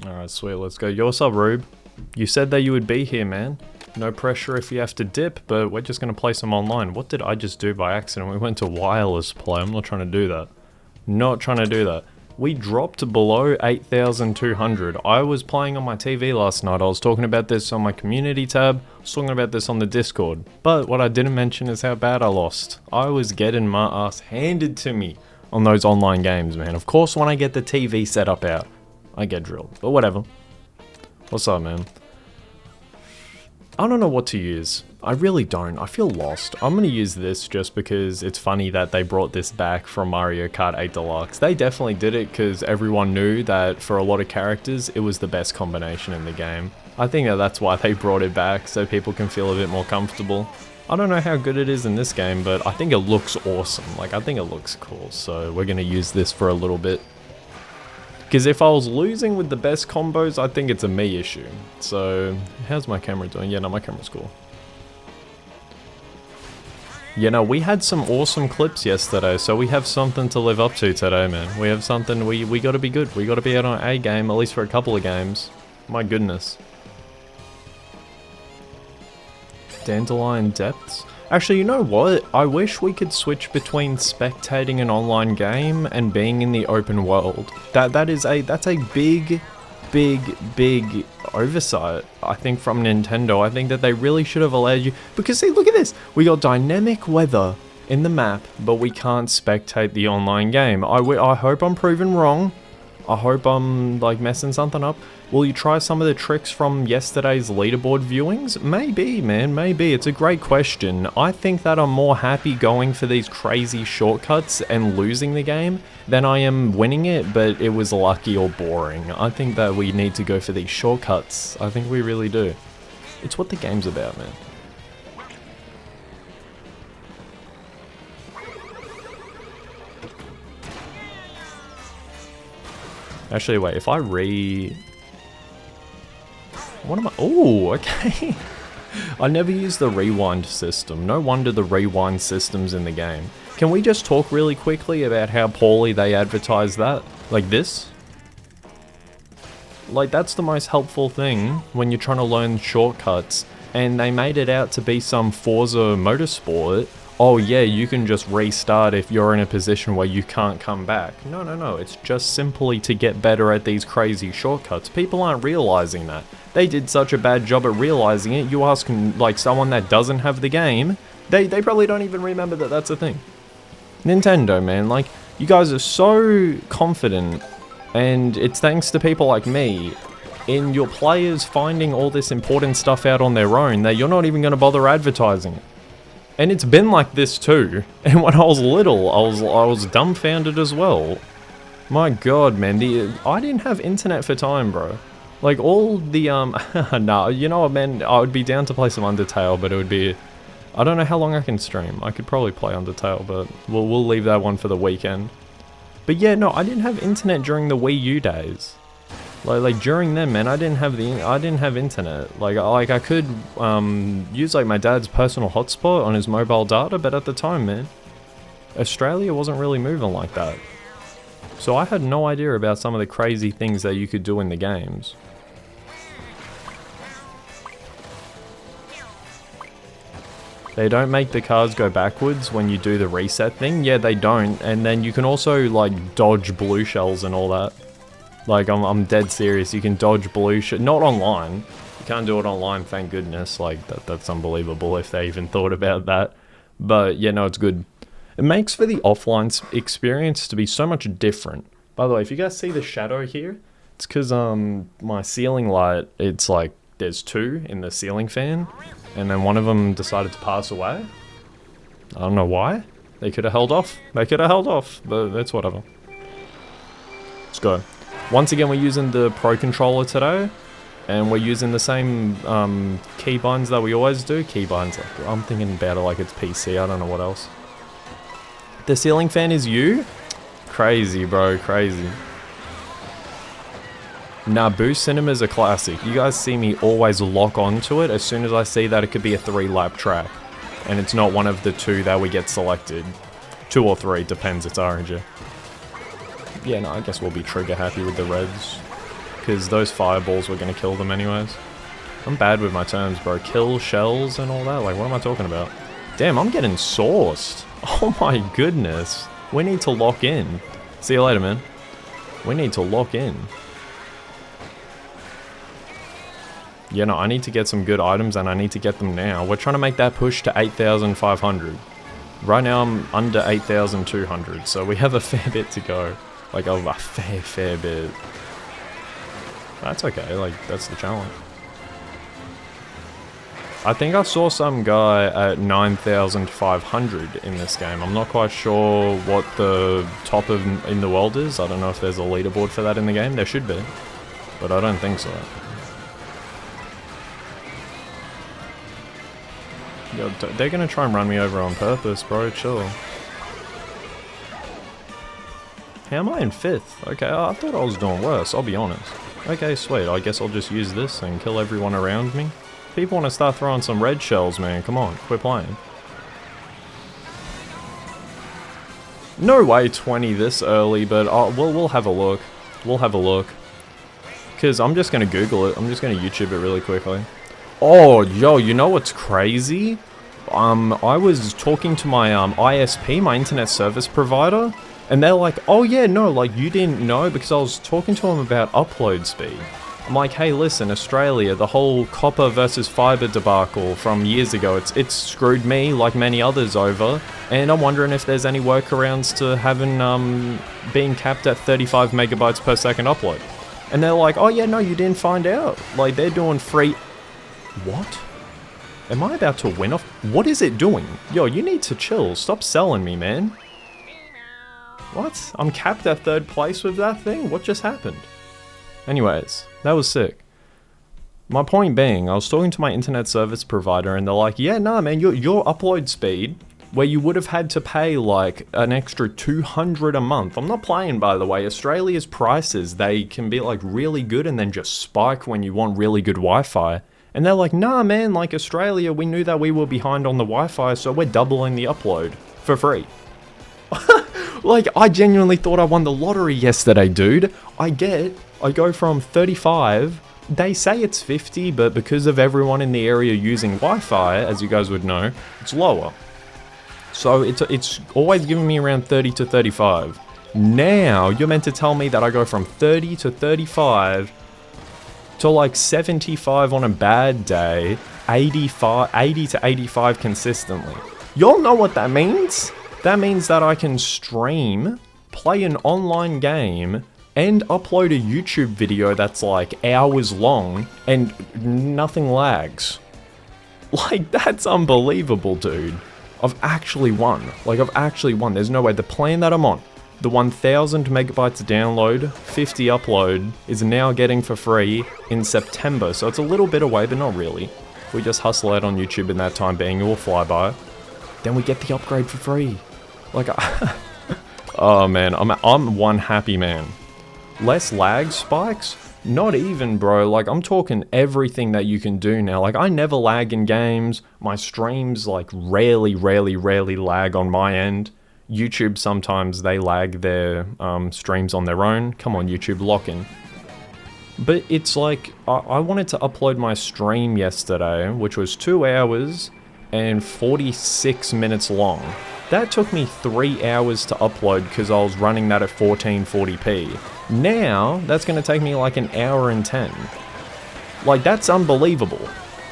Alright, sweet, let's go. Yo, what's up, Rube? You said that you would be here, man. No pressure if you have to dip, but we're just gonna play some online. What did I just do by accident? We went to wireless play. I'm not trying to do that. Not trying to do that. We dropped below 8,200. I was playing on my TV last night. I was talking about this on my community tab. I was talking about this on the Discord. But what I didn't mention is how bad I lost. I was getting my ass handed to me on those online games, man. Of course, when I get the TV setup out, I get drilled. But whatever. What's up, man? I don't know what to use. I really don't. I feel lost. I'm going to use this just because it's funny that they brought this back from Mario Kart 8 Deluxe. They definitely did it because everyone knew that for a lot of characters, it was the best combination in the game. I think that that's why they brought it back, so people can feel a bit more comfortable. I don't know how good it is in this game, but I think it looks awesome. Like, I think it looks cool, so we're going to use this for a little bit. Because if I was losing with the best combos, I think it's a me issue. So, how's my camera doing? Yeah, no, my camera's cool. You know, we had some awesome clips yesterday, so we have something to live up to today, man. We have something, we gotta be good. We gotta be out on A game, at least for a couple of games. My goodness. Dandelion Depths? Actually, you know what? I wish we could switch between spectating an online game and being in the open world. That's a big oversight, I think, from Nintendo. I think that they really should have allowed you, because see, look at this. We got dynamic weather in the map, but we can't spectate the online game. I hope I'm proven wrong. I hope I'm like messing something up. Will you try some of the tricks from yesterday's leaderboard viewings? Maybe, man, maybe. It's a great question. I think that I'm more happy going for these crazy shortcuts and losing the game than I am winning it, but it was lucky or boring. I think that we need to go for these shortcuts. I think we really do. It's what the game's about, man. Actually, wait, if I what am I? Oh, okay. I never used the rewind system. No wonder the rewind system's in the game. Can we just talk really quickly about how poorly they advertise that? Like this? Like, that's the most helpful thing when you're trying to learn shortcuts, and they made it out to be some Forza Motorsport. Oh yeah, you can just restart if you're in a position where you can't come back. No, no, no, it's just simply to get better at these crazy shortcuts. People aren't realizing that. They did such a bad job at realizing it. You ask like someone that doesn't have the game, they probably don't even remember that that's a thing. Nintendo, man, like, you guys are so confident, and it's thanks to people like me in your players finding all this important stuff out on their own that you're not even going to bother advertising it. And it's been like this too. And when I was little, I was dumbfounded as well. My god, man, I didn't have internet for time, bro. Like, all the, nah, you know what, man, I would be down to play some Undertale, but it would be, I don't know how long I can stream. I could probably play Undertale, but we'll leave that one for the weekend. But yeah, no, I didn't have internet during the Wii U days. Like during them, man, I didn't have internet. Like I could use like my dad's personal hotspot on his mobile data, but at the time, man, Australia wasn't really moving like that. So I had no idea about some of the crazy things that you could do in the games. They don't make the cars go backwards when you do the reset thing. Yeah, they don't. And then you can also like dodge blue shells and all that. Like, I'm dead serious. You can dodge blue shit. Not online. You can't do it online, thank goodness. Like, that's unbelievable if they even thought about that. But, yeah, no, it's good. It makes for the offline experience to be so much different. By the way, if you guys see the shadow here, it's because my ceiling light, it's like, there's two in the ceiling fan. And then one of them decided to pass away. I don't know why. They could have held off. But that's whatever. Let's go. Once again, we're using the Pro Controller today, and we're using the same keybinds that we always do. Keybinds, like, I'm thinking about it like it's PC, I don't know what else. The ceiling fan is you? Crazy, bro, crazy. Naboo Cinema's a classic. You guys see me always lock onto it as soon as I see that it could be a 3-lap track. And it's not one of the two that we get selected. 2 or 3, depends, it's RNG. Yeah, no, I guess we'll be trigger happy with the reds. because those fireballs were going to kill them anyways. I'm bad with my terms, bro. Kill shells and all that, like, what am I talking about? Damn, I'm getting sauced. Oh my goodness. We need to lock in. See you later, man. We need to lock in. Yeah, no, I need to get some good items and I need to get them now. We're trying to make that push to 8,500. Right now I'm under 8,200, so we have a fair bit to go. Like, a fair bit. That's okay, like, that's the challenge. I think I saw some guy at 9,500 in this game. I'm not quite sure what the top of in the world is. I don't know if there's a leaderboard for that in the game. There should be, but I don't think so. Yo, they're gonna try and run me over on purpose, bro. Chill. How am I in 5th? Okay, I thought I was doing worse, I'll be honest. Okay, sweet. I guess I'll just use this and kill everyone around me. People want to start throwing some red shells, man. Come on, quit playing. No way 20 this early, but we'll have a look. We'll have a look. Because I'm just going to Google it. I'm just going to YouTube it really quickly. Oh, yo, you know what's crazy? I was talking to my ISP, my internet service provider, and they're like, oh yeah, no, like you didn't know, because I was talking to them about upload speed. I'm like, hey, listen, Australia, the whole copper versus fiber debacle from years ago, it's screwed me, like many others, over, and I'm wondering if there's any workarounds to having, being capped at 35 megabytes per second upload. And they're like, oh yeah, no, you didn't find out. Like, they're doing free... What? Am I about to win off? What is it doing? Yo, you need to chill. Stop selling me, man. What? I'm capped at 3rd place with that thing? What just happened? Anyways, that was sick. My point being, I was talking to my internet service provider and they're like, yeah, nah, man, your upload speed, where you would have had to pay like an extra 200 a month. I'm not playing, by the way. Australia's prices, they can be like really good and then just spike when you want really good Wi-Fi. And they're like, nah, man, like Australia, we knew that we were behind on the Wi-Fi, so we're doubling the upload for free. Like, I genuinely thought I won the lottery yesterday, dude. I go from 35, they say it's 50, but because of everyone in the area using Wi-Fi, as you guys would know, it's lower. So it's always giving me around 30 to 35. Now, you're meant to tell me that I go from 30 to 35 to like 75 on a bad day, 80 to 85 consistently. Y'all know what that means? That means that I can stream, play an online game, and upload a YouTube video that's like hours long, and nothing lags. Like, that's unbelievable, dude. I've actually won. Like, I've actually won. There's no way. The plan that I'm on, the 1000 megabytes download, 50 upload, is now getting for free in September. So it's a little bit away, but not really. If we just hustle out on YouTube in that time being, it will fly by. Then we get the upgrade for free. Like, oh man, I'm one happy man. Less lag spikes? Not even, bro. Like, I'm talking everything that you can do now. Like, I never lag in games. My streams, like, rarely lag on my end. YouTube, sometimes they lag their streams on their own. Come on, YouTube, lock in. But it's like, I wanted to upload my stream yesterday, which was 2 hours and 46 minutes long. That took me 3 hours to upload because I was running that at 1440p. Now, that's going to take me like an hour and 10. Like, that's unbelievable.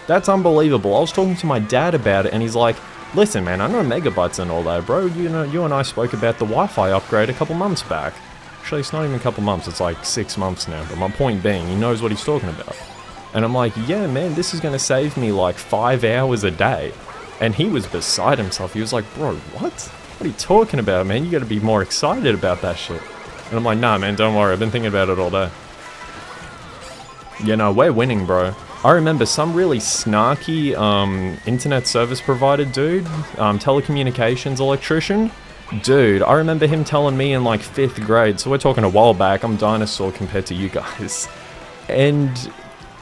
That's unbelievable. I was talking to my dad about it and he's like, listen, man, I know megabytes and all that, bro. You know, you and I spoke about the Wi-Fi upgrade a couple months back. Actually, it's not even a couple months. It's like 6 months now. But my point being, he knows what he's talking about. And I'm like, yeah, man, this is going to save me like 5 hours a day. And he was beside himself. He was like, bro, what? What are you talking about, man? You got to be more excited about that shit. And I'm like, nah, man, don't worry. I've been thinking about it all day. You know, we're winning, bro. I remember some really snarky internet service provider dude, telecommunications electrician. Dude, I remember him telling me in like 5th grade, so we're talking a while back, I'm dinosaur compared to you guys. And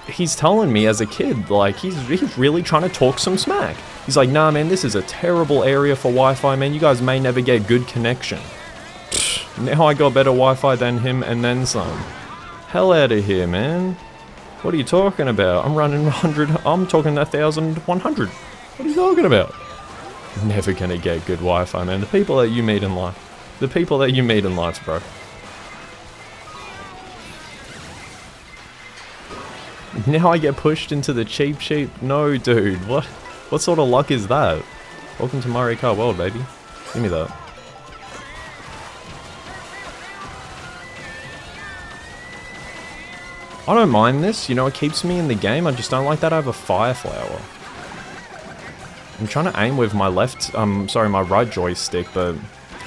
he's telling me as a kid, like, he's really trying to talk some smack. He's like, nah, man, this is a terrible area for Wi-Fi, man. You guys may never get good connection. Now I got better Wi-Fi than him and then some. Hell out of here, man. What are you talking about? I'm running 100, I'm talking 1,100. What are you talking about? Never gonna get good Wi-Fi, man. The people that you meet in life. The people that you meet in life, bro. Now I get pushed into the cheap sheep? No, dude. What sort of luck is that? Welcome to Mario Kart World, baby. Give me that. I don't mind this, you know, it keeps me in the game. I just don't like that I have a fire flower. I'm trying to aim with my my right joystick, but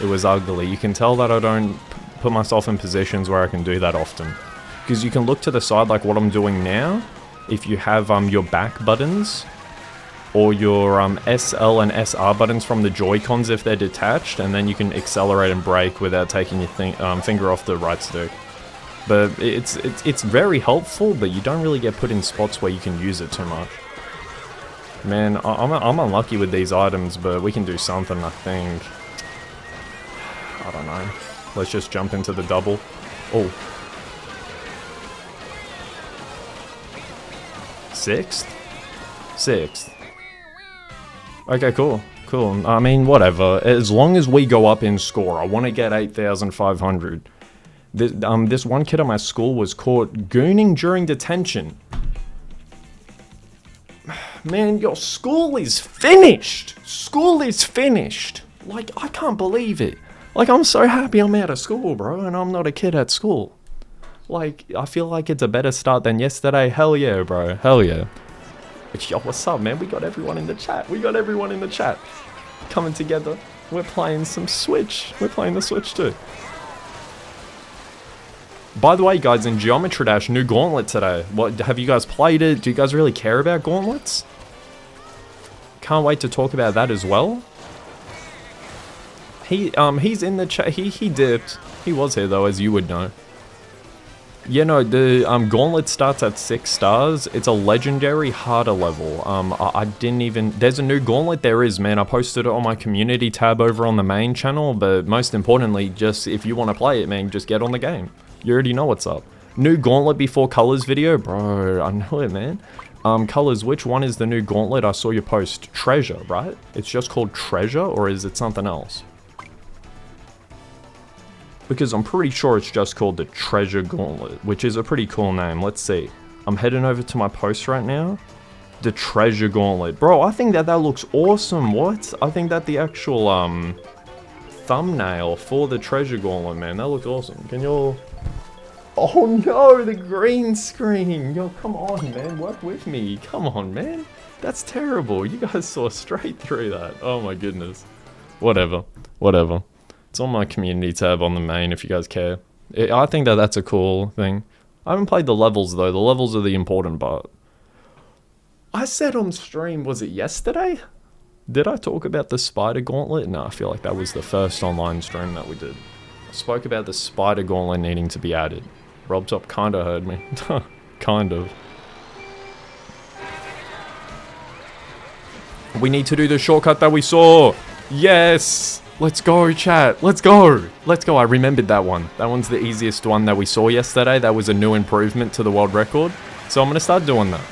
it was ugly. You can tell that I don't put myself in positions where I can do that often. Because you can look to the side like what I'm doing now. If you have your back buttons, or your SL and SR buttons from the Joy-Cons if they're detached, and then you can accelerate and brake without taking your finger off the right stick. But it's very helpful, but you don't really get put in spots where you can use it too much. Man, I'm unlucky with these items, but we can do something, I think. I don't know. Let's just jump into the double. Oh. 6th? 6th. Okay, cool. Cool. I mean, whatever. As long as we go up in score, I want to get 8,500. This one kid at my school was caught gooning during detention. Man, your school is finished! School is finished! Like, I can't believe it. Like, I'm so happy I'm out of school, bro, and I'm not a kid at school. Like, I feel like it's a better start than yesterday. Hell yeah, bro. Hell yeah. Yo, what's up, man? We got everyone in the chat. We got everyone in the chat. Coming together. We're playing some Switch. We're playing the Switch too. By the way, guys, in Geometry Dash, new gauntlet today. What, have you guys played it? Do you guys really care about gauntlets? Can't wait to talk about that as well. He's in the chat. He dipped. He was here though, as you would know. Yeah, no, the gauntlet starts at 6 stars. It's a legendary harder level. I didn't even... There's a new gauntlet. There is, man. I posted it on my community tab over on the main channel. But most importantly, just if you want to play it, man, just get on the game. You already know what's up. New gauntlet before colors video? Bro, I know it, man. Colors, which one is the new gauntlet? I saw your post. Treasure, right? It's just called Treasure, or is it something else? Because I'm pretty sure it's just called the Treasure Gauntlet, which is a pretty cool name. Let's see. I'm heading over to my post right now. The Treasure Gauntlet. Bro, I think that looks awesome. What? I think that the actual, thumbnail for the Treasure Gauntlet, man. That looks awesome. Can you all... Oh no, the green screen. Yo, come on, man. Work with me. Come on, man. That's terrible. You guys saw straight through that. Oh my goodness. Whatever. Whatever. It's on my community tab on the main if you guys care. I think that that's a cool thing. I haven't played the levels though. The levels are the important part. I said on stream, was it yesterday? Did I talk about the Spider Gauntlet? No, I feel like that was the first online stream that we did. I spoke about the Spider Gauntlet needing to be added. RobTop kinda heard me. Kind of. We need to do the shortcut that we saw. Yes! Let's go, chat. Let's go. Let's go. I remembered that one. That one's the easiest one that we saw yesterday. That was a new improvement to the world record. So I'm going to start doing that.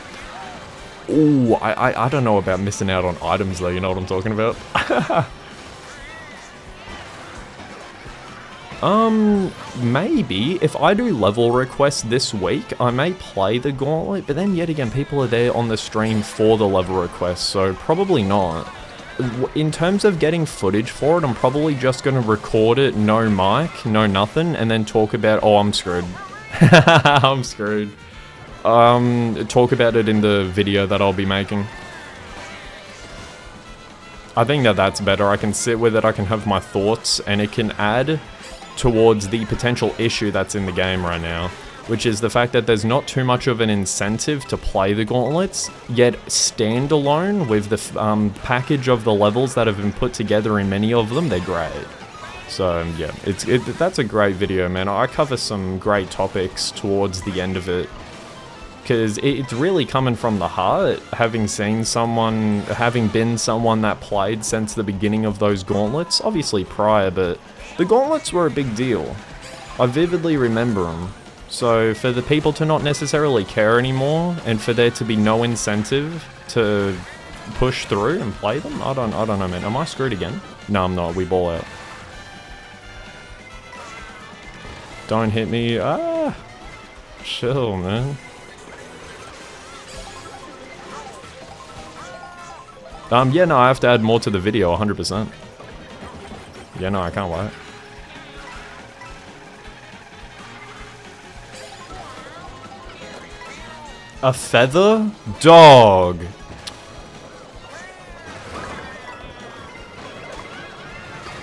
Ooh, I don't know about missing out on items though. You know what I'm talking about? Maybe if I do level requests this week, I may play the gauntlet. But then yet again, people are there on the stream for the level requests. So probably not. In terms of getting footage for it, I'm probably just going to record it, no mic, no nothing, and then talk about, oh, I'm screwed. I'm screwed. Talk about it in the video that I'll be making. I think that that's better. I can sit with it, I can have my thoughts, and it can add towards the potential issue that's in the game right now. Which is the fact that there's not too much of an incentive to play the gauntlets, yet standalone with the package of the levels that have been put together in many of them, they're great. So yeah, that's a great video, man. I cover some great topics towards the end of it, because it's really coming from the heart, having been someone that played since the beginning of those gauntlets, obviously prior, but the gauntlets were a big deal. I vividly remember them. So for the people to not necessarily care anymore, and for there to be no incentive to push through and play them, I don't know, man. Am I screwed again? No, I'm not. We ball out. Don't hit me. Ah, chill, man. Yeah, no, I have to add more to the video, 100%. Yeah, no, I can't wait. A feather? Dog.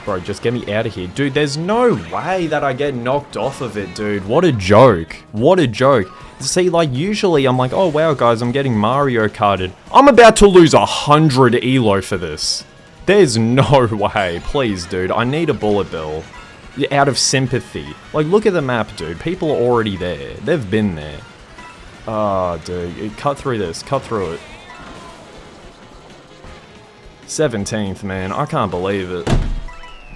Bro, just get me out of here. Dude, there's no way that I get knocked off of it, dude. What a joke. What a joke. See, like, usually I'm like, oh, wow, guys, I'm getting Mario Karted. I'm about to lose 100 ELO for this. There's no way. Please, dude, I need a bullet bill. Out of sympathy. Like, look at the map, dude. People are already there. They've been there. Oh, dude. Cut through this. Cut through it. 17th, man. I can't believe it.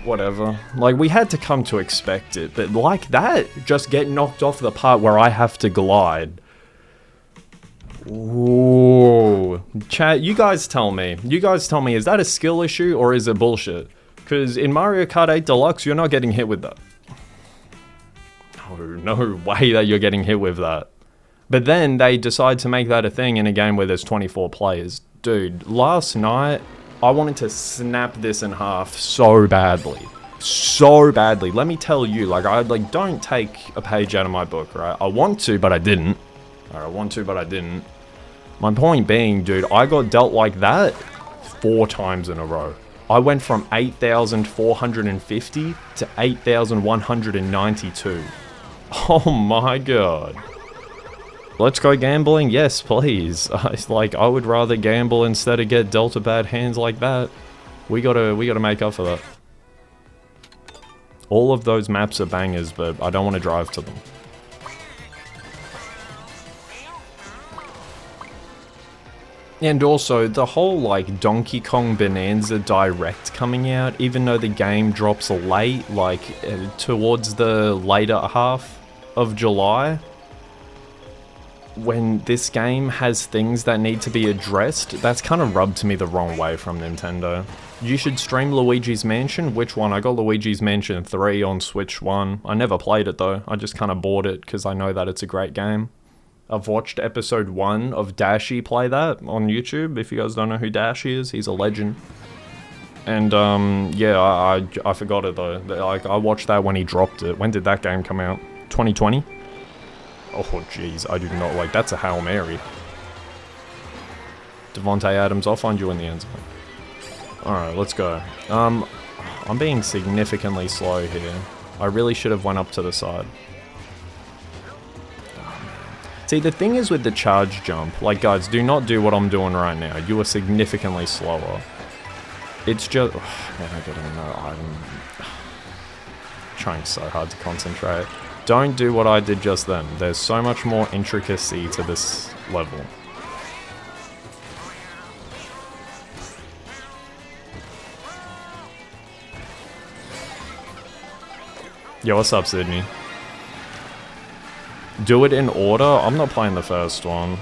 Whatever. Like, we had to come to expect it, but like that, just get knocked off the part where I have to glide. Ooh. Chat, you guys tell me. You guys tell me, is that a skill issue or is it bullshit? Because in Mario Kart 8 Deluxe, you're not getting hit with that. No way that you're getting hit with that. But then they decide to make that a thing in a game where there's 24 players. Dude, last night, I wanted to snap this in half so badly. So badly. Let me tell you, like, don't take a page out of my book, right? I want to, but I didn't. I want to, but I didn't. My point being, dude, I got dealt like that 4 times in a row. I went from 8,450 to 8,192. Oh my god. Let's go gambling? Yes, please. I would rather gamble instead of get dealt a bad hands like that. We gotta make up for that. All of those maps are bangers, but I don't want to drive to them. And also, the whole, like, Donkey Kong Bonanza Direct coming out, even though the game drops late, like, towards the later half of July, when this game has things that need to be addressed, that's kind of rubbed me the wrong way from Nintendo. You should stream Luigi's Mansion. Which one? I got Luigi's Mansion 3 on Switch 1. I never played it though. I just kind of bought it because I know that it's a great game. I've watched episode 1 of Dashi play that on YouTube. If you guys don't know who Dashi is, he's a legend. And yeah, I forgot it though. Like, I watched that when he dropped it. When did that game come out? 2020? Oh, jeez, I do not like. That's a Hail Mary. Devontae Adams, I'll find you in the end zone. Alright, let's go. I'm being significantly slow here. I really should have went up to the side. Oh, see, the thing is with the charge jump, like, guys, do not do what I'm doing right now. You are significantly slower. It's just... Oh, man, I don't even know. I'm trying so hard to concentrate. Don't do what I did just then. There's so much more intricacy to this level. Yo, what's up, Sydney? Do it in order? I'm not playing the first one.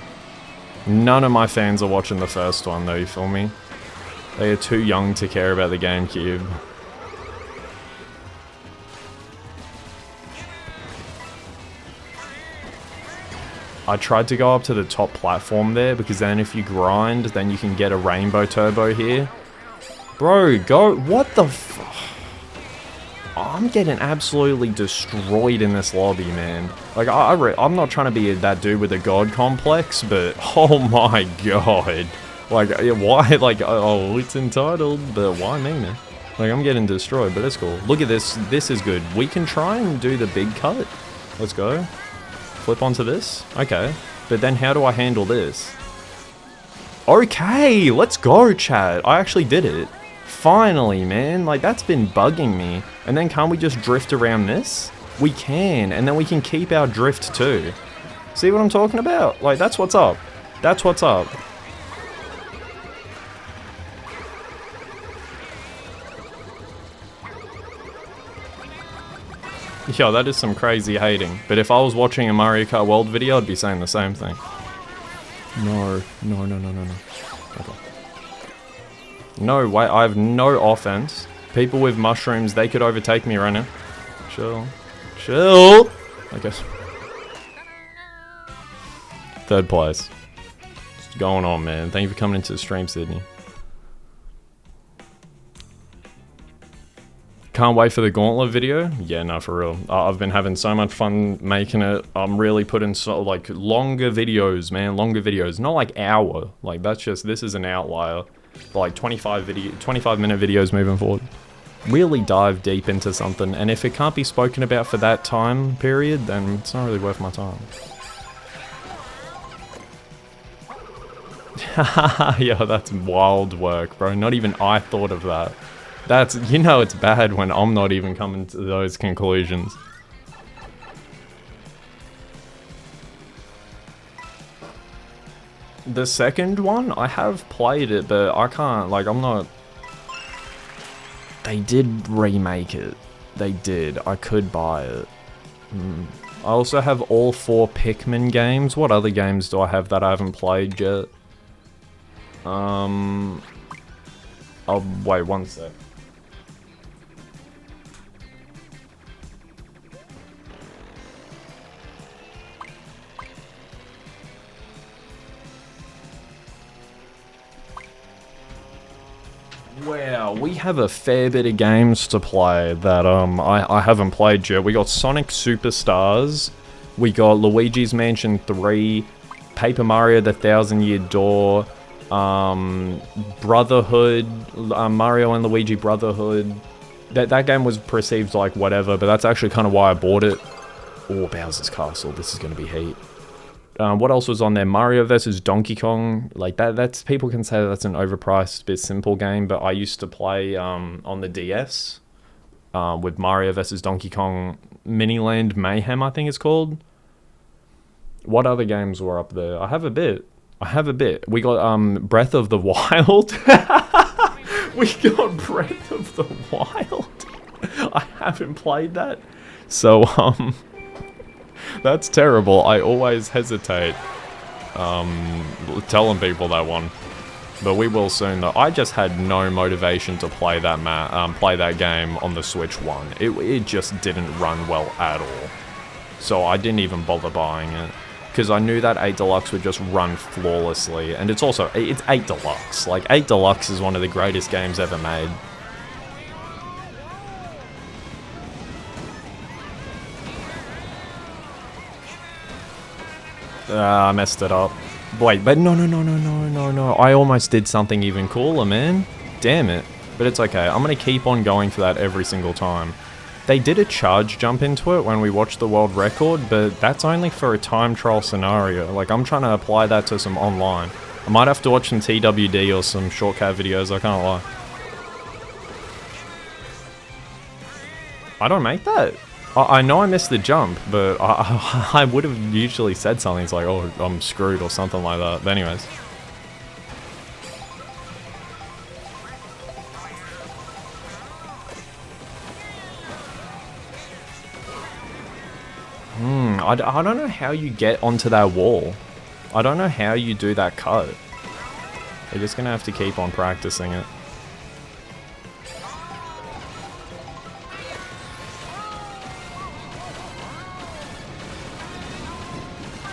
None of my fans are watching the first one, though, you feel me? They are too young to care about the GameCube. I tried to go up to the top platform there, because then if you grind, then you can get a rainbow turbo here. Bro, go... What the f... I'm getting absolutely destroyed in this lobby, man. Like, I'm not trying to be that dude with a god complex, but... Oh my god. Like, why? Like, oh, it's entitled, but why me, man? Like, I'm getting destroyed, but it's cool. Look at this. This is good. We can try and do the big cut. Let's go. Flip onto this? Okay. But then how do I handle this? Okay, let's go, chat. I actually did it. Finally, man. Like, that's been bugging me. And then can't we just drift around this? We can, and then we can keep our drift too. See what I'm talking about? Like, that's what's up. That's what's up. Yo, that is some crazy hating. But if I was watching a Mario Kart World video, I'd be saying the same thing. No. Okay. No, wait, I have no offense. People with mushrooms, they could overtake me right now. Chill. I guess. Third place. What's going on, man? Thank you for coming into the stream, Sydney. Can't wait for the Gauntlet video. Yeah, no, for real. I've been having so much fun making it. I'm really putting like longer videos, man. Longer videos, not like hour. Like that's just, this is an outlier. But like 25-minute videos moving forward. Really dive deep into something, and if it can't be spoken about for that time period, then it's not really worth my time. Yo, that's wild work, bro. Not even I thought of that. That's, you know, it's bad when I'm not even coming to those conclusions. The second one, I have played it, but I can't, like, I'm not... They did remake it. They did. I could buy it. I also have all 4 Pikmin games. What other games do I have that I haven't played yet? Oh, wait, one sec. Wow, we have a fair bit of games to play that I haven't played yet. We got Sonic Superstars, we got Luigi's Mansion 3, Paper Mario the Thousand Year Door, Brotherhood, Mario and Luigi Brotherhood. That game was perceived like whatever, but that's actually kind of why I bought it. Oh, Bowser's Castle, this is going to be heat. What else was on there? Mario vs. Donkey Kong. Like that's people can say that's an overpriced, bit simple game, but I used to play on the DS with Mario vs. Donkey Kong Miniland Mayhem, I think it's called. What other games were up there? I have a bit. We got Breath of the Wild. We got Breath of the Wild. I haven't played that. So that's terrible. I always hesitate telling people that one, but we will soon. Though I just had no motivation to play that game on the Switch 1. It just didn't run well at all, so I didn't even bother buying it because I knew that 8 Deluxe would just run flawlessly, and it's 8 Deluxe. Like 8 Deluxe is one of the greatest games ever made. I messed it up. Wait, but no. I almost did something even cooler, man. Damn it. But it's okay. I'm going to keep on going for that every single time. They did a charge jump into it when we watched the world record, but that's only for a time trial scenario. Like, I'm trying to apply that to some online. I might have to watch some TWD or some shortcut videos, I can't lie. I don't make that. I know I missed the jump, but I would have usually said something. It's like, oh, I'm screwed or something like that. But anyways. I don't know how you get onto that wall. I don't know how you do that cut. You're just going to have to keep on practicing it.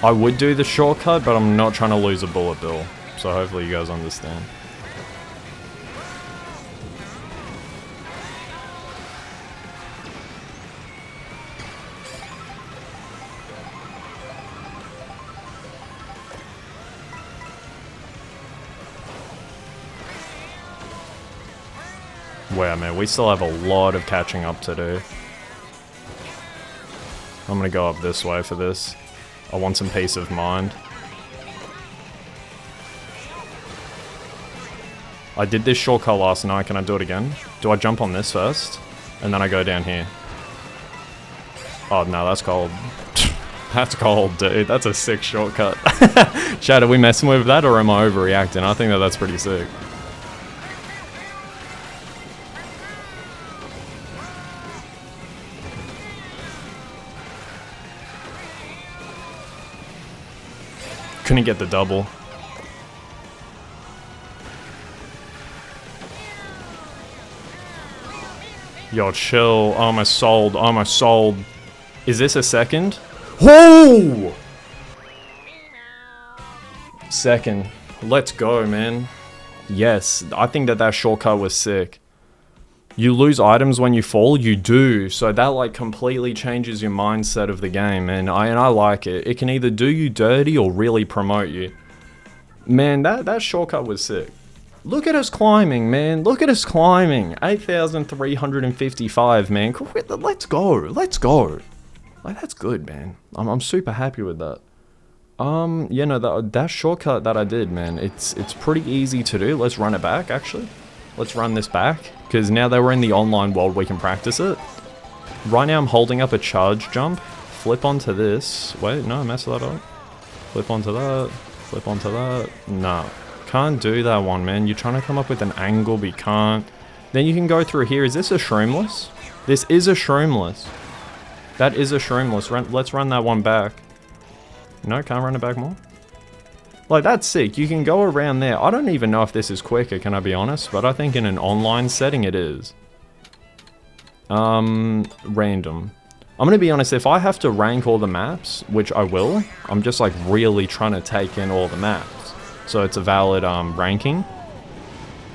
I would do the shortcut, but I'm not trying to lose a bullet bill. So hopefully you guys understand. Wow, man, we still have a lot of catching up to do. I'm gonna go up this way for this. I want some peace of mind. I did this shortcut last night, can I do it again? Do I jump on this first? And then I go down here. Oh no, that's cold. That's cold, dude. That's a sick shortcut. Chad, are we messing with that or am I overreacting? I think that's pretty sick. Couldn't get the double. Yo, chill. Almost sold. Almost sold. Is this a second? Whoa! Second. Let's go, man. Yes, I think that shortcut was sick. You lose items when you fall? You do. So that, like, completely changes your mindset of the game, and I like it. It can either do you dirty or really promote you. Man, that shortcut was sick. Look at us climbing, man. Look at us climbing. 8,355, man. Let's go. Let's go. Like, that's good, man. I'm super happy with that. Yeah, no, that shortcut that I did, man, it's pretty easy to do. Let's run it back, actually. Let's run this back, because now that we're in the online world, we can practice it. Right now, I'm holding up a charge jump. Flip onto this. Wait, no, mess that up. Flip onto that. Flip onto that. No. Can't do that one, man. You're trying to come up with an angle, but you can't. Then you can go through here. Is this a shroomless? This is a shroomless. That is a shroomless. Let's run that one back. No, can't run it back more? Like, that's sick. You can go around there. I don't even know if this is quicker, can I be honest? But I think in an online setting it is. Random. I'm gonna be honest, if I have to rank all the maps, which I will, I'm just like really trying to take in all the maps. So it's a valid ranking.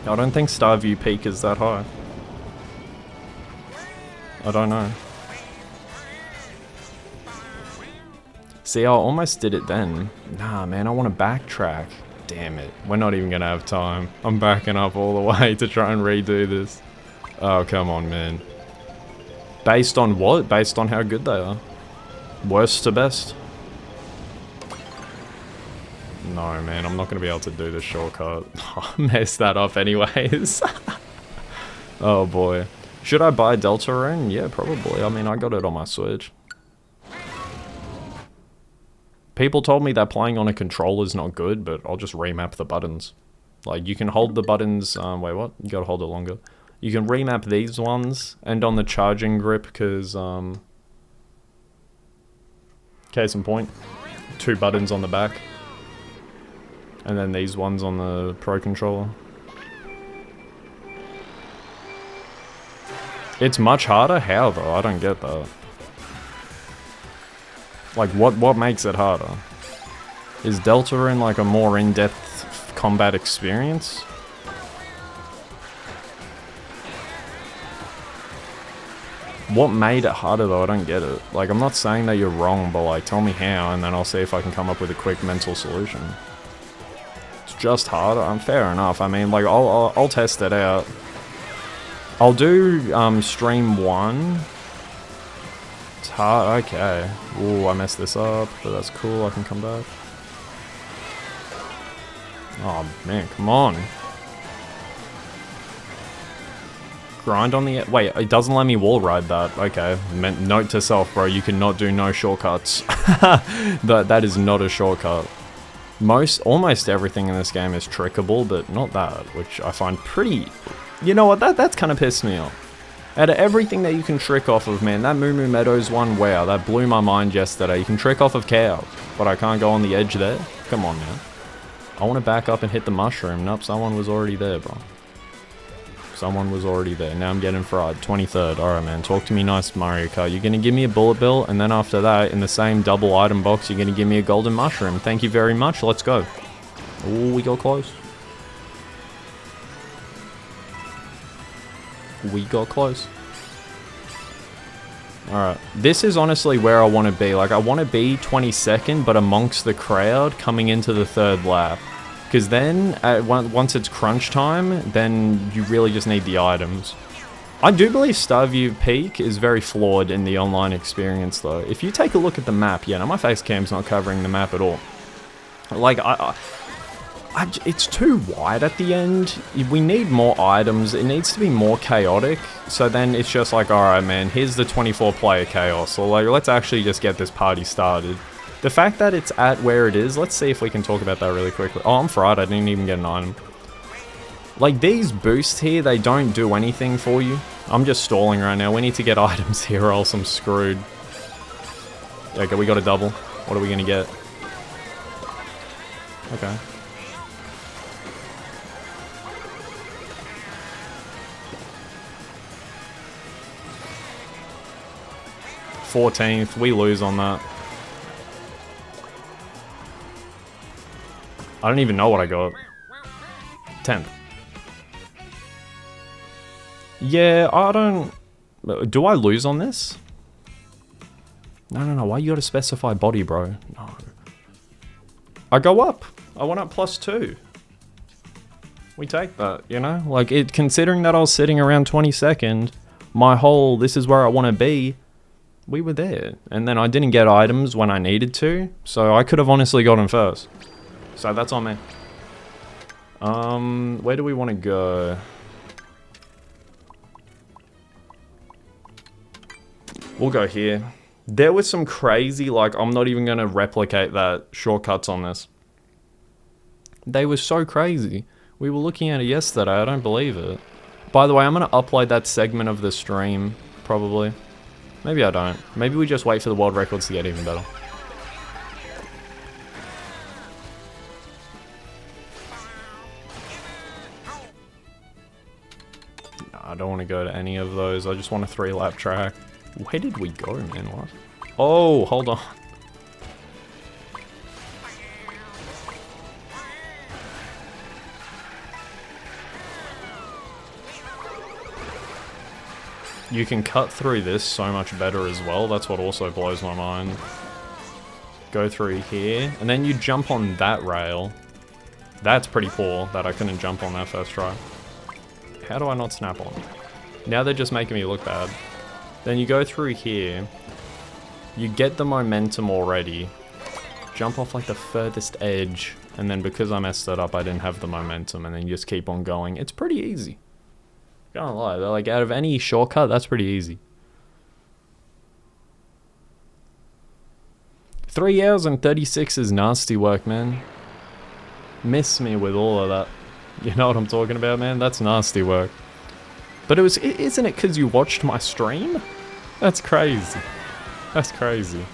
I don't think Starview Peak is that high. I don't know. See, I almost did it then. Nah, man, I want to backtrack. Damn it. We're not even going to have time. I'm backing up all the way to try and redo this. Oh, come on, man. Based on what? Based on how good they are. Worst to best. No, man, I'm not going to be able to do this shortcut. I messed that up anyways. Oh, boy. Should I buy Deltarune? Yeah, probably. I mean, I got it on my Switch. People told me that playing on a controller is not good, but I'll just remap the buttons. Like, you can hold the buttons... wait, what? You gotta hold it longer. You can remap these ones, and on the charging grip, because... case in point. 2 buttons on the back. And then these ones on the Pro Controller. It's much harder? How, though? I don't get that. Like, what makes it harder? Is Deltarune like a more in-depth combat experience? What made it harder, though? I don't get it. Like, I'm not saying that you're wrong, but, like, tell me how, and then I'll see if I can come up with a quick mental solution. It's just harder? Fair enough. I mean, like, I'll test it out. I'll do, stream 1. It's hard, okay. Ooh, I messed this up, but that's cool, I can come back. Oh, man, come on. Grind on the... Wait, it doesn't let me wall ride that. Okay. Note to self, bro. You cannot do no shortcuts. That is not a shortcut. Almost everything in this game is trickable, but not that, which I find pretty... You know what? That's kind of pissed me off. Out of everything that you can trick off of, man, that Moo Moo Meadows one, wow, that blew my mind yesterday. You can trick off of cows, but I can't go on the edge there. Come on, man. I want to back up and hit the mushroom. Nope, someone was already there, bro. Someone was already there. Now I'm getting fried. 23rd. Alright, man. Talk to me nice, Mario Kart. You're going to give me a bullet bill, and then after that, in the same double item box, you're going to give me a golden mushroom. Thank you very much. Let's go. Ooh, we got close. We got close. Alright. This is honestly where I want to be. Like, I want to be 22nd, but amongst the crowd coming into the 3rd lap. Because then, once it's crunch time, then you really just need the items. I do believe Starview Peak is very flawed in the online experience, though. If you take a look at the map, yeah, now my face cam's not covering the map at all. Like, it's too wide at the end. We need more items. It needs to be more chaotic. So then it's just like, alright, man, here's the 24-player chaos. So, like, let's actually just get this party started. The fact that it's at where it is, let's see if we can talk about that really quickly. Oh, I'm fried. I didn't even get an item. Like, these boosts here, they don't do anything for you. I'm just stalling right now. We need to get items here or else I'm screwed. Okay, we got a double. What are we going to get? Okay. $14th. We lose on that. I don't even know what I got. 10th. Yeah, I don't... Do I lose on this? No. Why you gotta specify body, bro? No. I go up. I went up +2. We take that, you know? Like, considering that I was sitting around 22nd, my whole, this is where I want to be, we were there. And then I didn't get items when I needed to, so I could have honestly gotten first. So that's on me. Where do we want to go? We'll go here. There was some crazy, like, I'm not even going to replicate that shortcuts on this. They were so crazy. We were looking at it yesterday, I don't believe it. By the way, I'm going to upload that segment of the stream, probably. Maybe I don't. Maybe we just wait for the world records to get even better. No, I don't want to go to any of those. I just want a 3-lap track. Where did we go, man? What? Oh, hold on. You can cut through this so much better as well. That's what also blows my mind. Go through here, and then you jump on that rail. That's pretty poor that I couldn't jump on that first try. How do I not snap on? Now they're just making me look bad. Then you go through here. You get the momentum already. Jump off like the furthest edge. And then because I messed it up, I didn't have the momentum. And then you just keep on going. It's pretty easy. Can't lie. They're like, out of any shortcut, that's pretty easy. 3 hours and 36 is nasty work, man. Miss me with all of that. You know what I'm talking about, man? That's nasty work. But isn't it because you watched my stream? That's crazy. That's crazy.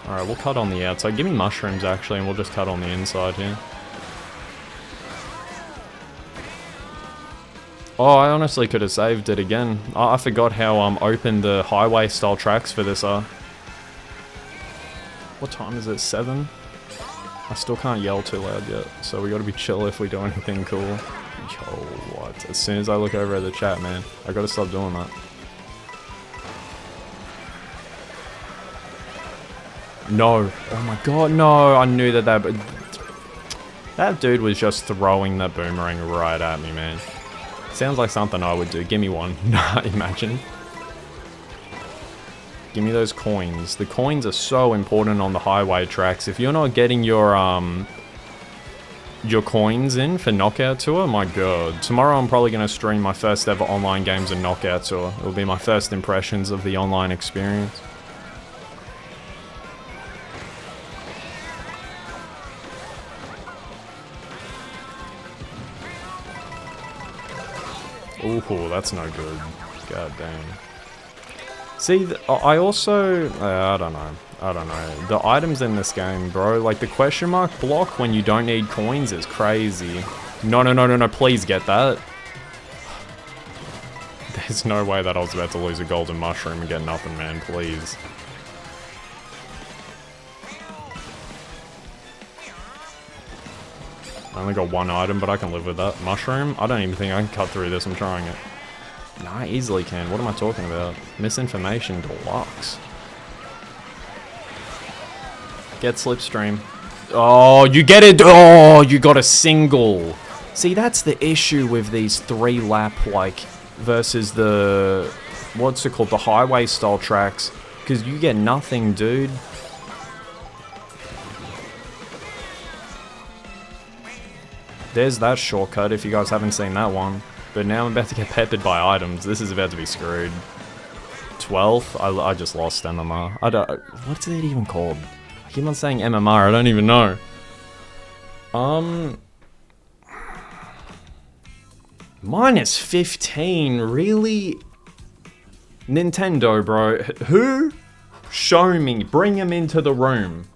Alright, we'll cut on the outside. Give me mushrooms, actually, and we'll just cut on the inside here. Oh, I honestly could have saved it again. I forgot how open the highway style tracks for this are. What time is it? 7? I still can't yell too loud yet, so we gotta be chill if we do anything cool. Yo, what? As soon as I look over at the chat, man, I gotta stop doing that. No. Oh my god, no. I knew that dude was just throwing that boomerang right at me, man. Sounds like something I would do. Give me one. Nah, imagine. Give me those coins. The coins are so important on the highway tracks. If you're not getting your coins in for Knockout Tour, my god. Tomorrow I'm probably going to stream my first ever online games in Knockout Tour. It'll be my first impressions of the online experience. Ooh, that's no good. God damn. See, I also... I don't know. The items in this game, bro, like the question mark block when you don't need coins is crazy. No, please get that. There's no way that I was about to lose a golden mushroom and get nothing, man, please. I only got one item, but I can live with that. Mushroom? I don't even think I can cut through this. I'm trying it. Nah, I easily can. What am I talking about? Misinformation deluxe. Get slipstream. Oh, you get it. Oh, you got a single. See, that's the issue with these 3-lap, like, versus the... What's it called? The highway style tracks. Because you get nothing, dude. There's that shortcut if you guys haven't seen that one. But now I'm about to get peppered by items. This is about to be screwed. 12th? I just lost MMR. I don't... What's it even called? I keep on saying MMR. I don't even know. Minus 15? Really? Nintendo, bro. Who? Show me. Bring him into the room.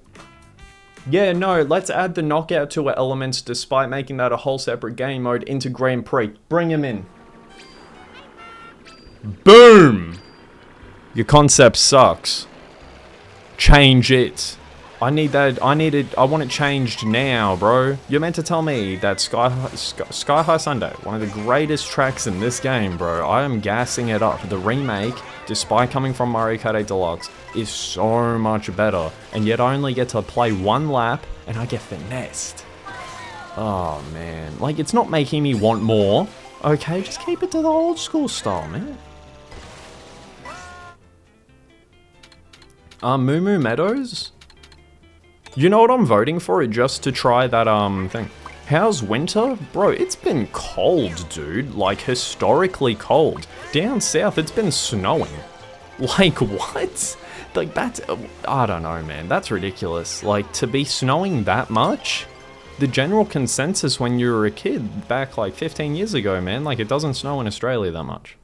Yeah, no, let's add the knockout tour elements despite making that a whole separate game mode into Grand Prix. Bring him in. Boom! Your concept sucks. Change it. I need that. I want it changed now, bro. You're meant to tell me that Sky High Sunday, one of the greatest tracks in this game, bro. I am gassing it up. The remake, despite coming from Mario Kart 8 Deluxe, is so much better. And yet I only get to play one lap, and I get finessed. Oh, man. Like, it's not making me want more. Okay, just keep it to the old school style, man. Moo Moo Meadows? You know what I'm voting for? It just to try that, thing. How's winter? Bro, it's been cold, dude. Like, historically cold. Down south, it's been snowing. Like, what? Like, that's... I don't know, man. That's ridiculous. Like, to be snowing that much? The general consensus when you were a kid, back, like, 15 years ago, man, like, it doesn't snow in Australia that much.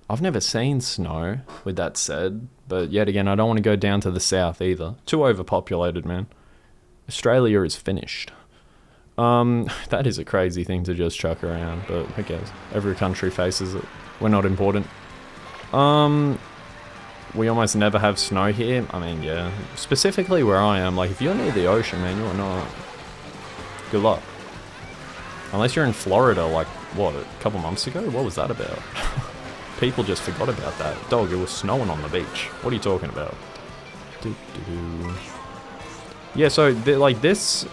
I've never seen snow, with that said, but yet again, I don't want to go down to the south either. Too overpopulated, man. Australia is finished. That is a crazy thing to just chuck around, but who cares? Every country faces it. We're not important. We almost never have snow here. I mean, yeah. Specifically where I am, like, if you're near the ocean, man, you're not. Good luck. Unless you're in Florida, like, what, a couple months ago? What was that about? People just forgot about that. Dog, it was snowing on the beach. What are you talking about? Yeah, so like this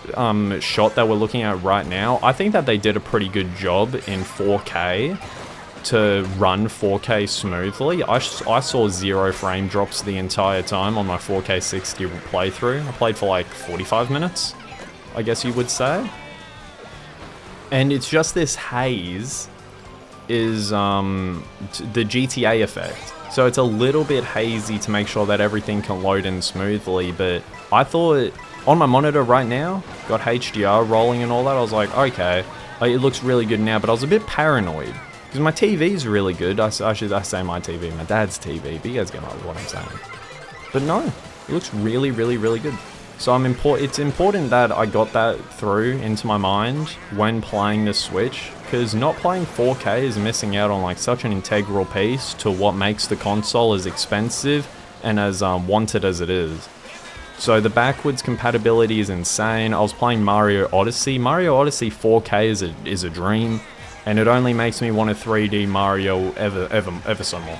shot that we're looking at right now, I think that they did a pretty good job in 4K to run 4K smoothly. I saw 0 frame drops the entire time on my 4K 60 playthrough. I played for like 45 minutes, I guess you would say. And it's just this haze is the GTA effect. So it's a little bit hazy to make sure that everything can load in smoothly, but I thought on my monitor right now, got HDR rolling and all that, I was like, okay, it looks really good now, but I was a bit paranoid because my TV's really good. I say my TV, my dad's TV, but you guys get what I'm saying. But no, it looks really, really, really good. So it's important that I got that through into my mind when playing the Switch, because not playing 4K is missing out on like such an integral piece to what makes the console as expensive and as wanted as it is. So the backwards compatibility is insane. I was playing Mario Odyssey. Mario Odyssey 4K is a dream, and it only makes me want a 3D Mario ever so more.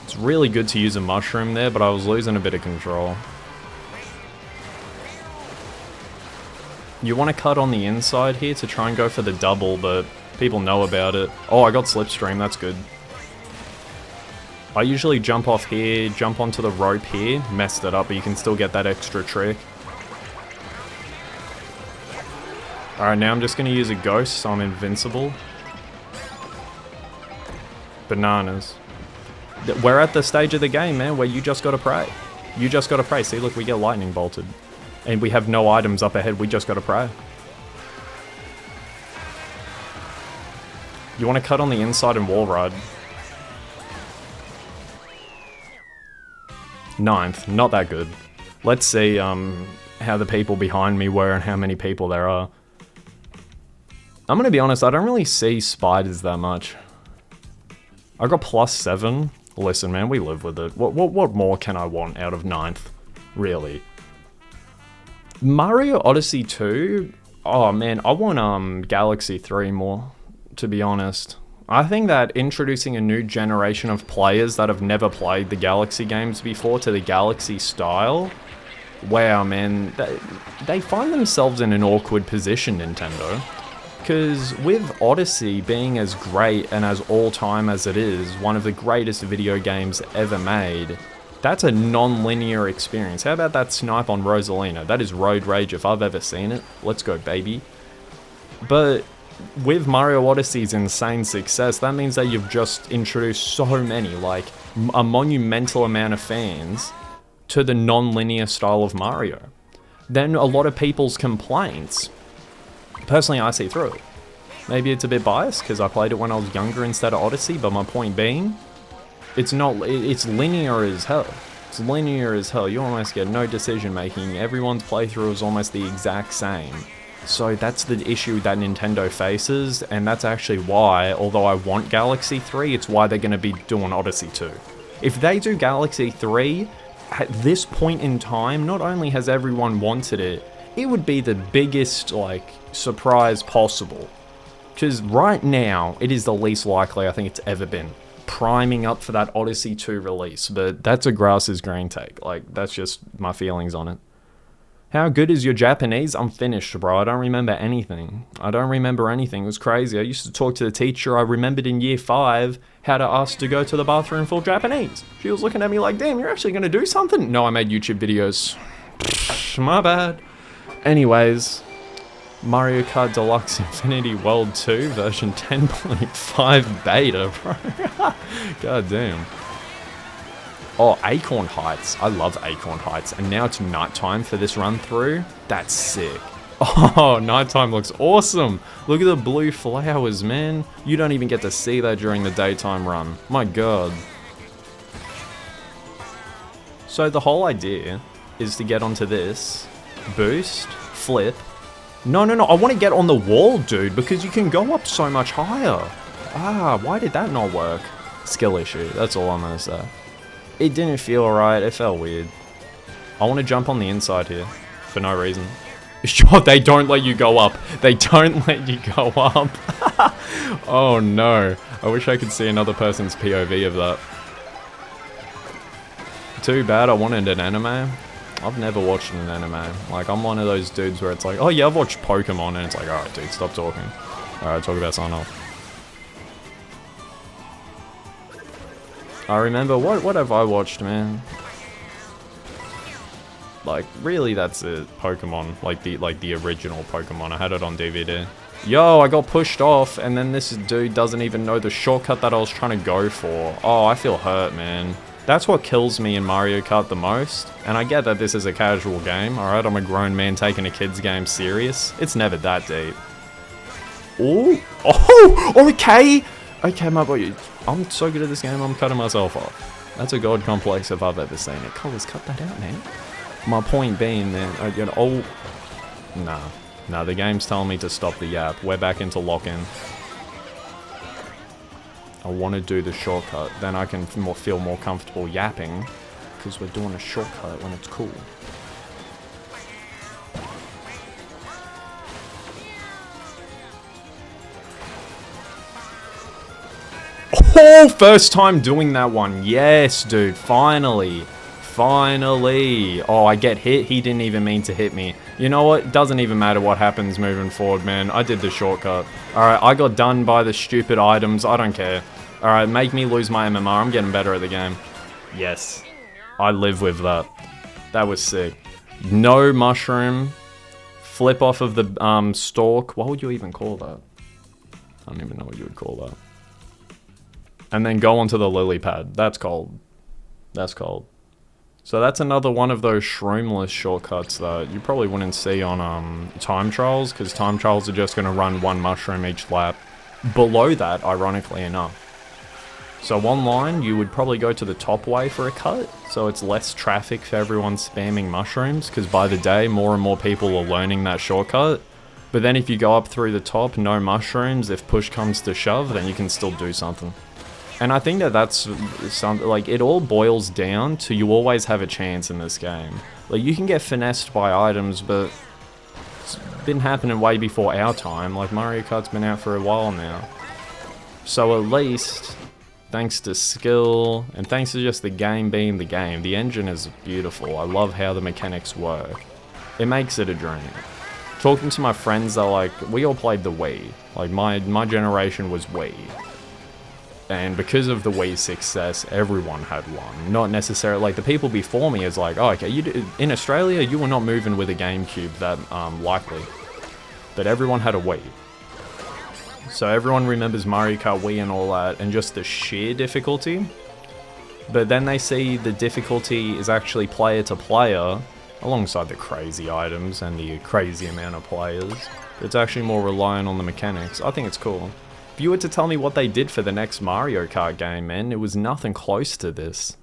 It's really good to use a mushroom there, but I was losing a bit of control. You want to cut on the inside here to try and go for the double, but people know about it. Oh, I got slipstream, that's good. I usually jump off here, jump onto the rope here, messed it up, but you can still get that extra trick. Alright, now I'm just going to use a ghost, so I'm invincible. Bananas. We're at the stage of the game, man, where you just gotta pray. You just gotta pray. See, look, we get lightning bolted. And we have no items up ahead, we just gotta pray. You wanna cut on the inside and wall ride. 9th, not that good. Let's see how the people behind me were and how many people there are. I'm gonna be honest, I don't really see spiders that much. I got +7. Listen, man, we live with it. What more can I want out of 9th? Really? Mario Odyssey 2? Oh, man, I want Galaxy 3 more, to be honest. I think that introducing a new generation of players that have never played the Galaxy games before to the Galaxy style, wow, man, they find themselves in an awkward position, Nintendo. Because with Odyssey being as great and as all-time as it is, one of the greatest video games ever made, that's a non-linear experience. How about that snipe on Rosalina? That is road rage if I've ever seen it. Let's go, baby. But with Mario Odyssey's insane success, that means that you've just introduced so many, like a monumental amount of fans to the non-linear style of Mario. Then a lot of people's complaints, personally I see through it. Maybe it's a bit biased because I played it when I was younger instead of Odyssey, but my point being, it's linear as hell. It's linear as hell. You almost get no decision making. Everyone's playthrough is almost the exact same. So that's the issue that Nintendo faces, and that's actually why, although I want Galaxy 3, it's why they're going to be doing Odyssey 2. If they do Galaxy 3, at this point in time, not only has everyone wanted it, it would be the biggest, like, surprise possible. Because right now, it is the least likely I think it's ever been. Priming up for that Odyssey 2 release, but that's a grass is green take. Like, that's just my feelings on it. How good is your Japanese? I'm finished, bro. I don't remember anything. It was crazy. I used to talk to the teacher. I remembered in year 5 how to ask to go to the bathroom for Japanese. She was looking at me like, damn, you're actually going to do something? No, I made YouTube videos. My bad. Anyways, Mario Kart Deluxe Infinity World 2 version 10.5 beta, bro. God damn. Oh, Acorn Heights. I love Acorn Heights. And now it's nighttime for this run through. That's sick. Oh, nighttime looks awesome. Look at the blue flowers, man. You don't even get to see that during the daytime run. My god. So the whole idea is to get onto this, boost, flip. No, I want to get on the wall, dude, because you can go up so much higher. Ah, why did that not work? Skill issue. That's all I'm going to say. It didn't feel right. It felt weird. I want to jump on the inside here for no reason. Sure, they don't let you go up. They don't let you go up. Oh no. I wish I could see another person's POV of that. Too bad I wanted an anime. I've never watched an anime. Like, I'm one of those dudes where it's like, oh yeah, I've watched Pokemon, and it's like, alright dude, stop talking. Alright, talk about something else. I remember, what have I watched, man? Like, really, that's it. Pokemon, like the original Pokemon. I had it on DVD. Yo, I got pushed off, and then this dude doesn't even know the shortcut that I was trying to go for. Oh, I feel hurt, man. That's what kills me in Mario Kart the most. And I get that this is a casual game, alright? I'm a grown man taking a kid's game serious. It's never that deep. Ooh. Oh, okay! Okay, my boy, I'm so good at this game, I'm cutting myself off. That's a god complex if I've ever seen it. Colors, cut that out, man. My point being, man, you know, oh, nah, the game's telling me to stop the yap. We're back into lock-in. I want to do the shortcut, then I can feel more comfortable yapping, because we're doing a shortcut when it's cool. Oh, first time doing that one. Yes, dude, finally. Finally. Oh, I get hit. He didn't even mean to hit me. You know what? It doesn't even matter what happens moving forward, man. I did the shortcut. Alright, I got done by the stupid items. I don't care. Alright, make me lose my MMR. I'm getting better at the game. Yes. I live with that. That was sick. No mushroom. Flip off of the stalk. What would you even call that? I don't even know what you would call that. And then go onto the lily pad. That's cold. That's cold. So that's another one of those shroomless shortcuts that you probably wouldn't see on time trials, because time trials are just going to run one mushroom each lap. Below that, ironically enough. So online, you would probably go to the top way for a cut, so it's less traffic for everyone spamming mushrooms, because by the day, more and more people are learning that shortcut. But then if you go up through the top, no mushrooms, if push comes to shove, then you can still do something. And I think that that's something, like, it all boils down to you always have a chance in this game. Like, you can get finessed by items, but it's been happening way before our time. Like, Mario Kart's been out for a while now. So at least, thanks to skill, and thanks to just the game being the game, the engine is beautiful. I love how the mechanics work. It makes it a dream. Talking to my friends, they're like, we all played the Wii. Like, my generation was Wii. And because of the Wii's success, everyone had one. Not necessarily, like, the people before me is like, oh, okay, in Australia, you were not moving with a GameCube that likely. But everyone had a Wii. So everyone remembers Mario Kart Wii and all that, and just the sheer difficulty. But then they see the difficulty is actually player to player, alongside the crazy items and the crazy amount of players. It's actually more reliant on the mechanics. I think it's cool. If you were to tell me what they did for the next Mario Kart game, man, it was nothing close to this.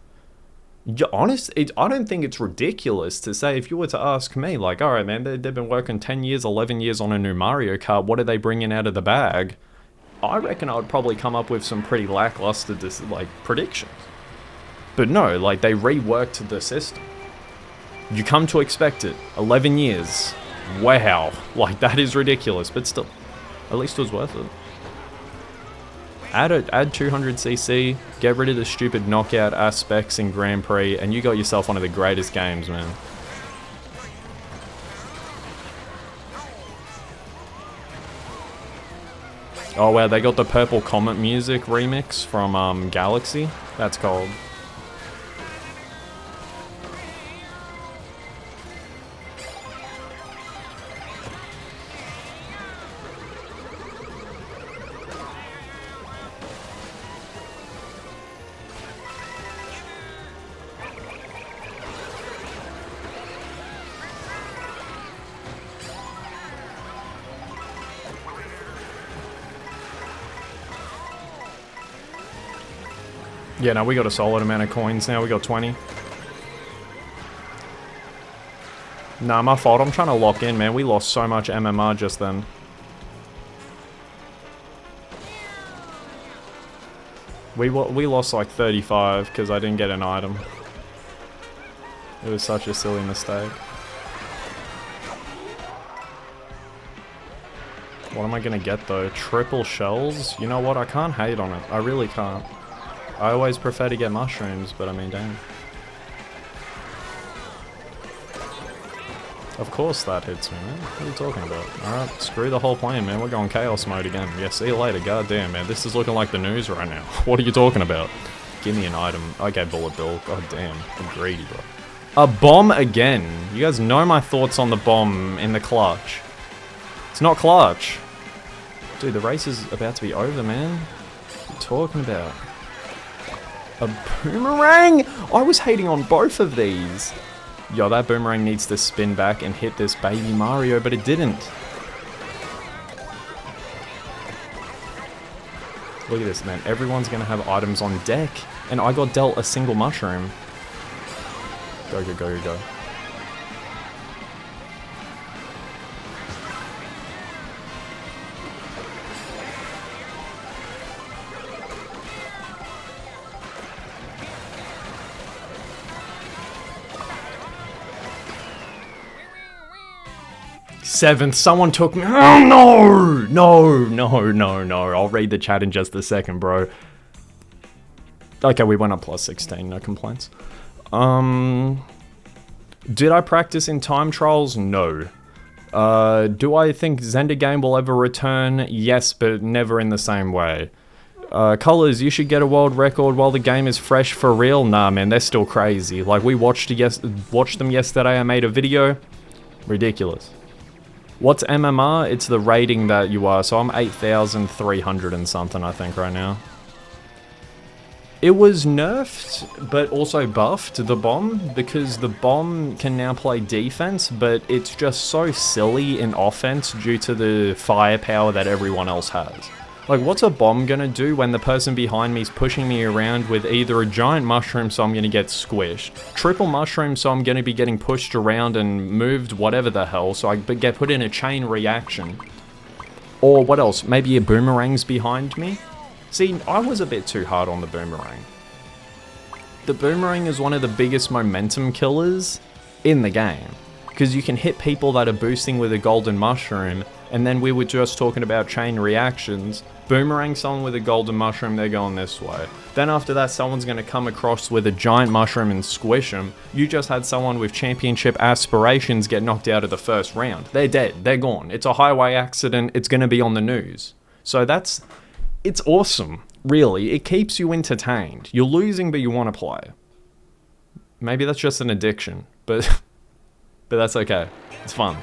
I don't think it's ridiculous to say, if you were to ask me, like, alright man, they've been working 10 years, 11 years on a new Mario Kart, what are they bringing out of the bag? I reckon I would probably come up with some pretty lackluster, predictions. But no, like, they reworked the system. You come to expect it. 11 years. Wow. Like, that is ridiculous, but still, at least it was worth it. Add 200cc, get rid of the stupid knockout aspects in Grand Prix, and you got yourself one of the greatest games, man. Oh wow, they got the Purple Comet music remix from Galaxy. That's cold. Yeah, no, we got a solid amount of coins now. We got 20. Nah, my fault. I'm trying to lock in, man. We lost so much MMR just then. We lost like 35 because I didn't get an item. It was such a silly mistake. What am I going to get though? Triple shells? You know what? I can't hate on it. I really can't. I always prefer to get mushrooms, but I mean, damn. Of course that hits me, man. What are you talking about? Alright, screw the whole plan, man. We're going chaos mode again. Yeah, see you later. God damn, man. This is looking like the news right now. What are you talking about? Give me an item. Okay, bullet bill. God damn. I'm greedy, bro. A bomb again. You guys know my thoughts on the bomb in the clutch. It's not clutch. Dude, the race is about to be over, man. What are you talking about? A boomerang? I was hating on both of these. Yo, that boomerang needs to spin back and hit this baby Mario, but it didn't. Look at this, man. Everyone's gonna have items on deck, and I got dealt a single mushroom. Go, go, go, go. Seventh, someone took me. Oh no! No, no, no, no. I'll read the chat in just a second, bro. Okay, we went up plus 16, no complaints. Did I practice in time trials? No. Do I think Zenda game will ever return? Yes, but never in the same way. Colors, you should get a world record while the game is fresh for real. Nah, man, they're still crazy. Like, we watched them yesterday. I made a video. Ridiculous. What's MMR? It's the rating that you are. So I'm 8,300 and something, I think, right now. It was nerfed, but also buffed, the bomb, because the bomb can now play defense, but it's just so silly in offense due to the firepower that everyone else has. Like, what's a bomb gonna do when the person behind me is pushing me around with either a giant mushroom, so I'm gonna get squished, triple mushroom, so I'm gonna be getting pushed around and moved whatever the hell, so I get put in a chain reaction. Or what else? Maybe a boomerang's behind me? See, I was a bit too hard on the boomerang. The boomerang is one of the biggest momentum killers in the game, because you can hit people that are boosting with a golden mushroom, and then we were just talking about chain reactions. Boomerang someone with a golden mushroom, they're going this way. Then after that, someone's going to come across with a giant mushroom and squish them. You just had someone with championship aspirations get knocked out of the first round. They're dead. They're gone. It's a highway accident. It's going to be on the news. So it's awesome, really. It keeps you entertained. You're losing, but you want to play. Maybe that's just an addiction, but that's okay. It's fun.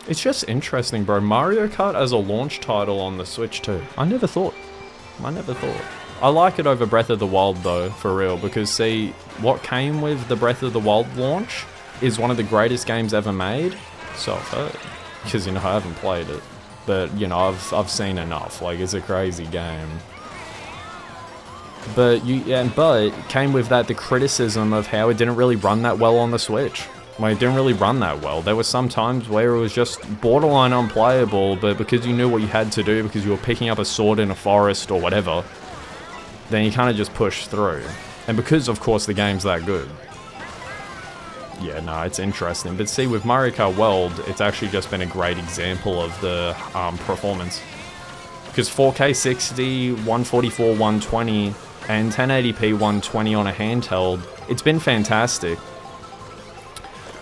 It's just interesting, bro. Mario Kart as a launch title on the Switch too. I never thought. I like it over Breath of the Wild though, for real, because see, what came with the Breath of the Wild launch is one of the greatest games ever made. So I've heard, because you know I haven't played it, but you know I've seen enough. Like, it's a crazy game. But but came with that the criticism of how it didn't really run that well on the Switch. Like, it didn't really run that well. There were some times where it was just borderline unplayable, but because you knew what you had to do, because you were picking up a sword in a forest or whatever, then you kind of just push through. And because, of course, the game's that good. Yeah, no, it's interesting. But see, with Mario Kart World, it's actually just been a great example of the performance. Because 4K 60, 144, 120, and 1080p 120 on a handheld, it's been fantastic.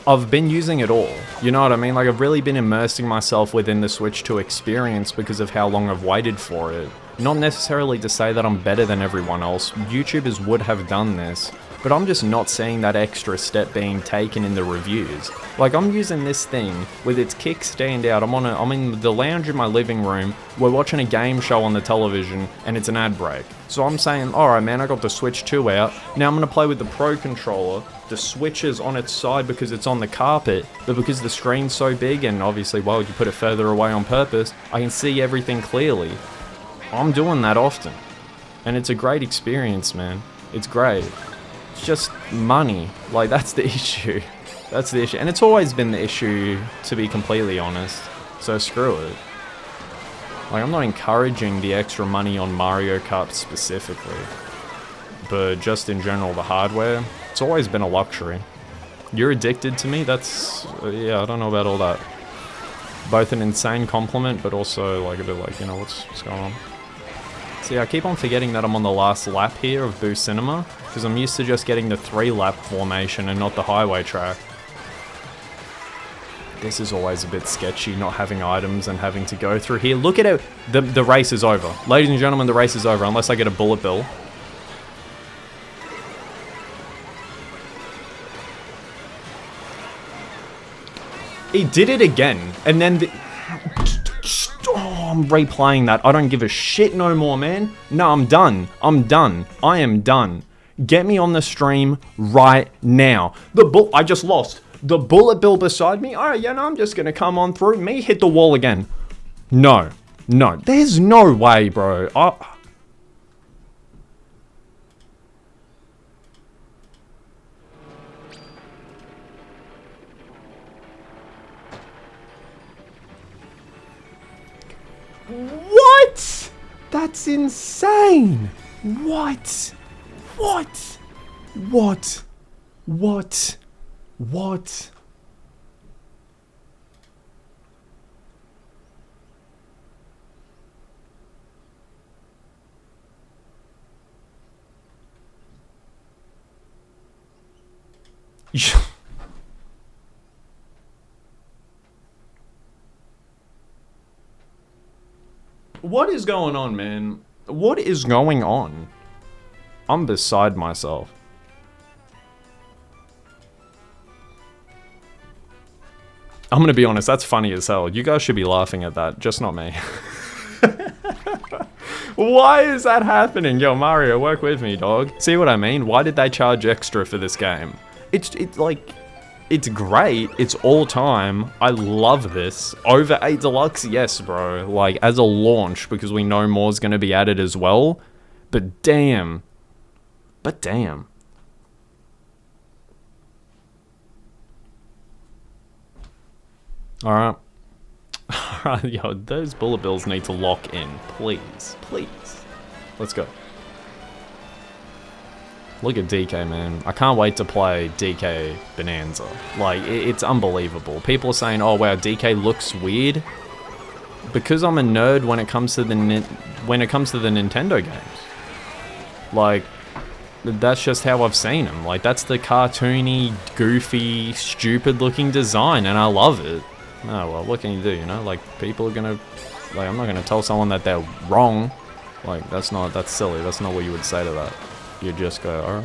I've been using it all, you know what I mean? Like, I've really been immersing myself within the Switch 2 experience because of how long I've waited for it. Not necessarily to say that I'm better than everyone else, YouTubers would have done this, but I'm just not seeing that extra step being taken in the reviews. Like, I'm using this thing with its kickstand out, I'm in the lounge in my living room, we're watching a game show on the television, and it's an ad break. So I'm saying, alright man, I got the Switch 2 out, now I'm gonna play with the Pro Controller. The Switch is on its side because it's on the carpet, but because the screen's so big, and obviously, well, you put it further away on purpose, I can see everything clearly. I'm doing that often. And it's a great experience, man. It's great. It's just money. Like, that's the issue. That's the issue. And it's always been the issue, to be completely honest. So screw it. Like, I'm not encouraging the extra money on Mario Kart specifically. But just in general, the hardware, it's always been a luxury. You're addicted to me? That's, yeah, I don't know about all that. Both an insane compliment, but also like a bit like, you know, what's going on? See, I keep on forgetting that I'm on the last lap here of Boo Cinema, because I'm used to just getting the 3-lap formation and not the highway track. This is always a bit sketchy, not having items and having to go through here. Look at it, the race is over. Ladies and gentlemen, the race is over, unless I get a bullet bill. He did it again, and then oh, I'm replaying that. I don't give a shit no more, man. No, I'm done. I'm done. I am done. Get me on the stream right now. I just lost. The bullet bill beside me? Alright, yeah, no, I'm just gonna come on through. Me hit the wall again. No. No. There's no way, bro. What? That's insane. What? What? What? What? What? What is going on, man? What is going on? I'm beside myself. I'm gonna be honest, that's funny as hell. You guys should be laughing at that, just not me. Why is that happening? Yo, Mario, work with me, dog. See what I mean? Why did they charge extra for this game? It's like, it's great. It's all time. I love this. Over 8 Deluxe? Yes, bro. Like, as a launch, because we know more's gonna be added as well. But damn. But damn. Alright. Alright, yo, those bullet bills need to lock in. Please. Please. Let's go. Look at DK, man. I can't wait to play DK Bonanza. Like, it's unbelievable. People are saying, oh wow, DK looks weird. Because I'm a nerd when it comes to the Nintendo games. Like, that's just how I've seen them. Like, that's the cartoony, goofy, stupid looking design, and I love it. Oh well, what can you do, you know? Like, people are gonna, like, I'm not gonna tell someone that they're wrong. Like, that's silly. That's not what you would say to that. You just go,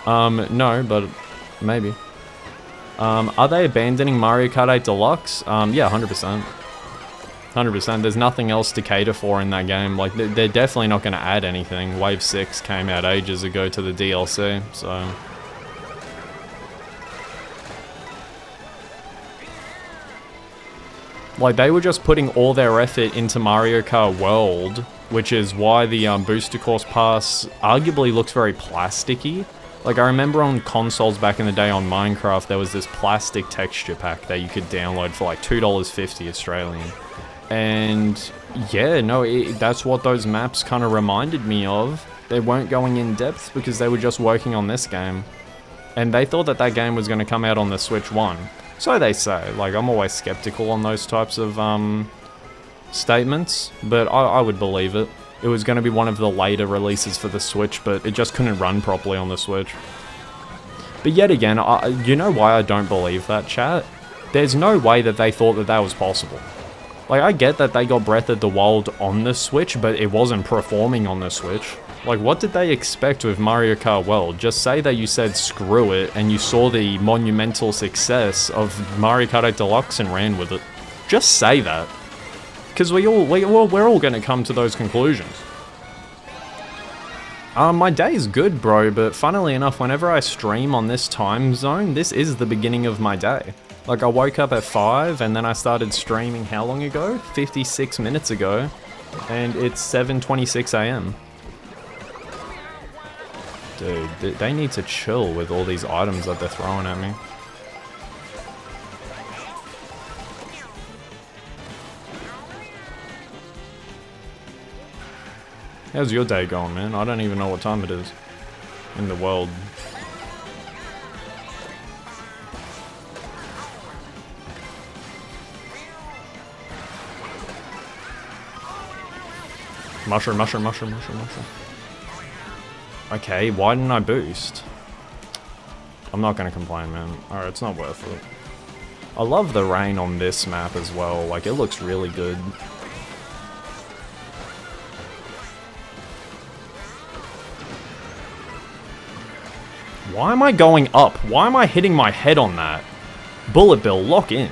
alright. No, but maybe. Are they abandoning Mario Kart 8 Deluxe? Yeah, 100%. 100%. There's nothing else to cater for in that game. Like, they're definitely not going to add anything. Wave 6 came out ages ago to the DLC, so... Like, they were just putting all their effort into Mario Kart World, which is why the Booster Course Pass arguably looks very plasticky. Like, I remember on consoles back in the day on Minecraft, there was this plastic texture pack that you could download for like $2.50 Australian. And yeah, no, that's what those maps kind of reminded me of. They weren't going in depth because they were just working on this game. And they thought that that game was going to come out on the Switch 1. So they say. Like, I'm always skeptical on those types of statements, but I would believe it. It was going to be one of the later releases for the Switch, but it just couldn't run properly on the Switch. But yet again, you know why I don't believe that, chat? There's no way that they thought that that was possible. Like, I get that they got Breath of the Wild on the Switch, but it wasn't performing on the Switch. Like, what did they expect with Mario Kart World? Just say that you said screw it, and you saw the monumental success of Mario Kart 8 Deluxe and ran with it. Just say that. Because we're all going to come to those conclusions. My day is good, bro, but funnily enough, whenever I stream on this time zone, this is the beginning of my day. Like, I woke up at 5, and then I started streaming how long ago? 56 minutes ago. And it's 7:26 AM. Dude, they need to chill with all these items that they're throwing at me. How's your day going, man? I don't even know what time it is in the world. Mushroom, mushroom, mushroom, mushroom, mushroom. Okay, why didn't I boost? I'm not gonna complain, man. Alright, it's not worth it. I love the rain on this map as well. Like, it looks really good. Why am I going up? Why am I hitting my head on that? Bullet Bill, lock in.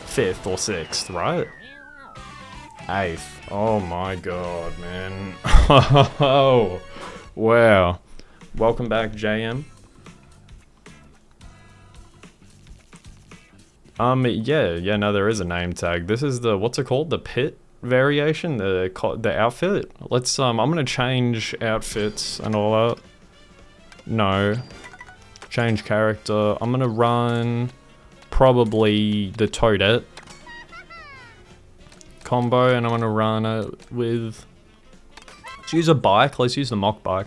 5th or 6th, right? 8th. Oh my god, man. Oh, wow. Welcome back, JM. Yeah, no, there is a name tag. This is the, what's it called? The pit variation, the outfit. Let's I'm gonna change outfits and all that. No, change character. I'm gonna run probably the Toadette combo, and I'm gonna run it with, let's use a bike. Let's use the mock bike.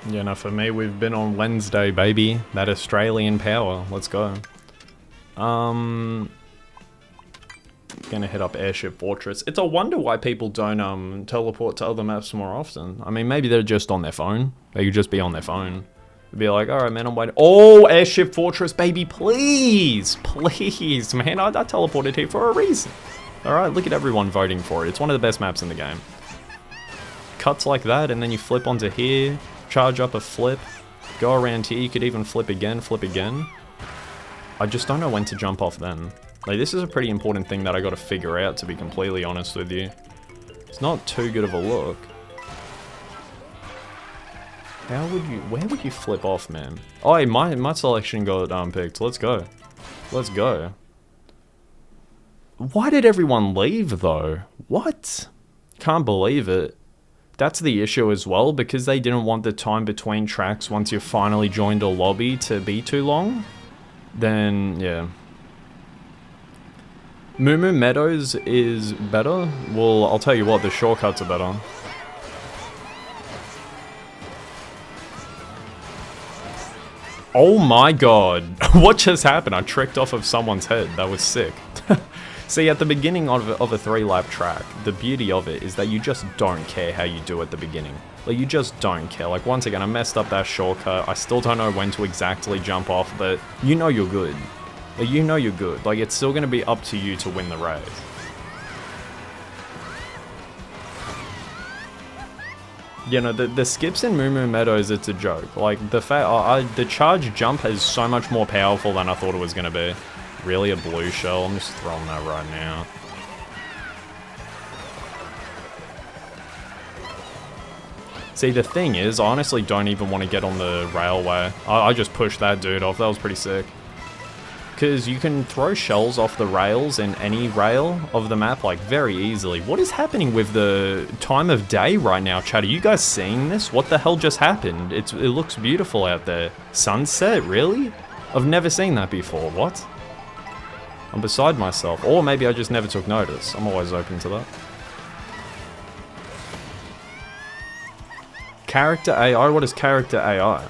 Yeah, no, for me, we've been on Wednesday, baby. That Australian power. Let's go. Gonna hit up Airship Fortress. It's a wonder why people don't teleport to other maps more often. I mean, maybe they're just on their phone. They could just be on their phone. They'd be like, alright, man, I'm waiting. Oh, Airship Fortress, baby, please. Please, man. I teleported here for a reason. Alright, look at everyone voting for it. It's one of the best maps in the game. Cuts like that, and then you flip onto here. Charge up a flip, go around here, you could even flip again. I just don't know when to jump off then. Like, this is a pretty important thing that I gotta figure out, to be completely honest with you. It's not too good of a look. Where would you flip off, man? Oh, hey, my selection got picked. Let's go. Let's go. Why did everyone leave, though? What? Can't believe it. That's the issue as well, because they didn't want the time between tracks once you've finally joined a lobby to be too long. Then, yeah. Moo Moo Meadows is better? Well, I'll tell you what, the shortcuts are better. Oh my god. What just happened? I tricked off of someone's head. That was sick. See, at the beginning of a 3-lap track, the beauty of it is that you just don't care how you do at the beginning. Like, you just don't care. Like, once again, I messed up that shortcut. I still don't know when to exactly jump off, but you know you're good. Like, you know you're good. Like, it's still going to be up to you to win the race. You know, the skips in Moo Moo Meadows, it's a joke. Like, the charge jump is so much more powerful than I thought it was going to be. Really, a blue shell? I'm just throwing that right now. See, the thing is, I honestly don't even want to get on the railway. I just pushed that dude off. That was pretty sick. Because you can throw shells off the rails in any rail of the map, like, very easily. What is happening with the time of day right now, chat? Are you guys seeing this? What the hell just happened? It looks beautiful out there. Sunset? Really? I've never seen that before. What? I'm beside myself. Or maybe I just never took notice. I'm always open to that. Character AI? What is character AI?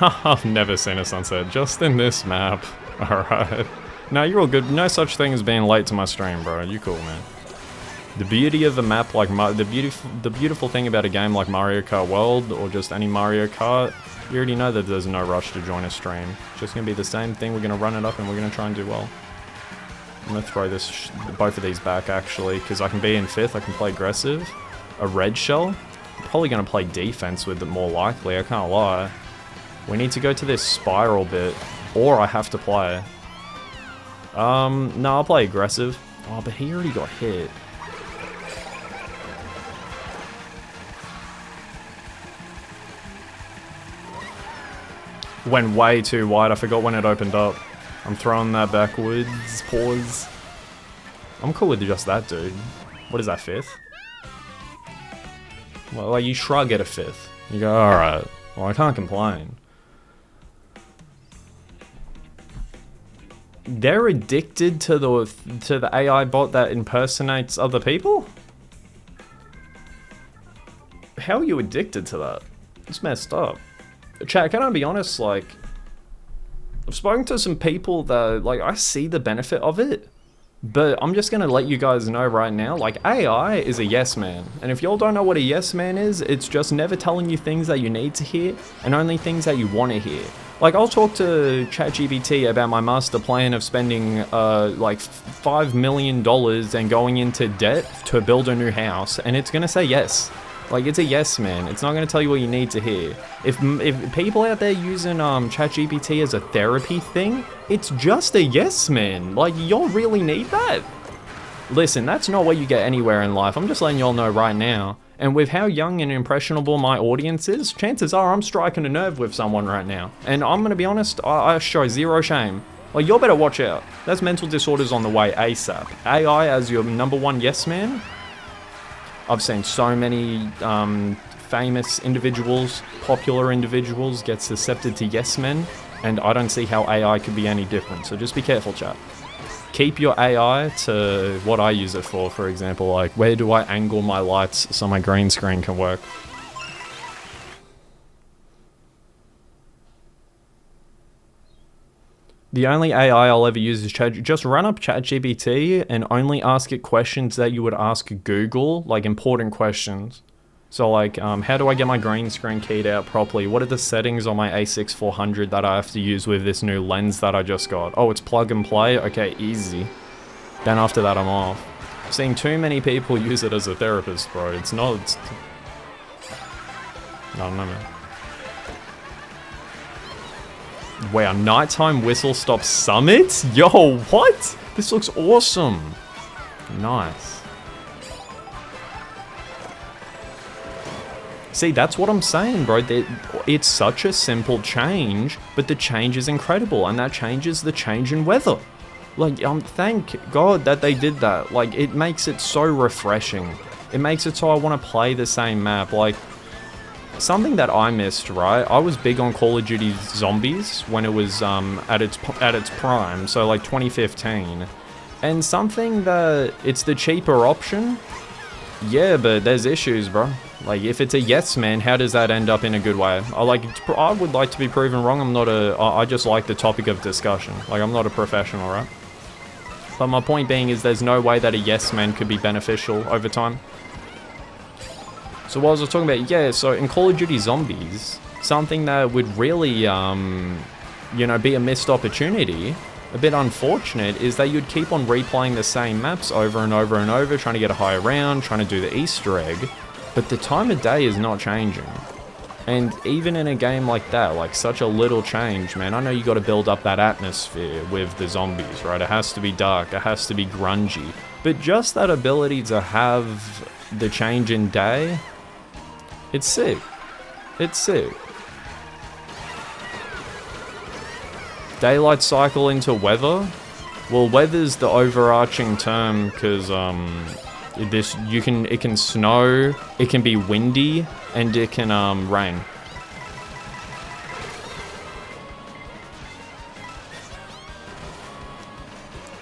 I've never seen a sunset, just in this map. Alright. No, you're all good. No such thing as being late to my stream, bro. You cool, man. The beauty of a map like the beautiful thing about a game like Mario Kart World or just any Mario Kart, you already know that there's no rush to join a stream. It's just gonna be the same thing. We're gonna run it up and we're gonna try and do well. I'm gonna throw both of these back actually, because I can be in 5th. I can play aggressive. A red shell. I'm probably gonna play defense with it more likely. I can't lie. We need to go to this spiral bit, or I have to play. No, I'll play aggressive. Oh, but he already got hit. Went way too wide. I forgot when it opened up. I'm throwing that backwards. Pause. I'm cool with just that, dude. What is that, 5th? Well, like, you shrug at a 5th. You go, alright. Well, I can't complain. They're addicted to the AI bot that impersonates other people? How are you addicted to that? It's messed up. Chat, can I be honest, like, I've spoken to some people that, like, I see the benefit of it, but I'm just gonna let you guys know right now, like, AI is a yes man, and if y'all don't know what a yes man is, it's just never telling you things that you need to hear, and only things that you want to hear. Like, I'll talk to ChatGPT about my master plan of spending, like, $5 million and going into debt to build a new house, and it's gonna say yes. Like, it's a yes man. It's not going to tell you what you need to hear. If people out there using ChatGPT as a therapy thing, it's just a yes man. Like, y'all really need that? Listen, that's not what you get anywhere in life. I'm just letting y'all know right now. And with how young and impressionable my audience is, chances are I'm striking a nerve with someone right now. And I'm going to be honest, I show zero shame. Like, y'all better watch out. There's mental disorders on the way ASAP. AI as your #1 yes man? I've seen so many famous individuals, popular individuals get susceptible to yes men, and I don't see how AI could be any different, so just be careful, chat. Keep your AI to what I use it for example, like, where do I angle my lights so my green screen can work? The only AI I'll ever use is just run up ChatGPT and only ask it questions that you would ask Google, like important questions. So like, how do I get my green screen keyed out properly? What are the settings on my A6 400 that I have to use with this new lens that I just got? Oh, it's plug and play? Okay, easy. Then after that, I'm off. Seeing too many people use it as a therapist, bro. It's not... I don't know, man. Wow, nighttime whistle stop summit? Yo, what? This looks awesome. Nice. See, that's what I'm saying, bro. It's such a simple change, but the change is incredible, and that change is the change in weather. Like, thank God that they did that. Like, it makes it so refreshing. It makes it so I want to play the same map. Like, something that I missed, right? I was big on Call of Duty Zombies when it was at its prime, so like 2015. And something that it's the cheaper option. Yeah, but there's issues, bro. Like, if it's a yes man, how does that end up in a good way? I would like to be proven wrong. I just like the topic of discussion. Like, I'm not a professional, right? But my point being is there's no way that a yes man could be beneficial over time. So what I was talking about, yeah, so in Call of Duty Zombies, something that would really, you know, be a missed opportunity, a bit unfortunate, is that you'd keep on replaying the same maps over and over and over, trying to get a higher round, trying to do the Easter egg, but the time of day is not changing. And even in a game like that, like such a little change, man, I know you got to build up that atmosphere with the zombies, right? It has to be dark, it has to be grungy, but just that ability to have the change in day, it's sick. It's sick. Daylight cycle into weather? Well, weather's the overarching term because it can snow, it can be windy, and it can rain.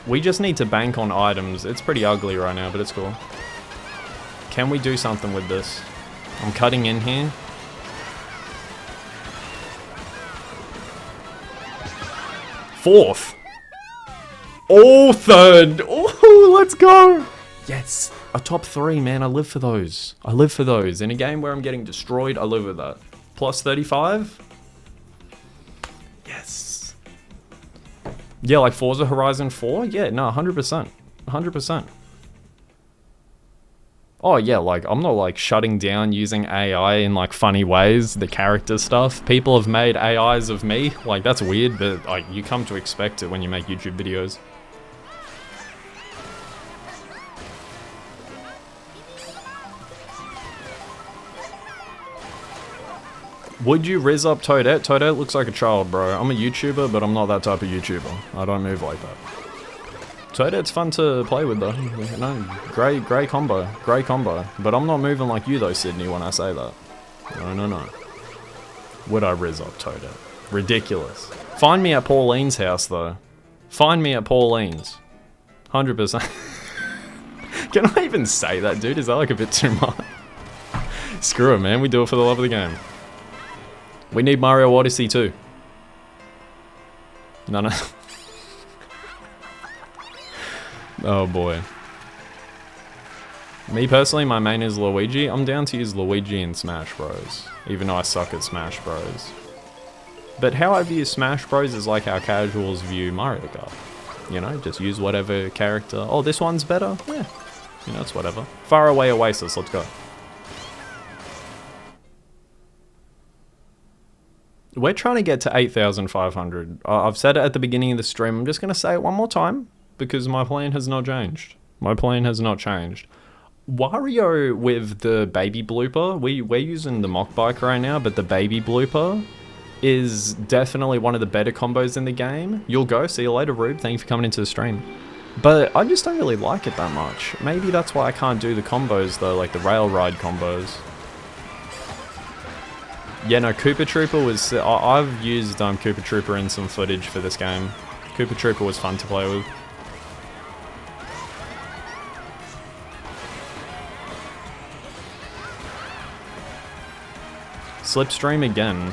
We just need to bank on items. It's pretty ugly right now, but it's cool. Can we do something with this? I'm cutting in here. Fourth. Oh, third. Oh, let's go. Yes. A top 3, man. I live for those. I live for those. In a game where I'm getting destroyed, I live with that. Plus 35. Yes. Yeah, like Forza Horizon 4. Yeah, no, 100%. 100%. Oh yeah, like, I'm not like shutting down using AI in like funny ways, the character stuff. People have made AIs of me, like that's weird, but like you come to expect it when you make YouTube videos. Would you riz up Toadette? Toadette looks like a child, bro. I'm a YouTuber, but I'm not that type of YouTuber. I don't move like that. Toadette's fun to play with though. No, great combo. Great combo. But I'm not moving like you though, Sydney, when I say that. No. Would I riz up Toadette? Ridiculous. Find me at Pauline's house though. Find me at Pauline's. 100%. Can I even say that, dude? Is that like a bit too much? Screw it, man. We do it for the love of the game. We need Mario Odyssey too. No. Oh boy. Me personally, my main is Luigi. I'm down to use Luigi in Smash Bros. Even though I suck at Smash Bros. But how I view Smash Bros is like how casuals view Mario Kart. You know, just use whatever character. Oh, this one's better? Yeah. You know, it's whatever. Faraway Oasis, let's go. We're trying to get to 8,500. I've said it at the beginning of the stream. I'm just going to say it one more time. Because my plan has not changed. My plan has not changed. Wario with the baby blooper, we're using the mock bike right now, but the baby blooper is definitely one of the better combos in the game. You'll go, see you later, Rube. Thank you for coming into the stream. But I just don't really like it that much. Maybe that's why I can't do the combos though, like the rail ride combos. Yeah, no, Koopa Trooper was... I've used Koopa Trooper in some footage for this game. Koopa Trooper was fun to play with. Slipstream again.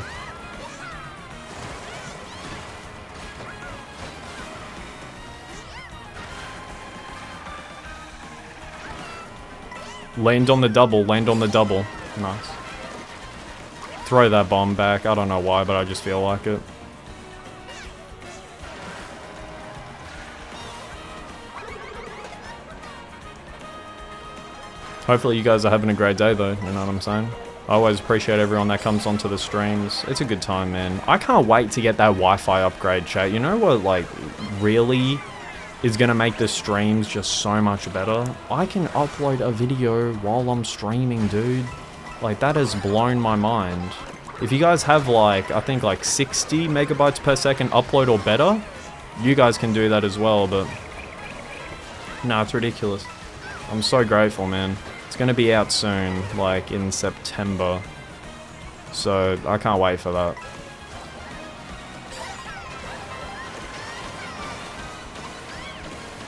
Land on the double, land on the double. Nice. Throw that bomb back. I don't know why, but I just feel like it. Hopefully you guys are having a great day though, you know what I'm saying? I always appreciate everyone that comes onto the streams. It's a good time, man. I can't wait to get that Wi-Fi upgrade, chat. You know what, like, really is gonna make the streams just so much better? I can upload a video while I'm streaming, dude. Like, that has blown my mind. If you guys have, like, I think, like, 60 megabytes per second upload or better, you guys can do that as well, but... Nah, it's ridiculous. I'm so grateful, man. It's gonna be out soon, like in September. So I can't wait for that.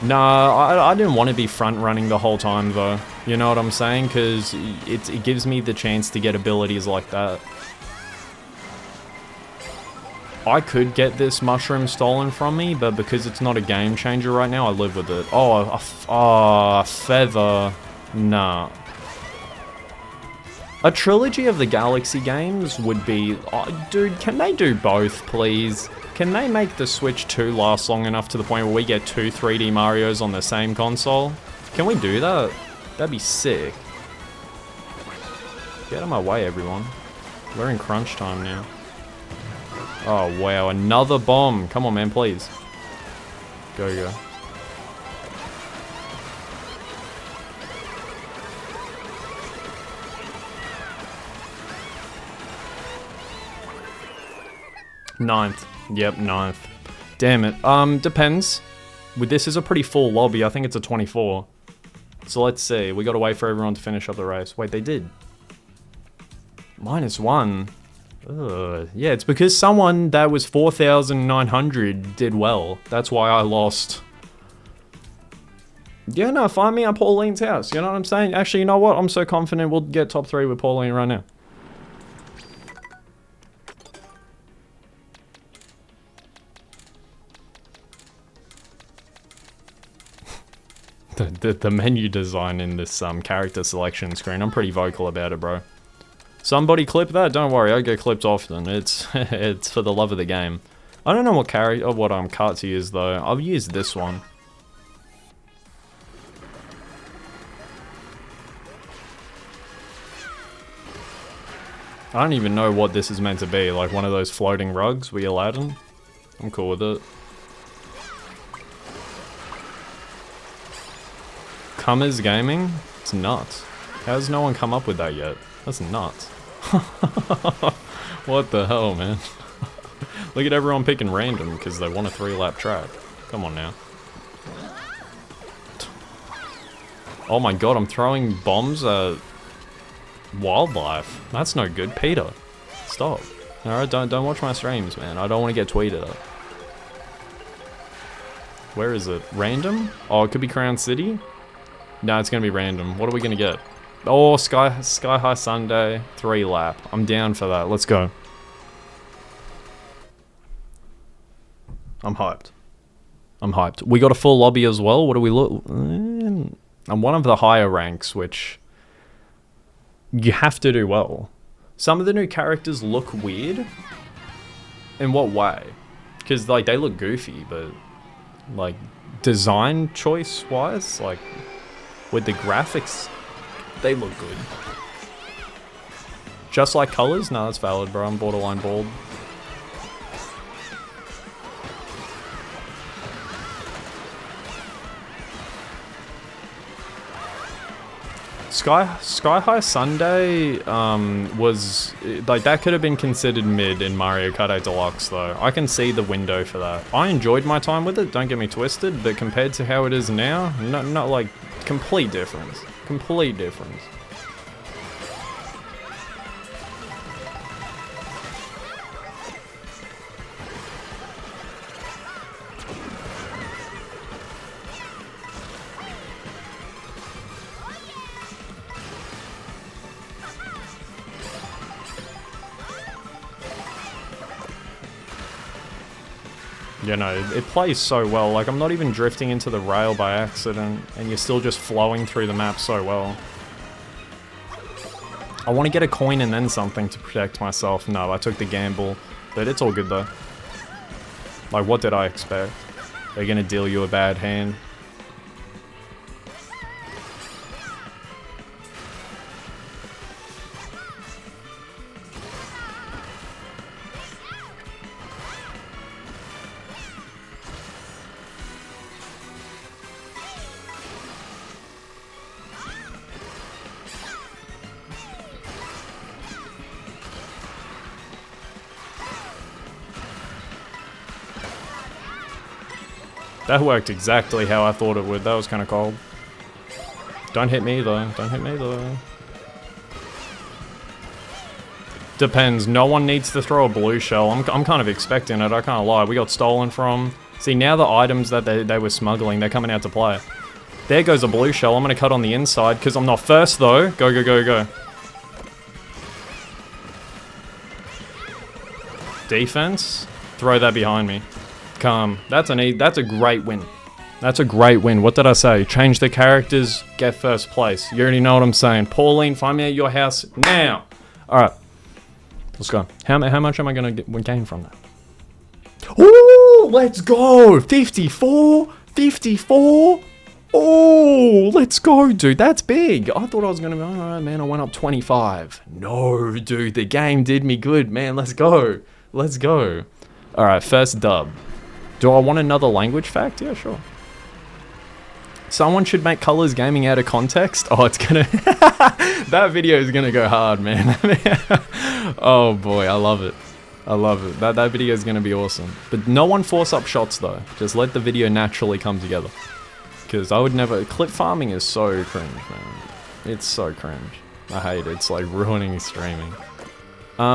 Nah, I didn't want to be front running the whole time though. You know what I'm saying? Because it gives me the chance to get abilities like that. I could get this mushroom stolen from me, but because it's not a game changer right now, I live with it. Oh, a feather. Nah. A trilogy of the Galaxy games would be... Oh, dude, can they do both, please? Can they make the Switch 2 last long enough to the point where we get 2 3D Marios on the same console? Can we do that? That'd be sick. Get out of my way, everyone. We're in crunch time now. Oh, wow. Another bomb. Come on, man, please. Go, go. Ninth. Yep, ninth. Damn it. Depends. This is a pretty full lobby. I think it's a 24. So let's see. We gotta wait for everyone to finish up the race. Wait, they did. -1. Ugh. Yeah, it's because someone that was 4,900 did well. That's why I lost. Yeah, no, find me at Pauline's house. You know what I'm saying? Actually, you know what? I'm so confident we'll get top 3 with Pauline right now. The menu design in this character selection screen, I'm pretty vocal about it, bro. Somebody clip that? Don't worry, I get clipped often. It's it's for the love of the game. I don't know what character or what Kart to use though. I'll use this one. I don't even know what this is meant to be, like one of those floating rugs we Aladdin. I'm cool with it. Cummers Gaming? It's nuts. How has no one come up with that yet? That's nuts. What the hell, man? Look at everyone picking random because they want a 3-lap track. Come on now. Oh my god, I'm throwing bombs at wildlife. That's no good. Peter, stop. Alright, don't watch my streams, man. I don't want to get tweeted at. Where is it? Random? Oh, it could be Crown City? No, it's gonna be random. What are we gonna get? Oh, Sky High Sunday, 3-lap. I'm down for that. Let's go. I'm hyped. I'm hyped. We got a full lobby as well. What do we look? I'm one of the higher ranks, which you have to do well. Some of the new characters look weird. In what way? Because like they look goofy, but like design choice wise, like with the graphics, they look good. Just like colors? No, that's valid, bro. I'm borderline bald. Sky High Sunday was like that could have been considered mid in Mario Kart 8 Deluxe though. I can see the window for that. I enjoyed my time with it, don't get me twisted, but compared to how it is now, not like complete difference. Complete difference. You know, it plays so well. Like, I'm not even drifting into the rail by accident, and you're still just flowing through the map so well. I want to get a coin and then something to protect myself. No, I took the gamble, but it's all good though. Like, what did I expect? They're gonna deal you a bad hand. That worked exactly how I thought it would. That was kind of cold. Don't hit me though. Don't hit me though. Depends. No one needs to throw a blue shell. I'm kind of expecting it. I can't lie. We got stolen from. See, now the items that they were smuggling, they're coming out to play. There goes a blue shell. I'm going to cut on the inside because I'm not first, though. Go, go, go, go. Defense. Throw that behind me. Calm. That's a great win. That's a great win. What did I say? Change the characters, get first place. You already know what I'm saying. Pauline, find me at your house now. All right. Let's go. How much am I going to gain from that? Oh, let's go. 54. 54. Oh, let's go, dude. That's big. I thought I was going to be, all right, man, I went up 25. No, dude, the game did me good, man. Let's go. Let's go. All right, first dub. Do I want another language fact? Yeah, sure. Someone should make Colors Gaming out of context. Oh, it's gonna... that video is gonna go hard, man. Oh, boy, I love it. I love it. That video is gonna be awesome. But no one force up shots, though. Just let the video naturally come together. Because I would never... Clip farming is so cringe, man. It's so cringe. I hate it. It's like ruining streaming.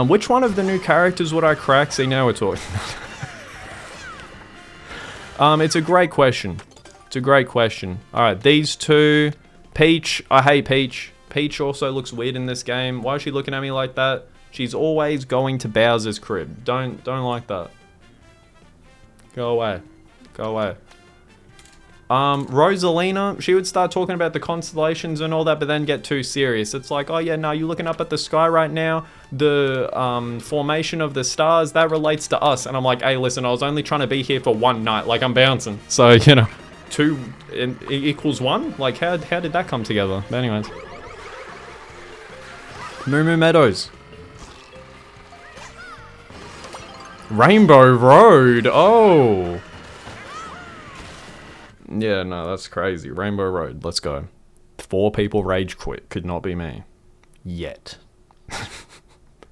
Which one of the new characters would I crack? See, now we're talking. It's a great question. It's a great question. Alright, these two. Peach. I hate Peach. Peach also looks weird in this game. Why is she looking at me like that? She's always going to Bowser's crib. Don't like that. Go away. Go away. Rosalina, she would start talking about the constellations and all that, but then get too serious. It's like, oh yeah, no, you're looking up at the sky right now. The formation of the stars, that relates to us. And I'm like, hey, listen, I was only trying to be here for one night. Like, I'm bouncing. So, you know, 2 equals 1? Like, how did that come together? But anyways. Moo Moo Meadows. Rainbow Road. Oh. Yeah, no, that's crazy. Rainbow Road. Let's go. 4 people rage quit. Could not be me. Yet.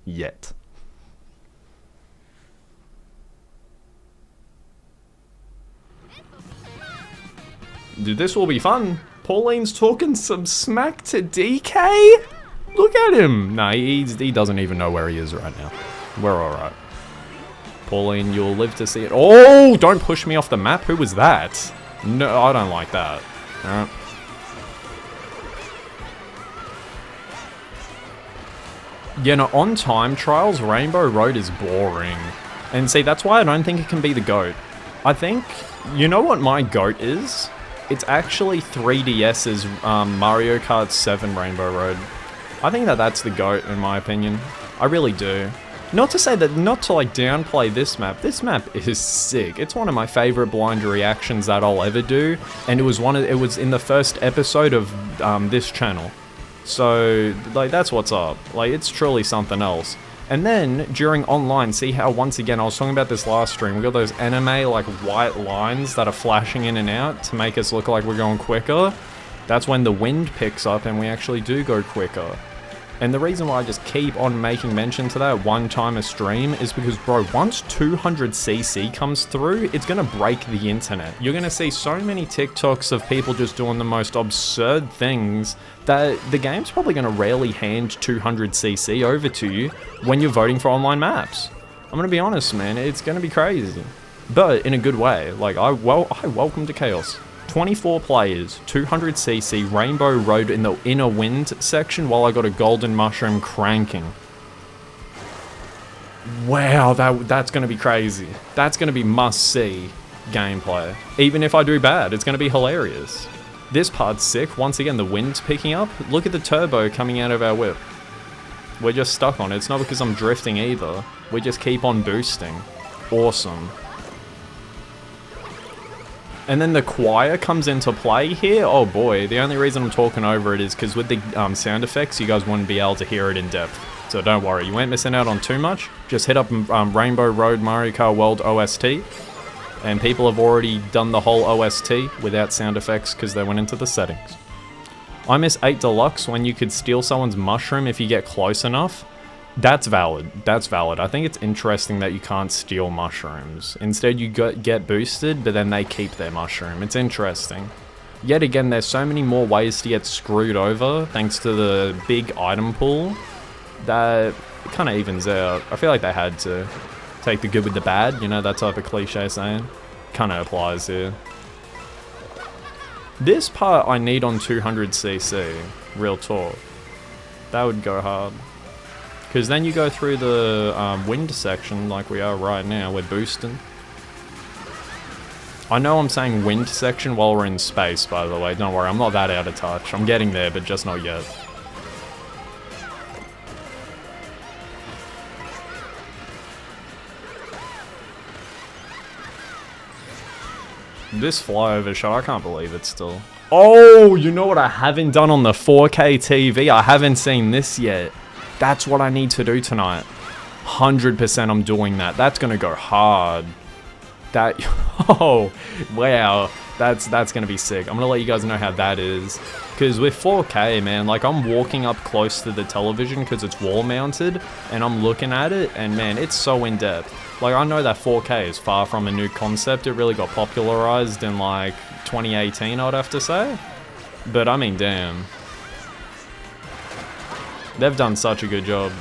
Yet. Dude, this will be fun. Pauline's talking some smack to DK? Look at him. Nah, he doesn't even know where he is right now. We're alright. Pauline, you'll live to see it. Oh, don't push me off the map. Who was that? No, I don't like that. Alright. Yeah, no, on time trials, Rainbow Road is boring. And see, that's why I don't think it can be the GOAT. I think, you know what my GOAT is? It's actually 3DS's Mario Kart 7 Rainbow Road. I think that's the GOAT in my opinion. I really do. Not to say that, not to like downplay this map. This map is sick. It's one of my favorite blind reactions that I'll ever do. And it was in the first episode of this channel. So, like, that's what's up. Like, it's truly something else. And then, during online, see how, once again, I was talking about this last stream, we got those anime, like, white lines that are flashing in and out to make us look like we're going quicker. That's when the wind picks up and we actually do go quicker. And the reason why I just keep on making mention to that one time a stream is because, bro, once 200cc comes through, it's going to break the internet. You're going to see so many TikToks of people just doing the most absurd things that the game's probably going to rarely hand 200cc over to you when you're voting for online maps. I'm going to be honest, man, it's going to be crazy. But in a good way. Like, I welcome to chaos. 24 players, 200cc, Rainbow Road in the inner wind section while I got a golden mushroom cranking. Wow, that's going to be crazy. That's going to be must-see gameplay. Even if I do bad, it's going to be hilarious. This part's sick. Once again, the wind's picking up. Look at the turbo coming out of our whip. We're just stuck on it. It's not because I'm drifting either. We just keep on boosting. Awesome. And then the choir comes into play here. Oh boy, the only reason I'm talking over it is because with the sound effects, you guys wouldn't be able to hear it in depth. So don't worry, you ain't missing out on too much. Just hit up Rainbow Road Mario Kart World OST. And people have already done the whole OST without sound effects because they went into the settings. I miss 8 Deluxe when you could steal someone's mushroom if you get close enough. That's valid. That's valid. I think it's interesting that you can't steal mushrooms. Instead, you get boosted, but then they keep their mushroom. It's interesting. Yet again, there's so many more ways to get screwed over, thanks to the big item pool, that it kind of evens out. I feel like they had to take the good with the bad, you know, that type of cliche saying. kind of applies here. This part I need on 200cc, real talk. That would go hard. Because then you go through the wind section like we are right now, we're boosting. I know I'm saying wind section while we're in space, by the way, don't worry, I'm not that out of touch. I'm getting there, but just not yet. This flyover shot, I can't believe it still. Oh, you know what I haven't done on the 4K TV? I haven't seen this yet. That's what I need to do tonight. 100% I'm doing that. That's gonna go hard. That, oh, wow. That's gonna be sick. I'm gonna let you guys know how that is. Because with 4K, man, like I'm walking up close to the television because it's wall mounted, and I'm looking at it, and man, it's so in depth. Like I know that 4K is far from a new concept. It really got popularized in like 2018, I'd have to say. But I mean, damn. They've done such a good job.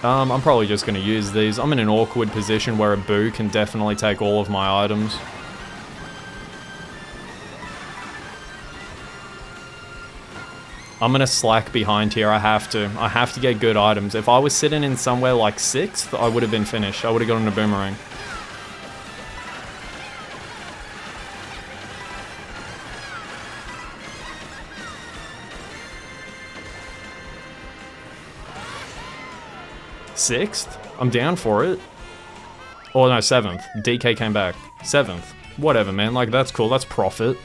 I'm probably just going to use these. I'm in an awkward position where a boo can definitely take all of my items. I'm going to slack behind here. I have to get good items. If I was sitting in somewhere like 6th, I would have been finished. I would have gotten a boomerang. Sixth? I'm down for it. Oh no, 7th. DK came back. 7th. Whatever, man. Like, that's cool. That's profit.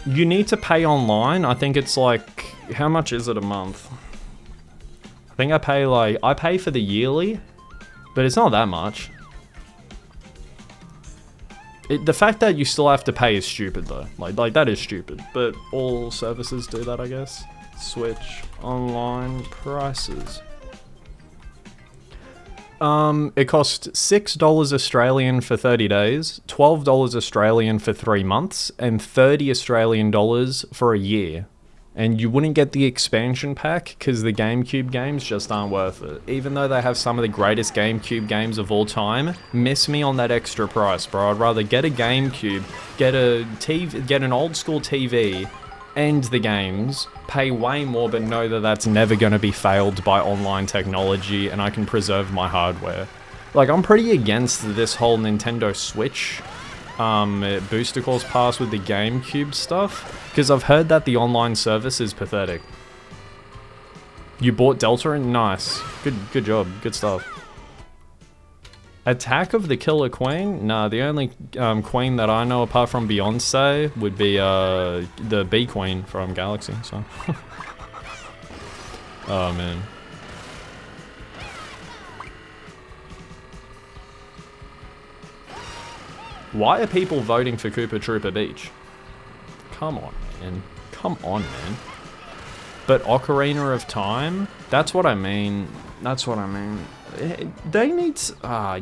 You need to pay online. I think it's like... How much is it a month? I think I pay for the yearly. But it's not that much. The fact that you still have to pay is stupid, though. Like that is stupid. But all services do that, I guess. Switch online prices. It costs $6 Australian for 30 days, $12 Australian for 3 months, and $30 Australian dollars for a year. And you wouldn't get the expansion pack because the GameCube games just aren't worth it. Even though they have some of the greatest GameCube games of all time, miss me on that extra price, bro. I'd rather get a GameCube, get a TV, get an old school TV, and the games, pay way more, but know that that's never going to be failed by online technology, and I can preserve my hardware. Like, I'm pretty against this whole Nintendo Switch booster course pass with the GameCube stuff, because I've heard that the online service is pathetic. You bought Delta? Nice. Good job. Good stuff. Attack of the Killer Queen? Nah, the only queen that I know apart from Beyonce would be the Bee Queen from Galaxy, so. Oh, man. Why are people voting for Koopa Troopa Beach? Come on, man. Come on, man. But Ocarina of Time? That's what I mean. That's what I mean. They need...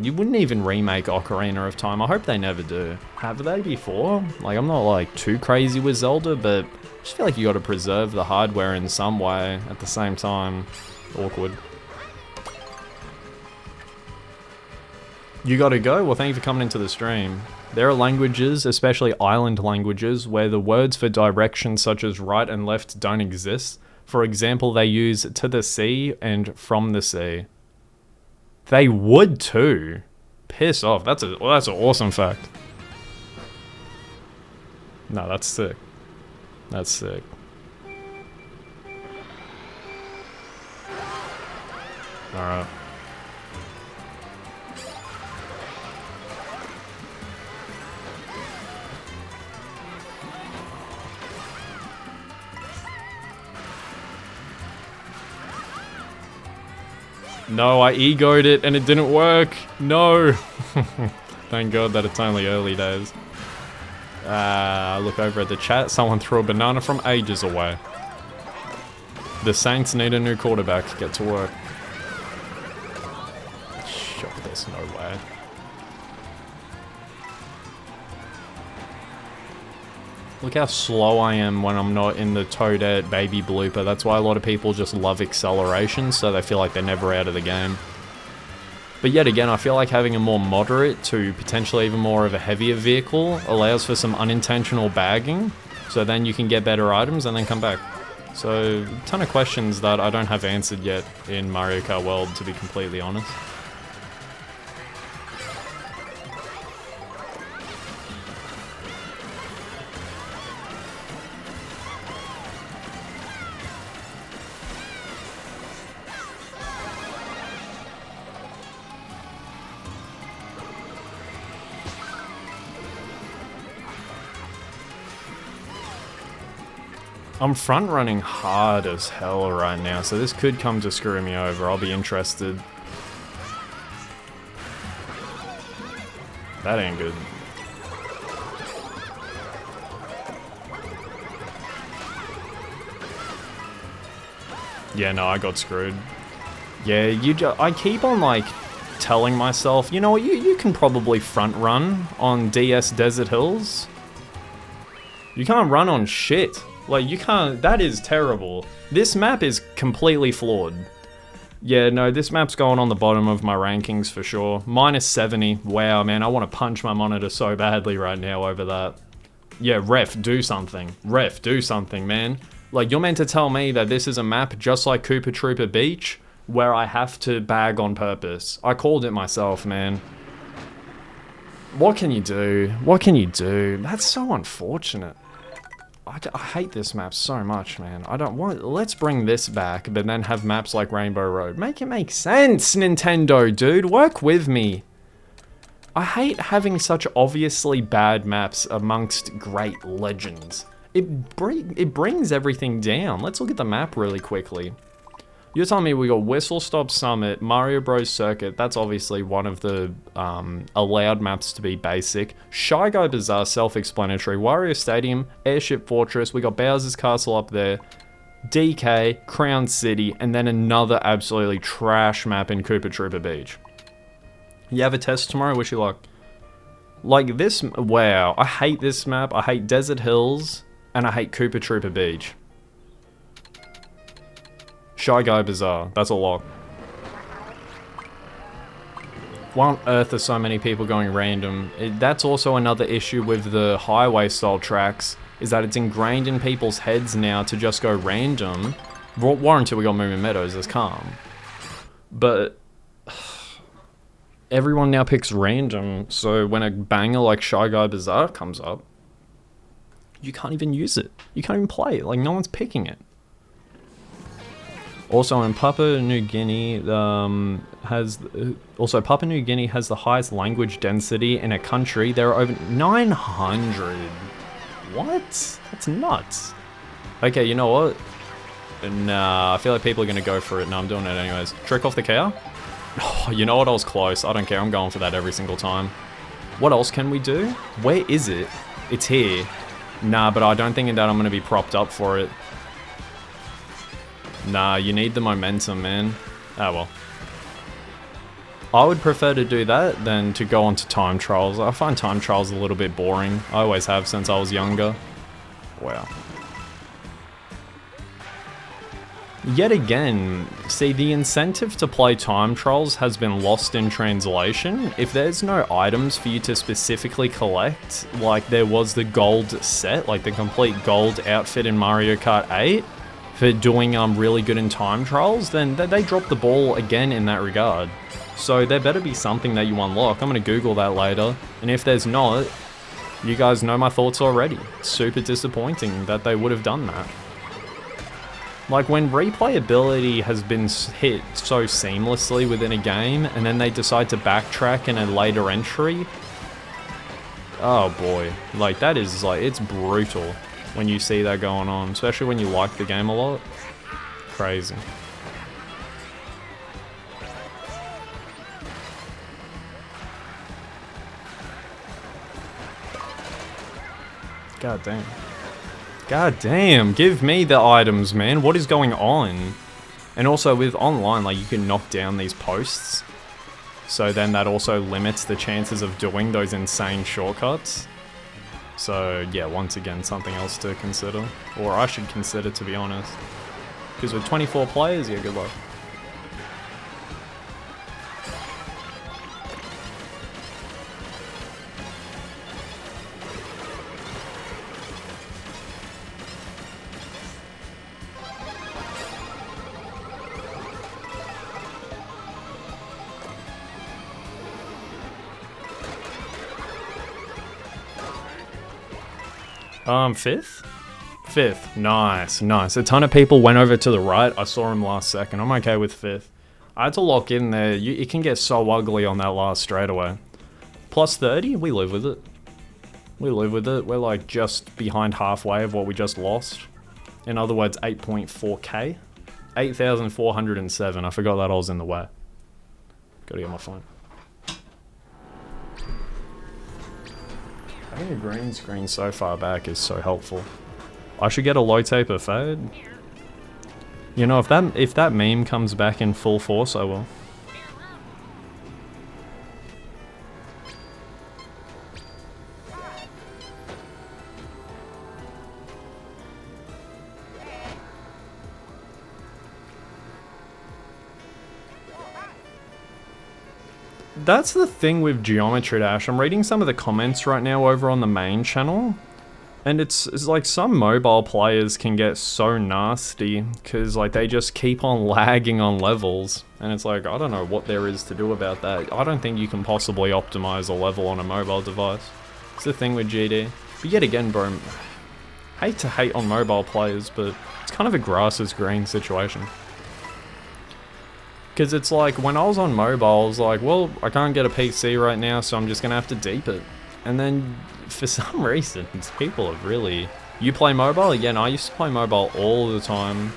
you wouldn't even remake Ocarina of Time. I hope they never do. Have they before? Like, I'm not, like, too crazy with Zelda, but I just feel like you gotta preserve the hardware in some way at the same time. Awkward. You gotta go? Well, thank you for coming into the stream. There are languages, especially island languages, where the words for directions such as right and left don't exist. For example, they use to the sea and from the sea. They would too. Piss off. That's an awesome fact. No, that's sick. That's sick. Alright. No, I egoed it and it didn't work. No. Thank God that it's only early days. I look over at the chat. Someone threw a banana from ages away. The Saints need a new quarterback. Get to work. Shock, there's no way. Look how slow I am when I'm not in the Toadette baby blooper. That's why a lot of people just love acceleration, so they feel like they're never out of the game. But yet again, I feel like having a more moderate to potentially even more of a heavier vehicle allows for some unintentional bagging, so then you can get better items and then come back. So, a ton of questions that I don't have answered yet in Mario Kart World, to be completely honest. I'm front running hard as hell right now, so this could come to screw me over. I'll be interested. That ain't good. Yeah, no, I got screwed. Yeah, I keep on like telling myself, you know what, you can probably front run on DS Desert Hills. You can't run on shit. Like, you can't, that is terrible. This map is completely flawed. Yeah, no, this map's going on the bottom of my rankings for sure. Minus 70. Wow, man, I want to punch my monitor so badly right now over that. Yeah, ref, do something. Ref, do something, man. Like, you're meant to tell me that this is a map just like Koopa Troopa Beach, where I have to bag on purpose. I called it myself, man. What can you do? What can you do? That's so unfortunate. I hate this map so much, man. I don't want... Let's bring this back, but then have maps like Rainbow Road. Make it make sense, Nintendo, dude. Work with me. I hate having such obviously bad maps amongst great legends. It brings everything down. Let's look at the map really quickly. You're telling me we got Whistle Stop Summit, Mario Bros Circuit, that's obviously one of the allowed maps to be basic. Shy Guy Bazaar, self-explanatory. Wario Stadium, Airship Fortress, we got Bowser's Castle up there, DK, Crown City, and then another absolutely trash map in Koopa Troopa Beach. You have a test tomorrow? Wish you luck. Like this, wow, I hate this map, I hate Desert Hills, and I hate Koopa Troopa Beach. Shy Guy Bazaar, that's a lock. Why on earth are so many people going random? That's also another issue with the highway style tracks, is that it's ingrained in people's heads now to just go random. Until we got Moomin Meadows, it's calm. But everyone now picks random, so when a banger like Shy Guy Bazaar comes up, you can't even use it. You can't even play it, like no one's picking it. Also, in Papua New Guinea, Papua New Guinea has the highest language density in a country. There are over 900. What? That's nuts. Okay, you know what? Nah, I feel like people are gonna go for it. No, I'm doing it anyways. Trick off the cow? Oh, you know what? I was close. I don't care. I'm going for that every single time. What else can we do? Where is it? It's here. Nah, but I don't think that I'm gonna be propped up for it. Nah, you need the momentum, man. Ah, well. I would prefer to do that than to go on to time trials. I find time trials a little bit boring. I always have since I was younger. Wow. Yet again, see, the incentive to play time trials has been lost in translation. If there's no items for you to specifically collect, like there was the gold set, like the complete gold outfit in Mario Kart 8, for doing really good in time trials, then they dropped the ball again in that regard. So there better be something that you unlock. I'm gonna Google that later, and if there's not, you guys know my thoughts already. It's super disappointing that they would have done that. Like when replayability has been hit so seamlessly within a game, and then they decide to backtrack in a later entry. Oh boy, like that is like, it's brutal when you see that going on, especially when you like the game a lot. Crazy. God damn. God damn, give me the items, man. What is going on? And also with online, like you can knock down these posts. So then that also limits the chances of doing those insane shortcuts. So yeah, once again, something else to consider. Or I should consider, to be honest. Because with 24 players, yeah, good luck. 5th? 5th. Nice, nice. A ton of people went over to the right. I saw him last second. I'm okay with 5th. I had to lock in there. It can get so ugly on that last straightaway. Plus 30? We live with it. We live with it. We're like just behind halfway of what we just lost. In other words, 8.4k. 8,407. I forgot that I was in the way. Gotta get my phone. Having a green screen so far back is so helpful. I should get a low taper fade. You know, if that meme comes back in full force, I will. That's the thing with Geometry Dash. I'm reading some of the comments right now over on the main channel. And it's like some mobile players can get so nasty because like they just keep on lagging on levels. And it's like, I don't know what there is to do about that. I don't think you can possibly optimize a level on a mobile device. It's the thing with GD. But yet again, bro, hate to hate on mobile players, but it's kind of a grass is green situation. Because it's like, when I was on mobile, I was like, well, I can't get a PC right now, so I'm just going to have to deep it. And then, for some reason, people have really... You play mobile? Again, I used to play mobile all the time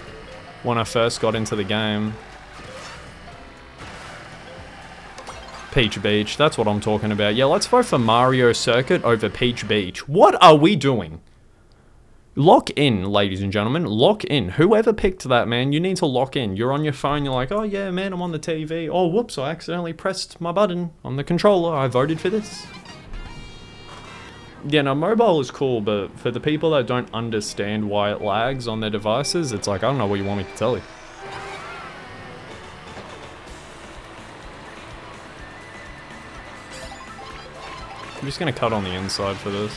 when I first got into the game. Peach Beach, that's what I'm talking about. Yeah, let's vote for Mario Circuit over Peach Beach. What are we doing? Lock in, ladies and gentlemen. Lock in. Whoever picked that, man, you need to lock in. You're on your phone, you're like, oh yeah, man, I'm on the TV. Oh, whoops, I accidentally pressed my button on the controller. I voted for this. Yeah, no, mobile is cool, but for the people that don't understand why it lags on their devices, it's like, I don't know what you want me to tell you. I'm just gonna cut on the inside for this.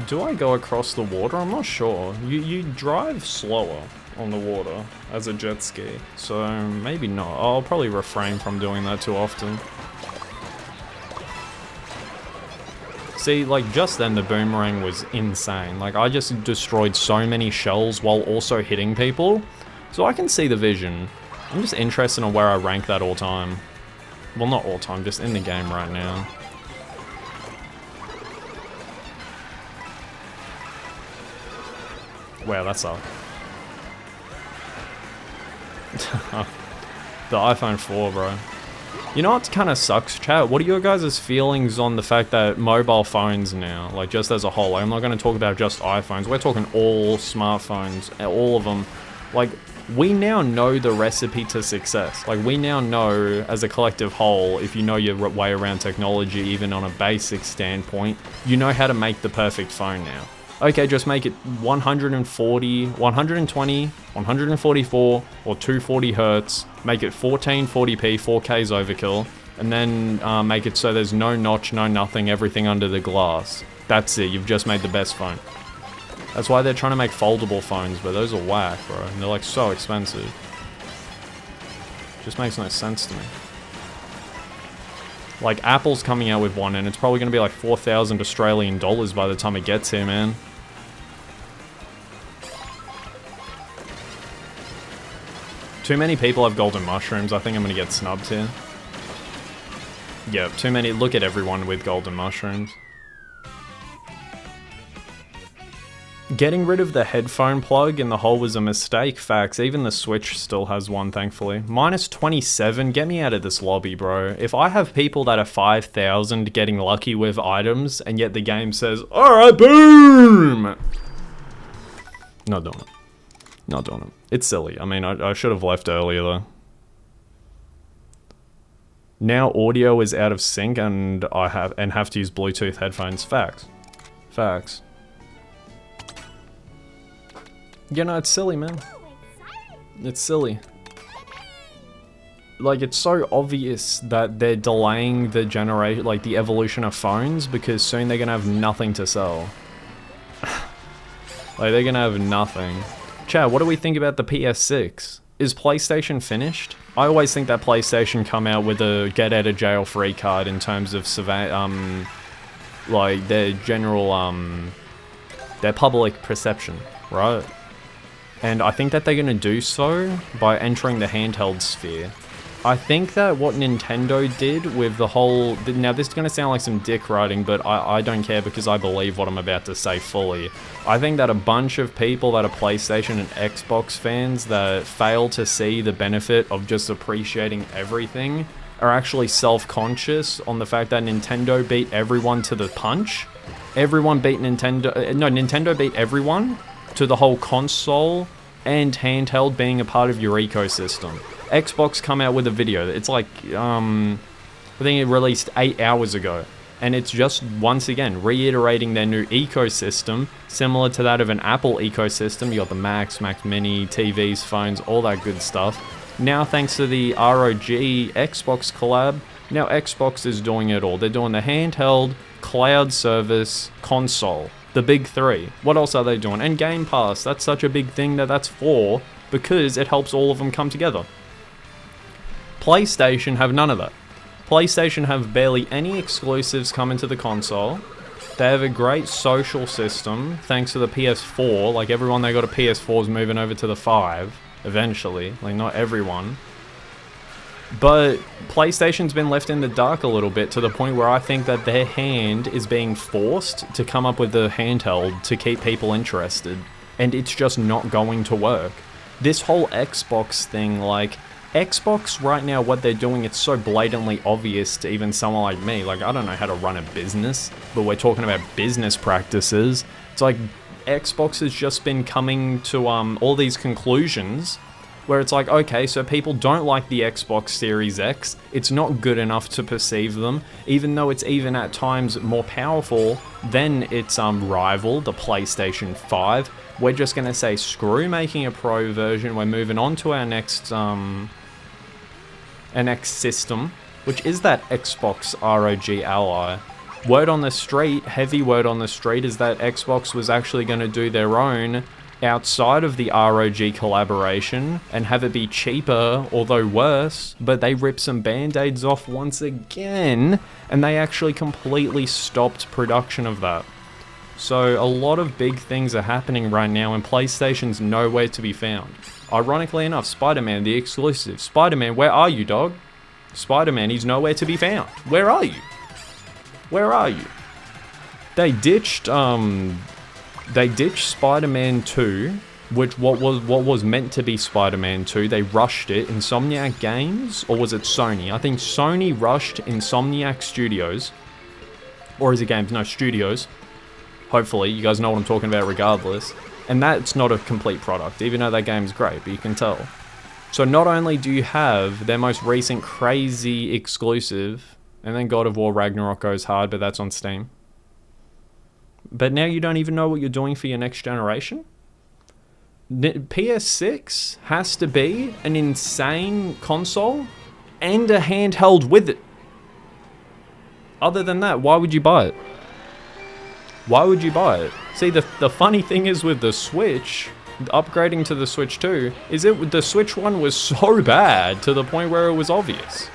Do I go across the water? I'm not sure. You drive slower on the water as a jet ski, so maybe not. I'll probably refrain from doing that too often. See, like just then the boomerang was insane. Like I just destroyed so many shells while also hitting people. So I can see the vision. I'm just interested in where I rank that all time. Well, not all time, just in the game right now. Wow, that sucked. The iPhone 4, bro. You know what kind of sucks, chat? What are your guys' feelings on the fact that mobile phones now, like just as a whole, I'm not going to talk about just iPhones, we're talking all smartphones, all of them. Like, we now know the recipe to success. Like, we now know, as a collective whole, if you know your way around technology, even on a basic standpoint, you know how to make the perfect phone now. Okay, just make it 140, 120, 144, or 240 hertz. Make it 1440p, 4K's overkill. And then make it so there's no notch, no nothing, everything under the glass. That's it, you've just made the best phone. That's why they're trying to make foldable phones, but those are whack, bro. And they're like so expensive. Just makes no sense to me. Like, Apple's coming out with one, and it's probably going to be like 4,000 Australian dollars by the time it gets here, man. Too many people have golden mushrooms. I think I'm going to get snubbed here. Yep, too many. Look at everyone with golden mushrooms. Getting rid of the headphone plug in the hole was a mistake. Facts. Even the Switch still has one, thankfully. Minus 27. Get me out of this lobby, bro. If I have people that are 5,000 getting lucky with items, and yet the game says, alright, boom! Not doing it. Not doing it. It's silly. I mean, I should have left earlier, though. Now audio is out of sync and I have to use Bluetooth headphones. Facts. Facts. You know, it's silly, man. It's silly. Like, it's so obvious that they're delaying the generation, like the evolution of phones, because soon they're gonna have nothing to sell. Like, they're gonna have nothing. Chad, what do we think about the PS6? Is PlayStation finished? I always think that PlayStation come out with a get out of jail free card in terms of like their general their public perception, right? And I think that they're gonna do so by entering the handheld sphere. I think that what Nintendo did with the whole... Now, this is going to sound like some dick riding, but I don't care because I believe what I'm about to say fully. I think that a bunch of people that are PlayStation and Xbox fans that fail to see the benefit of just appreciating everything are actually self-conscious on the fact that Nintendo beat everyone to the punch. Everyone beat Nintendo... No, Nintendo beat everyone to the whole console and handheld being a part of your ecosystem. Xbox come out with a video. It's like, I think it released 8 hours ago. And it's just, once again, reiterating their new ecosystem, similar to that of an Apple ecosystem. You got the Mac Mini, TVs, phones, all that good stuff. Now, thanks to the ROG Xbox collab, now Xbox is doing it all. They're doing the handheld, cloud service, console. The big three. What else are they doing? And Game Pass. That's such a big thing that's for, because it helps all of them come together. PlayStation have none of that. PlayStation have barely any exclusives coming to the console. They have a great social system, thanks to the PS4. Like, everyone that got a PS4 is moving over to the 5, eventually. Like, not everyone. But PlayStation's been left in the dark a little bit, to the point where I think that their hand is being forced to come up with the handheld to keep people interested. And it's just not going to work. This whole Xbox thing, like... Xbox right now, what they're doing, it's so blatantly obvious to even someone like me. Like, I don't know how to run a business, but we're talking about business practices. It's like Xbox has just been coming to all these conclusions where it's like, okay, so people don't like the Xbox Series X. It's not good enough to perceive them, even though it's even at times more powerful than its rival, the PlayStation 5. We're just gonna say screw making a pro version. We're moving on to our next system, which is that Xbox ROG Ally. Word on the street, heavy word on the street, is that Xbox was actually going to do their own outside of the ROG collaboration and have it be cheaper, although worse, but they ripped some band-aids off once again, and they actually completely stopped production of that. So a lot of big things are happening right now, and PlayStation's nowhere to be found. Ironically enough, Spider-Man, the exclusive. Spider-Man, where are you, dog? Spider-Man, he's nowhere to be found. Where are you? Where are you? They ditched Spider-Man 2, which what was meant to be Spider-Man 2. They rushed it. Insomniac Games, or was it Sony? I think Sony rushed Insomniac Studios. Or is it Games? No, Studios. Hopefully, you guys know what I'm talking about regardless. And that's not a complete product, even though that game's great, but you can tell. So not only do you have their most recent crazy exclusive, and then God of War Ragnarok goes hard, but that's on Steam. But now you don't even know what you're doing for your next generation? PS6 has to be an insane console and a handheld with it. Other than that, why would you buy it? Why would you buy it? See, the funny thing is with the Switch, upgrading to the Switch 2, is the Switch 1 was so bad to the point where it was obvious.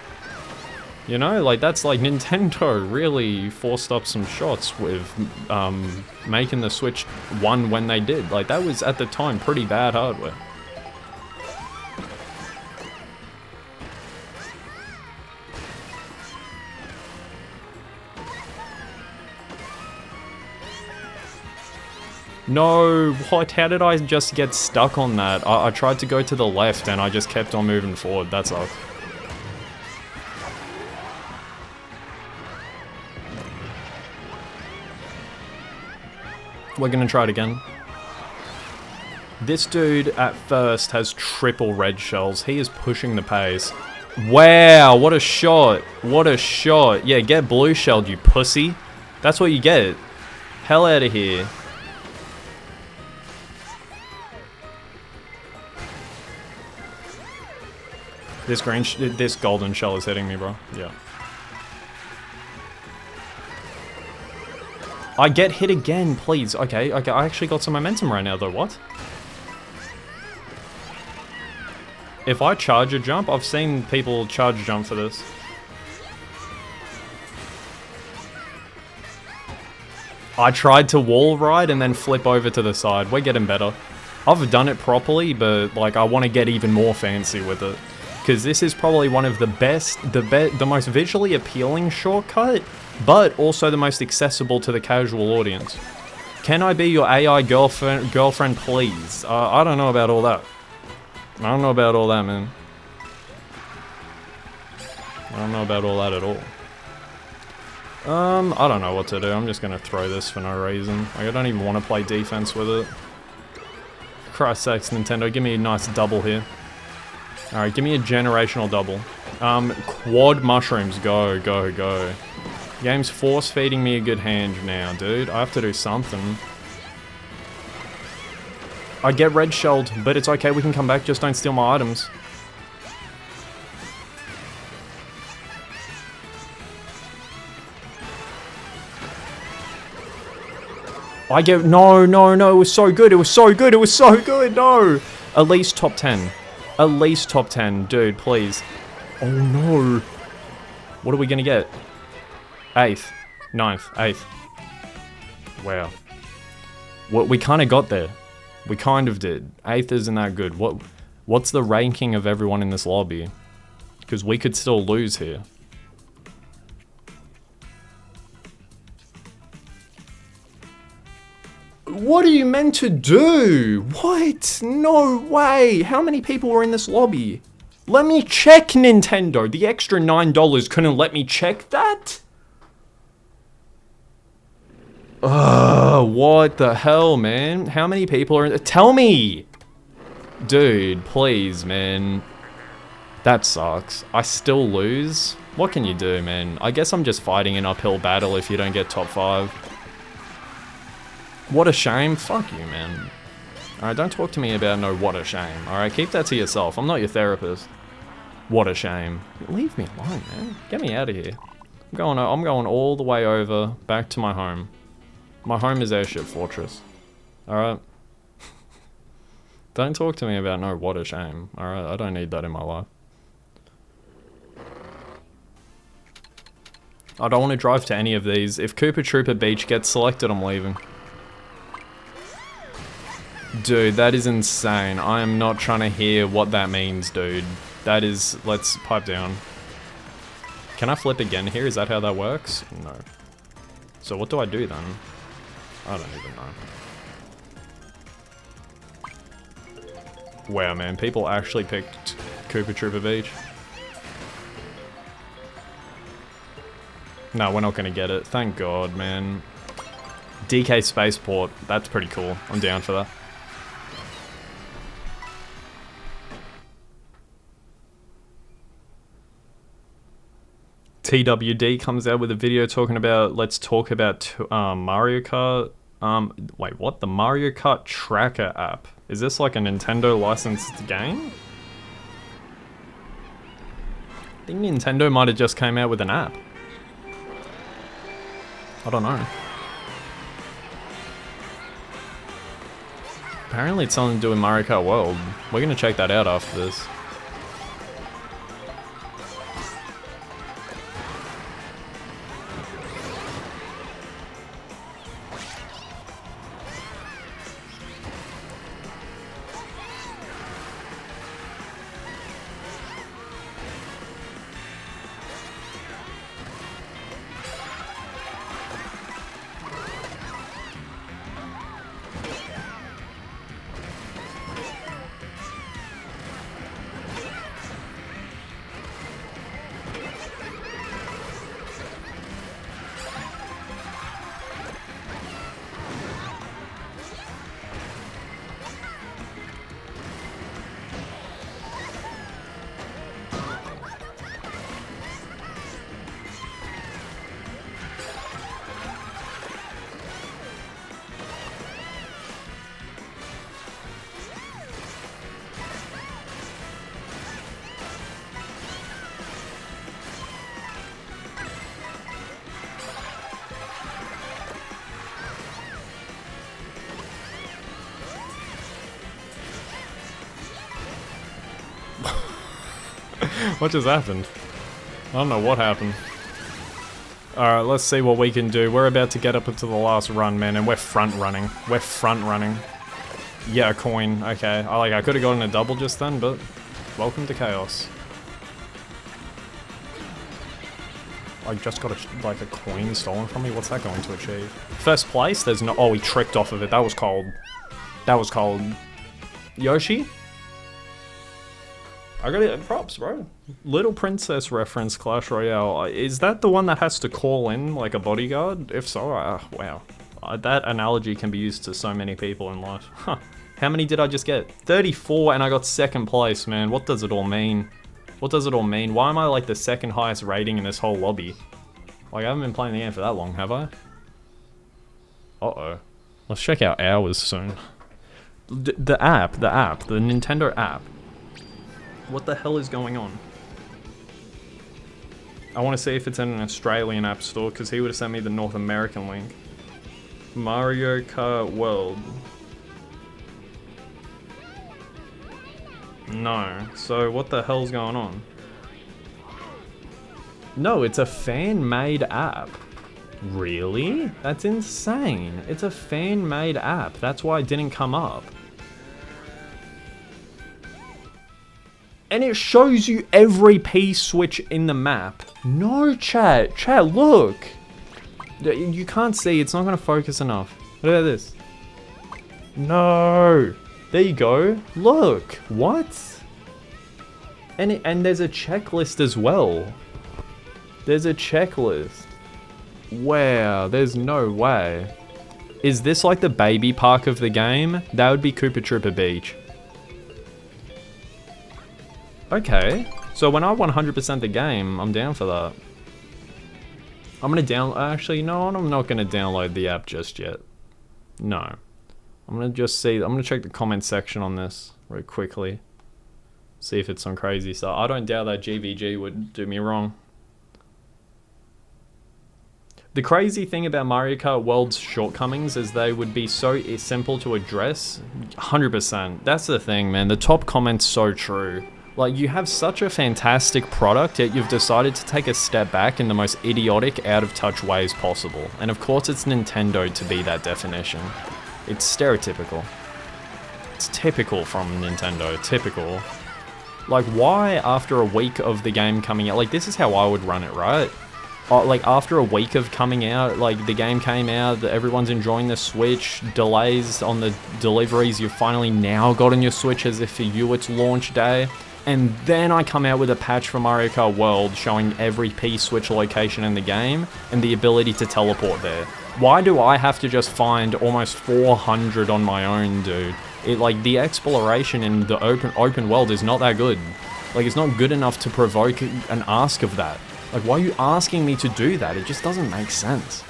You know, like, that's like Nintendo really forced up some shots with making the Switch 1 when they did. Like, that was, at the time, pretty bad hardware. No, what? How did I just get stuck on that? I tried to go to the left and I just kept on moving forward. That sucks. We're gonna try it again. This dude at first has triple red shells. He is pushing the pace. Wow, what a shot. What a shot. Yeah, get blue shelled, you pussy. That's what you get. Hell out of here. This golden shell is hitting me, bro. Yeah. I get hit again, please. Okay, I actually got some momentum right now, though. What? If I charge a jump, I've seen people charge jump for this. I tried to wall ride and then flip over to the side. We're getting better. I've done it properly, but like I want to get even more fancy with it. Because this is probably one of the best, the most visually appealing shortcut, but also the most accessible to the casual audience. Can I be your AI girlfriend, please? I don't know about all that. I don't know about all that, man. I don't know about all that at all. I don't know what to do. I'm just gonna throw this for no reason. Like, I don't even want to play defense with it. For Christ's sakes, Nintendo, give me a nice double here. Alright, give me a generational double. Quad mushrooms, go, go, go. Game's force feeding me a good hand now, dude. I have to do something. I get red shelled, but it's okay, we can come back, just don't steal my items. I get, no, it was so good, it was so good, no! At least top 10. At least top 10, dude, please. Oh no. What are we gonna get? 8th, 9th, 8th. Wow. What, we kinda got there. We kind of did. 8th isn't that good. What's the ranking of everyone in this lobby? Because we could still lose here. What are you meant to do? What? No way. How many people were in this lobby? Let me check, Nintendo. The extra $9 couldn't let me check that? What the hell, man? How many people are in... Tell me! Dude, please, man. That sucks. I still lose? What can you do, man? I guess I'm just fighting an uphill battle if you don't get top 5. What a shame. Fuck you, man. Alright, don't talk to me about no what a shame. Alright, keep that to yourself. I'm not your therapist. What a shame. Leave me alone, man. Get me out of here. I'm going all the way over, back to my home. My home is Airship Fortress. Alright? Don't talk to me about no what a shame. Alright, I don't need that in my life. I don't want to drive to any of these. If Koopa Troopa Beach gets selected, I'm leaving. Dude, that is insane. I am not trying to hear what that means, dude. That is... Let's pipe down. Can I flip again here? Is that how that works? No. So what do I do then? I don't even know. Wow, man. People actually picked Koopa Troopa Beach. No, we're not going to get it. Thank God, man. DK Spaceport. That's pretty cool. I'm down for that. TWD comes out with a video talking about, let's talk about Mario Kart. Wait, what? The Mario Kart Tracker app. Is this like a Nintendo licensed game? I think Nintendo might have just came out with an app. I don't know. Apparently it's something to do with Mario Kart World. We're gonna check that out after this. What just happened? I don't know what happened. Alright, let's see what we can do. We're about to get up into the last run, man, and we're front running. We're front running. Yeah, a coin. Okay. I could have gotten a double just then, but welcome to chaos. I just got a coin stolen from me. What's that going to achieve? First place? There's no... Oh, he tricked off of it. That was cold. That was cold. Yoshi? I got it. Props, bro. Little Princess reference, Clash Royale. Is that the one that has to call in like a bodyguard? If so, wow. That analogy can be used to so many people in life. Huh. How many did I just get? 34, and I got second place, man. What does it all mean? What does it all mean? Why am I like the second highest rating in this whole lobby? Like, I haven't been playing the game for that long, have I? Uh-oh. Let's check out hours soon. The app, the Nintendo app. What the hell is going on? I want to see if it's in an Australian app store, because he would have sent me the North American link. Mario Kart World. No. So what the hell's going on? No, it's a fan-made app. Really? That's insane. It's a fan-made app. That's why it didn't come up. And it shows you every P-switch in the map. No, chat. Chat, look. You can't see. It's not going to focus enough. Look at this. No. There you go. Look. What? And there's a checklist as well. There's a checklist. Wow. There's no way. Is this like the baby park of the game? That would be Koopa Troopa Beach. Okay. So when I 100% the game, I'm down for that. I'm gonna actually, no, I'm not gonna download the app just yet. No. I'm gonna just see, I'm gonna check the comment section on this real quickly. See if it's some crazy stuff. I don't doubt that GVG would do me wrong. The crazy thing about Mario Kart World's shortcomings is they would be so simple to address. 100%. That's the thing, man. The top comment's so true. Like, you have such a fantastic product, yet you've decided to take a step back in the most idiotic, out-of-touch ways possible. And of course it's Nintendo to be that definition. It's stereotypical. It's typical from Nintendo, typical. Like, why after a week of the game coming out, like, this is how I would run it, right? Like, after a week of coming out, like, the game came out, everyone's enjoying the Switch, delays on the deliveries, you've finally now gotten your Switch as if for you it's launch day. And then I come out with a patch for Mario Kart World showing every P-switch location in the game and the ability to teleport there. Why do I have to just find almost 400 on my own, dude? Like, the exploration in the open world is not that good. Like, it's not good enough to provoke an ask of that. Like, why are you asking me to do that? It just doesn't make sense.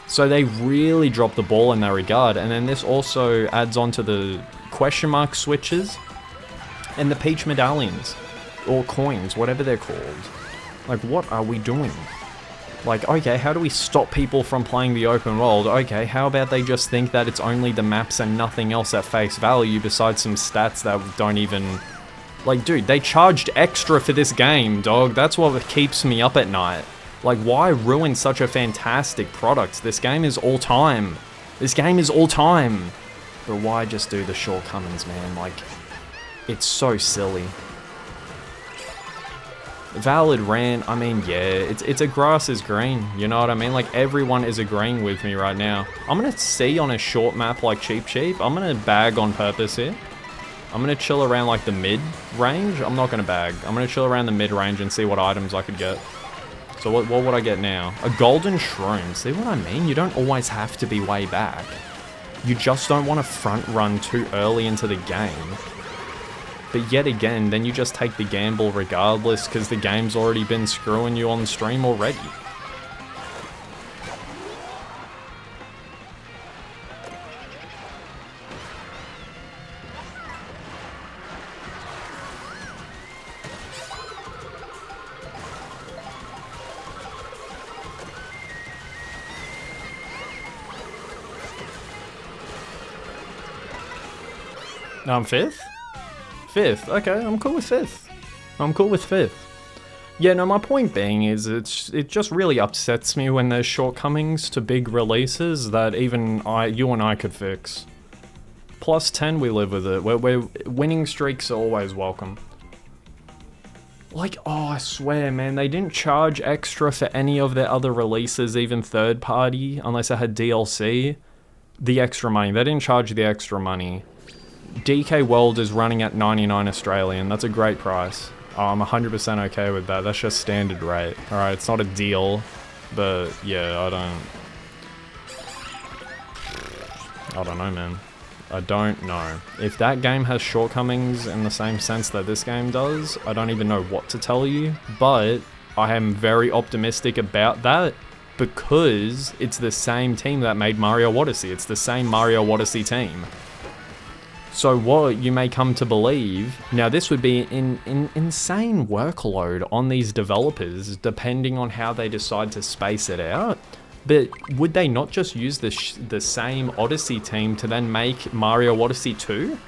So they really dropped the ball in that regard. And then this also adds on to the question mark switches. And the Peach medallions, or coins, whatever they're called. Like, what are we doing? Like, okay, how do we stop people from playing the open world? Okay, how about they just think that it's only the maps and nothing else at face value besides some stats that don't even... Like, dude, they charged extra for this game, dog. That's what keeps me up at night. Like, why ruin such a fantastic product? This game is all time. This game is all time. But why just do the shortcomings, man? Like... It's so silly. Valid rant, I mean, yeah, it's a grass is green, you know what I mean? Like, everyone is agreeing with me right now. I'm gonna see on a short map like Cheap Cheap, I'm gonna bag on purpose here. I'm gonna chill around like the mid-range. I'm not gonna bag. I'm gonna chill around the mid-range and see what items I could get. So what would I get now? A golden shroom, see what I mean? You don't always have to be way back. You just don't want to front run too early into the game. But yet again, then you just take the gamble regardless because the game's already been screwing you on stream already. No, I'm fifth? Fifth, okay, I'm cool with fifth. I'm cool with fifth. Yeah, no, my point being is it just really upsets me when there's shortcomings to big releases that even you and I could fix. Plus 10, we live with it. We're winning streaks are always welcome. Like, oh, I swear, man, they didn't charge extra for any of their other releases, even third party, unless it had DLC. The extra money. They didn't charge the extra money. DK World is running at 99 Australian. That's a great price. Oh, I'm 100% okay with that. That's just standard rate. Alright, it's not a deal, but yeah, I don't know, man. I don't know. If that game has shortcomings in the same sense that this game does, I don't even know what to tell you, but I am very optimistic about that because it's the same team that made Mario Odyssey. It's the same Mario Odyssey team. So what you may come to believe, now this would be an insane workload on these developers depending on how they decide to space it out. But would they not just use the same Odyssey team to then make Mario Odyssey 2?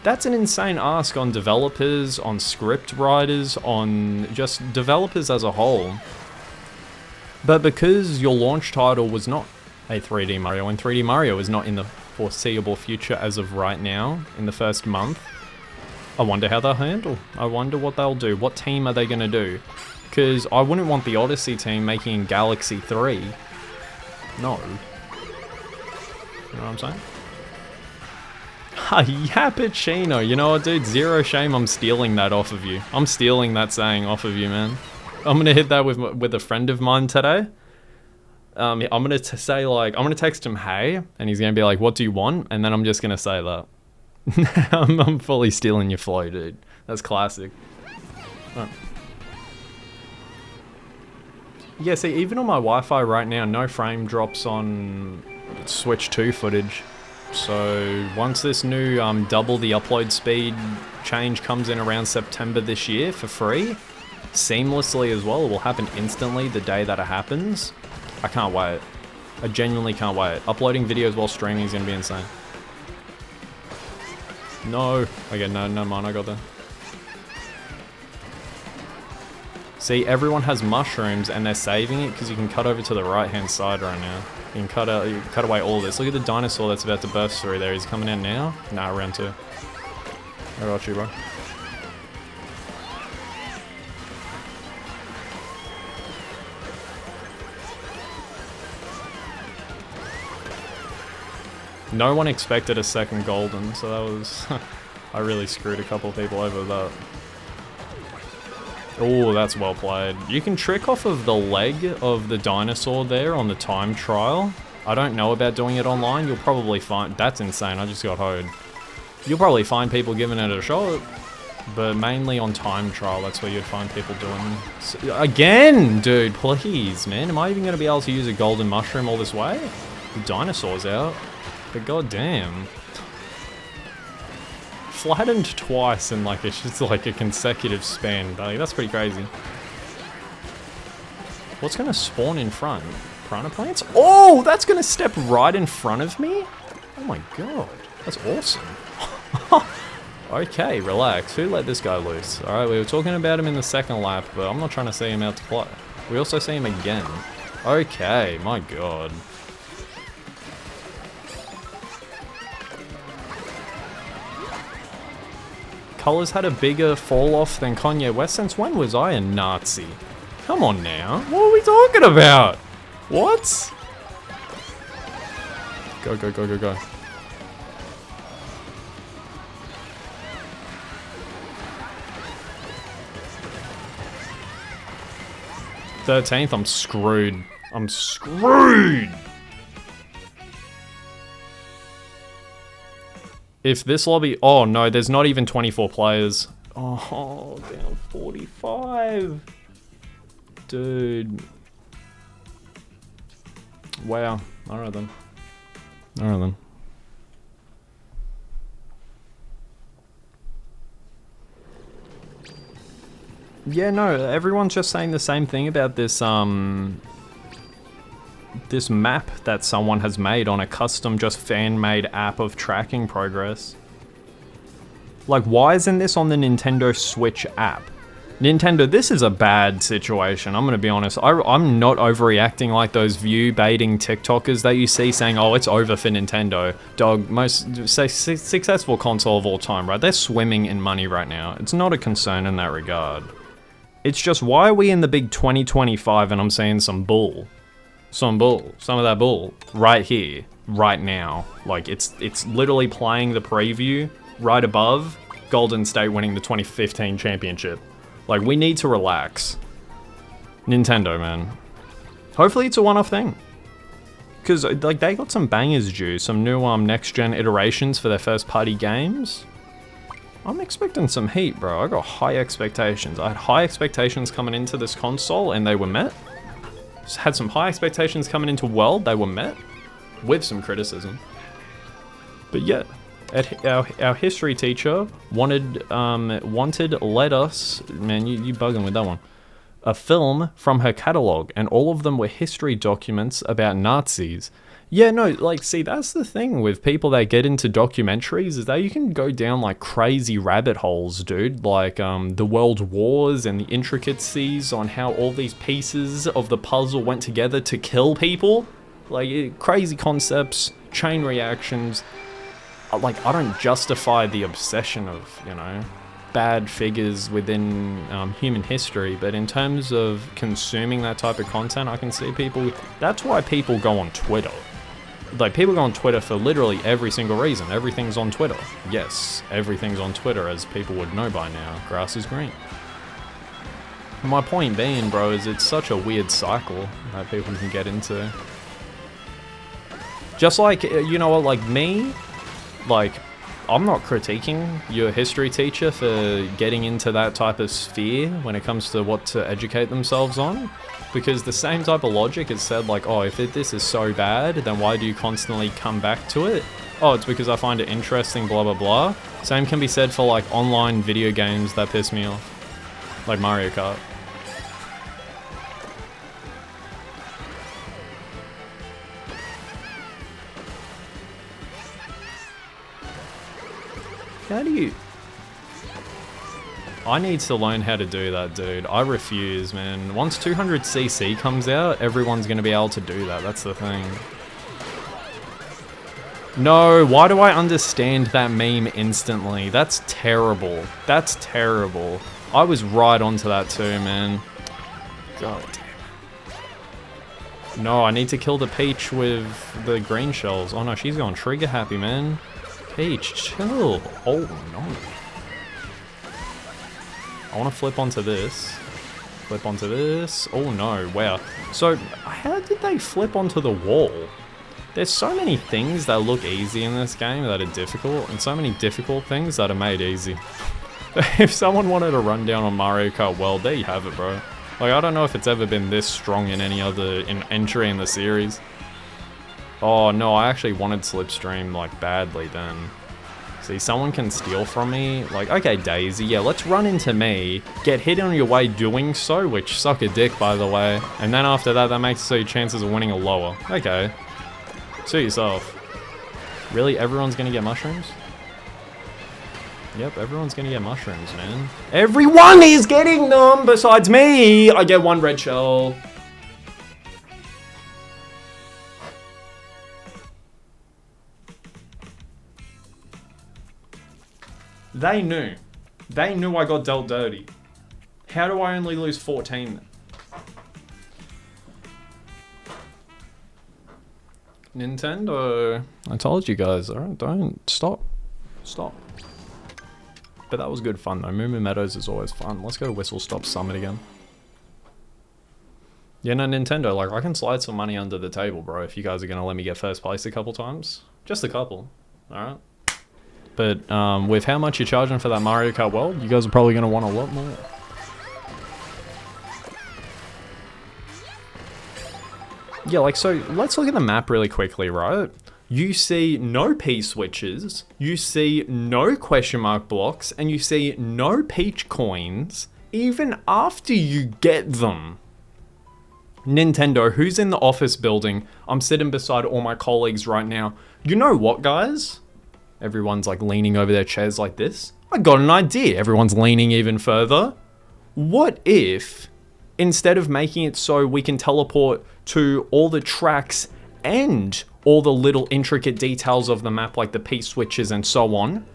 That's an insane ask on developers, on script writers, on just developers as a whole. But because your launch title was not a 3D Mario, and 3D Mario is not in the foreseeable future as of right now, in the first month, I wonder how they'll handle. I wonder what they'll do. What team are they going to do? Because I wouldn't want the Odyssey team making Galaxy 3. No. You know what I'm saying? Ha, Yappuccino. You know what, dude? Zero shame I'm stealing that off of you. I'm stealing that saying off of you, man. I'm going to hit that with a friend of mine today. I'm going to say, like, I'm going to text him, hey, and he's going to be like, what do you want? And then I'm just going to say that. I'm fully stealing your flow, dude. That's classic. Oh. Yeah, see, even on my Wi-Fi right now, no frame drops on Switch 2 footage. So once this new double the upload speed change comes in around September this year for free, seamlessly as well, it will happen instantly the day that it happens. I can't wait. I genuinely can't wait. Uploading videos while streaming is going to be insane. No. Okay, no, man, I got that. See, everyone has mushrooms and they're saving it because you can cut over to the right-hand side right now. You can cut away all this. Look at the dinosaur that's about to burst through there. He's coming in now? Nah, round 2. I got you, bro. No one expected a second golden, so that was... I really screwed a couple of people over with that. Oh, that's well played. You can trick off of the leg of the dinosaur there on the time trial. I don't know about doing it online. You'll probably find... That's insane. I just got hoed. You'll probably find people giving it a shot. But mainly on time trial, that's where you'd find people doing... Again! Dude, please, man. Am I even going to be able to use a golden mushroom all this way? The dinosaur's out. But goddamn. Flattened twice in like it's just like a consecutive span. Like, that's pretty crazy. What's gonna spawn in front? Piranha plants? Oh, that's gonna step right in front of me? Oh my god, that's awesome. Okay, relax. Who let this guy loose? Alright, we were talking about him in the second lap, but I'm not trying to see him out to play. We also see him again. Okay, my god. Colors had a bigger fall off than Kanye West. Since when was I a Nazi? Come on now. What are we talking about? What? Go, go, go, go, go. "13th, I'm screwed. I'm screwed! If this lobby... Oh, no, there's not even 24 players. Oh, down 45. Dude. Wow. Alright then. Alright then. Yeah, no, everyone's just saying the same thing about this, this map that someone has made on a custom, just fan-made app of tracking progress. Like, why isn't this on the Nintendo Switch app? Nintendo, this is a bad situation. I'm going to be honest. I'm not overreacting like those view baiting TikTokers that you see saying, oh, it's over for Nintendo. Dog, most successful console of all time, right? They're swimming in money right now. It's not a concern in that regard. It's just, why are we in the big 2025 and I'm seeing some bull? Some of that bull right here, right now. Like, it's literally playing the preview right above Golden State winning the 2015 championship. Like, we need to relax. Nintendo, man. Hopefully it's a one-off thing. Because, like, they got some bangers due. Some new, next-gen iterations for their first-party games. I'm expecting some heat, bro. I got high expectations. I had high expectations coming into this console, and they were met. Just had some high expectations coming into World. They were met. With some criticism. But, yeah. Our history teacher wanted let us, man, you bugging with that one, a film from her catalog, and all of them were history documents about Nazis. Yeah, no, like, see, that's the thing with people that get into documentaries, is that you can go down like crazy rabbit holes, dude, like the world wars and the intricacies on how all these pieces of the puzzle went together to kill people, like crazy concepts, chain reactions. Like, I don't justify the obsession of, you know, bad figures within human history, but in terms of consuming that type of content, I can see people, that's why people go on Twitter. Like, people go on Twitter for literally every single reason. Everything's on Twitter. Yes, everything's on Twitter, as people would know by now. Grass is green. My point being, bro, is it's such a weird cycle that people can get into. Just like, you know what, like me, like, I'm not critiquing your history teacher for getting into that type of sphere when it comes to what to educate themselves on, because the same type of logic is said, like, oh, if this is so bad, then why do you constantly come back to it? Oh, it's because I find it interesting, blah, blah, blah. Same can be said for, like, online video games that piss me off, like Mario Kart. How do you... I need to learn how to do that, dude. I refuse, man. Once 200cc comes out, everyone's going to be able to do that. That's the thing. No, why do I understand that meme instantly? That's terrible. That's terrible. I was right onto that too, man. God damn. No, I need to kill the Peach with the green shells. Oh no, she's going trigger happy, man. Peach, chill. Oh no. I want to flip onto this. Flip onto this. Oh no, wow. So, how did they flip onto the wall? There's so many things that look easy in this game that are difficult, and so many difficult things that are made easy. If someone wanted a rundown on Mario Kart World, there you have it, bro. Like, I don't know if it's ever been this strong in any other entry in the series. Oh no, I actually wanted Slipstream, like, badly then. See, someone can steal from me. Like, okay, Daisy, yeah, let's run into me, get hit on your way doing so, which suck a dick, by the way. And then after that, that makes it so your chances of winning are lower. Okay. Suit yourself. Really? Everyone's gonna get mushrooms? Yep, everyone's gonna get mushrooms, man. Everyone is getting them besides me! I get one red shell. They knew. They knew I got dealt dirty. How do I only lose 14 then? Nintendo. I told you guys, alright, don't stop. Stop. But that was good fun though. Moo Moo Meadows is always fun. Let's go to Whistle Stop Summit again. Yeah, no, Nintendo, like, I can slide some money under the table, bro, if you guys are gonna let me get first place a couple times. Just a couple, alright? But with how much you're charging for that Mario Kart World, you guys are probably going to want a lot more. Yeah, like, so let's look at the map really quickly, right? You see no P switches, you see no question mark blocks, and you see no Peach coins, even after you get them. Nintendo, who's in the office building? I'm sitting beside all my colleagues right now. You know what, guys? Everyone's like leaning over their chairs like this. I got an idea. Everyone's leaning even further. What if, instead of making it so we can teleport to all the tracks and all the little intricate details of the map, like the P-switches and so on,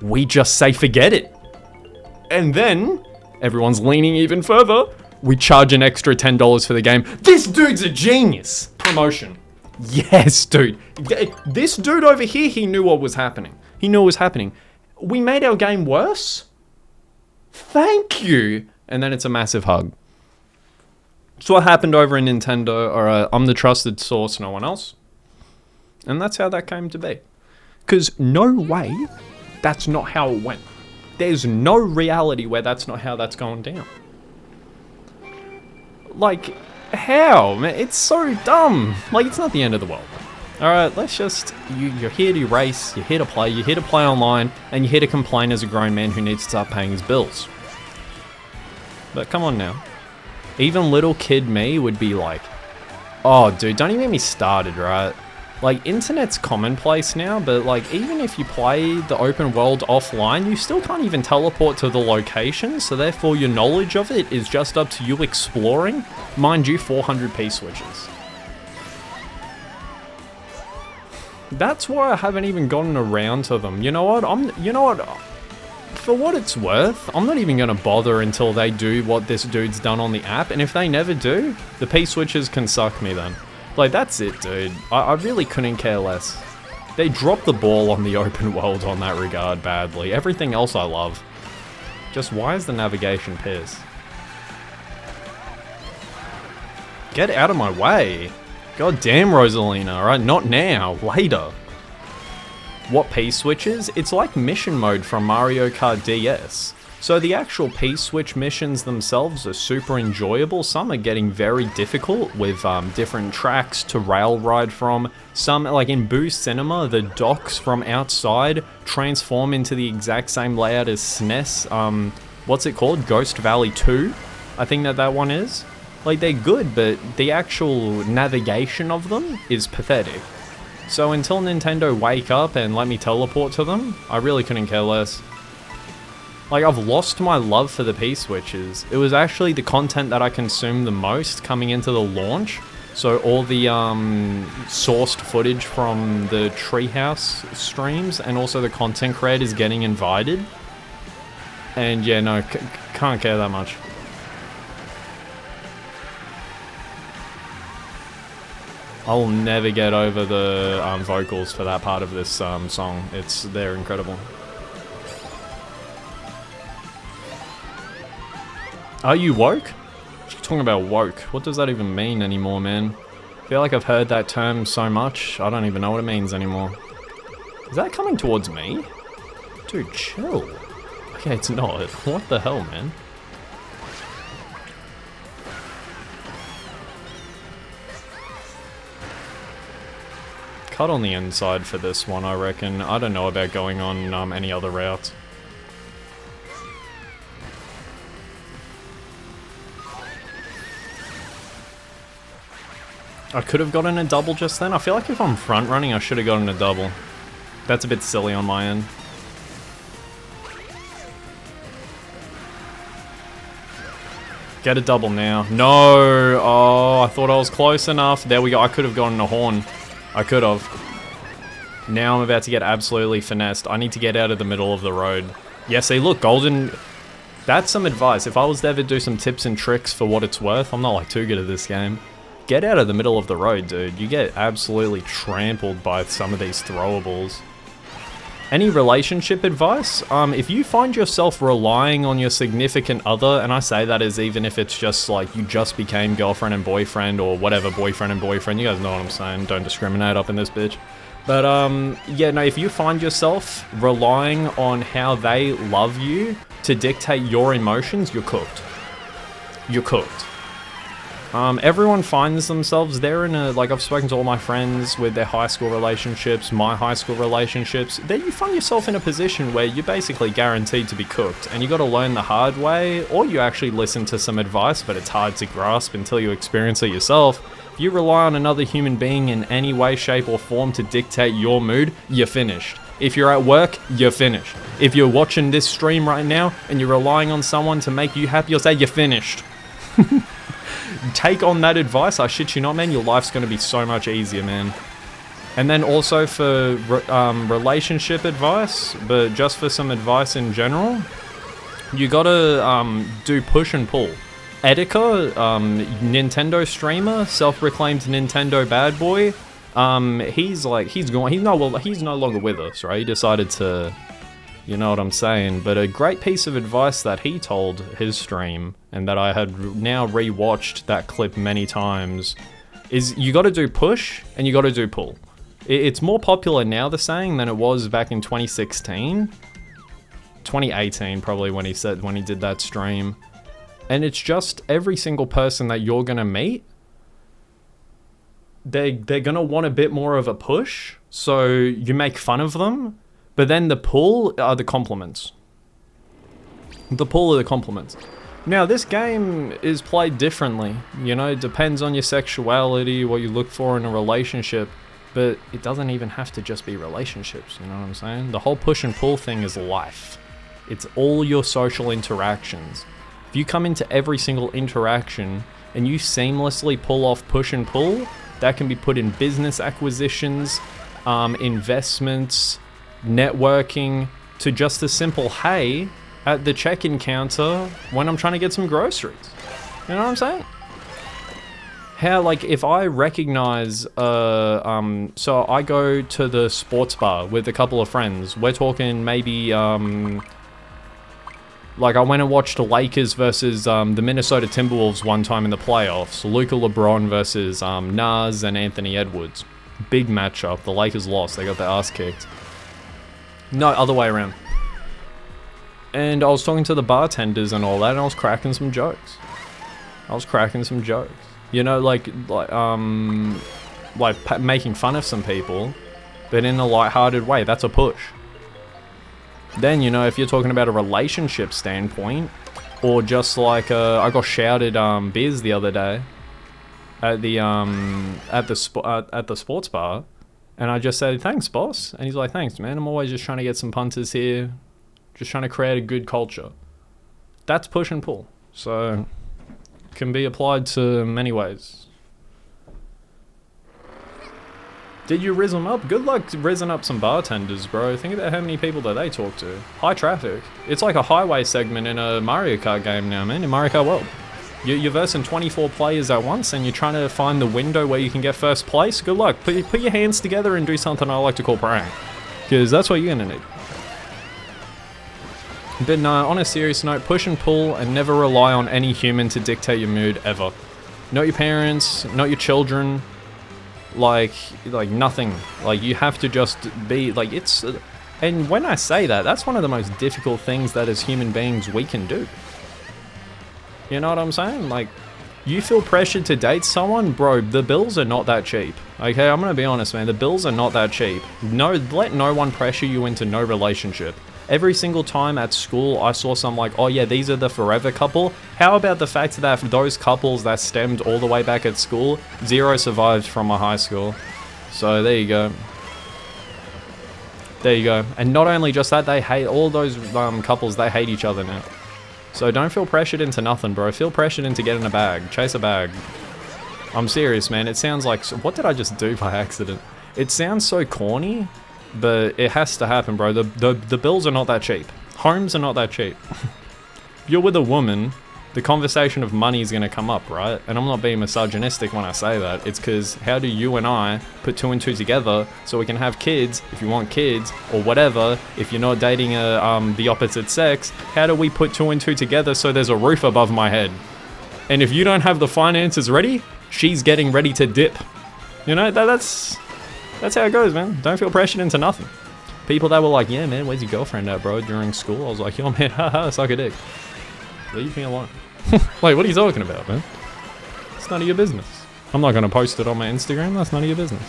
we just say forget it. And then, everyone's leaning even further, we charge an extra $10 for the game. This dude's a genius! Promotion. Yes, dude. This dude over here, he knew what was happening. He knew what was happening. We made our game worse? Thank you! And then it's a massive hug. It's what happened over in Nintendo. Alright, I'm the trusted source, no one else. And that's how that came to be. Because no way, that's not how it went. There's no reality where that's not how that's going down. Like, how? Man, it's so dumb. Like, it's not the end of the world. Alright, let's just... You're here to race, you're here to play online, and you're here to complain as a grown man who needs to start paying his bills. But come on now. Even little kid me would be like, oh dude, don't even get me started, right? Like, internet's commonplace now, but like, even if you play the open world offline, you still can't even teleport to the location, so therefore your knowledge of it is just up to you exploring. Mind you, 400 P-switches. That's why I haven't even gotten around to them. You know what? For what it's worth, I'm not even going to bother until they do what this dude's done on the app, and if they never do, the P-switches can suck me then. Like, that's it, dude. I really couldn't care less. They dropped the ball on the open world on that regard badly. Everything else I love. Just why is the navigation piss? Get out of my way. God damn, Rosalina, alright? Not now, later. What P-switches? It's like mission mode from Mario Kart DS. So the actual P-switch missions themselves are super enjoyable. Some are getting very difficult with different tracks to rail ride from. Some, like in Boo Cinema, the docks from outside transform into the exact same layout as SNES. What's it called? Ghost Valley 2? I think that one is. Like, they're good, but the actual navigation of them is pathetic. So until Nintendo wake up and let me teleport to them, I really couldn't care less. Like, I've lost my love for the P-switches. It was actually the content that I consumed the most coming into the launch. So all the sourced footage from the Treehouse streams and also the content creators getting invited. And yeah, no, can't care that much. I'll never get over the vocals for that part of this song. They're incredible. Are you woke? What are you talking about woke? What does that even mean anymore, man? I feel like I've heard that term so much, I don't even know what it means anymore. Is that coming towards me? Dude, chill. Okay, it's not. What the hell, man? Cut on the inside for this one, I reckon. I don't know about going on any other routes. I could have gotten a double just then. I feel like if I'm front running, I should have gotten a double. That's a bit silly on my end. Get a double now. No! Oh, I thought I was close enough. There we go. I could have gotten a horn. I could have. Now I'm about to get absolutely finessed. I need to get out of the middle of the road. Yeah, see, look, golden... That's some advice. If I was to ever do some tips and tricks for what it's worth, I'm not like too good at this game. Get out of the middle of the road, dude. You get absolutely trampled by some of these throwables. Any relationship advice? If you find yourself relying on your significant other, and I say that as even if it's just like you just became girlfriend and boyfriend or whatever, boyfriend and boyfriend, you guys know what I'm saying, don't discriminate up in this bitch. But yeah, no, if you find yourself relying on how they love you to dictate your emotions, you're cooked. You're cooked. Everyone finds themselves, they're in a, like I've spoken to all my friends with their high school relationships, my high school relationships, then you find yourself in a position where you're basically guaranteed to be cooked, and you got to learn the hard way, or you actually listen to some advice, but it's hard to grasp until you experience it yourself. If you rely on another human being in any way, shape, or form to dictate your mood, you're finished. If you're at work, you're finished. If you're watching this stream right now and you're relying on someone to make you happy, you'll say you're finished. Take on that advice. I shit you not, man. Your life's going to be so much easier, man. And then also for relationship advice, but just for some advice in general, you gotta do push and pull. Etika, Nintendo streamer, self-proclaimed Nintendo bad boy. He's no longer with us, right? He decided to, you know what I'm saying. But a great piece of advice that he told his stream, and that I had now rewatched that clip many times, is you got to do push and you got to do pull. It's more popular now, the saying, than it was back in 2016, 2018 probably, when he did that stream. And it's just every single person that you're gonna meet, they're gonna want a bit more of a push, so you make fun of them, but then the pull are the compliments. The pull are the compliments. Now, this game is played differently, you know, it depends on your sexuality, what you look for in a relationship, but it doesn't even have to just be relationships, you know what I'm saying? The whole push and pull thing is life. It's all your social interactions. If you come into every single interaction and you seamlessly pull off push and pull, that can be put in business acquisitions, investments, networking, to just a simple hey at the check-in counter when I'm trying to get some groceries. You know what I'm saying? How, like, if I recognize, so I go to the sports bar with a couple of friends. We're talking maybe, like, I went and watched the Lakers versus the Minnesota Timberwolves one time in the playoffs. Luka LeBron versus Nas and Anthony Edwards. Big matchup. The Lakers lost. They got their ass kicked. No, other way around. And I was talking to the bartenders and all that, and I was cracking some jokes. You know, making fun of some people, but in a lighthearted way. That's a push. Then, you know, if you're talking about a relationship standpoint, or just like, I got shouted beers the other day at the sports bar, and I just said, thanks, boss. And he's like, thanks, man. I'm always just trying to get some punters here, just trying to create a good culture. That's push and pull. So, can be applied to many ways. Did you rizz them up? Good luck rizzing up some bartenders, bro. Think about how many people that they talk to. High traffic. It's like a highway segment in a Mario Kart game now, man, in Mario Kart World. You're versing 24 players at once, and you're trying to find the window where you can get first place. Good luck. Put your hands together and do something I like to call praying. Because that's what you're going to need. But no, on a serious note, push and pull, and never rely on any human to dictate your mood, ever. Not your parents, not your children. Like nothing. Like, you have to just be, like, it's... And when I say that, that's one of the most difficult things that as human beings we can do. You know what I'm saying? Like, you feel pressured to date someone, bro, the bills are not that cheap. Okay, I'm gonna be honest, man, the bills are not that cheap. No, let no one pressure you into no relationship. Every single time at school, I saw some like, oh yeah, these are the forever couple. How about the fact that those couples that stemmed all the way back at school, 0 survived from my high school. So there you go. There you go. And not only just that, they hate all those couples, they hate each other now. So don't feel pressured into nothing, bro. Feel pressured into getting a bag. Chase a bag. I'm serious, man. It sounds like, what did I just do by accident? It sounds so corny, but it has to happen, bro. The bills are not that cheap. Homes are not that cheap. If you're with a woman, the conversation of money is going to come up, right? And I'm not being misogynistic when I say that. It's because how do you and I put 2 and 2 together so we can have kids, if you want kids, or whatever, if you're not dating the opposite sex, how do we put 2 and 2 together so there's a roof above my head? And if you don't have the finances ready, she's getting ready to dip. You know, that's how it goes, man. Don't feel pressured into nothing. People that were like, yeah, man, where's your girlfriend at, bro, during school? I was like, yo, man, haha, suck a dick. Leave me alone. Wait, what are you talking about, man? It's none of your business. I'm not going to post it on my Instagram. That's none of your business.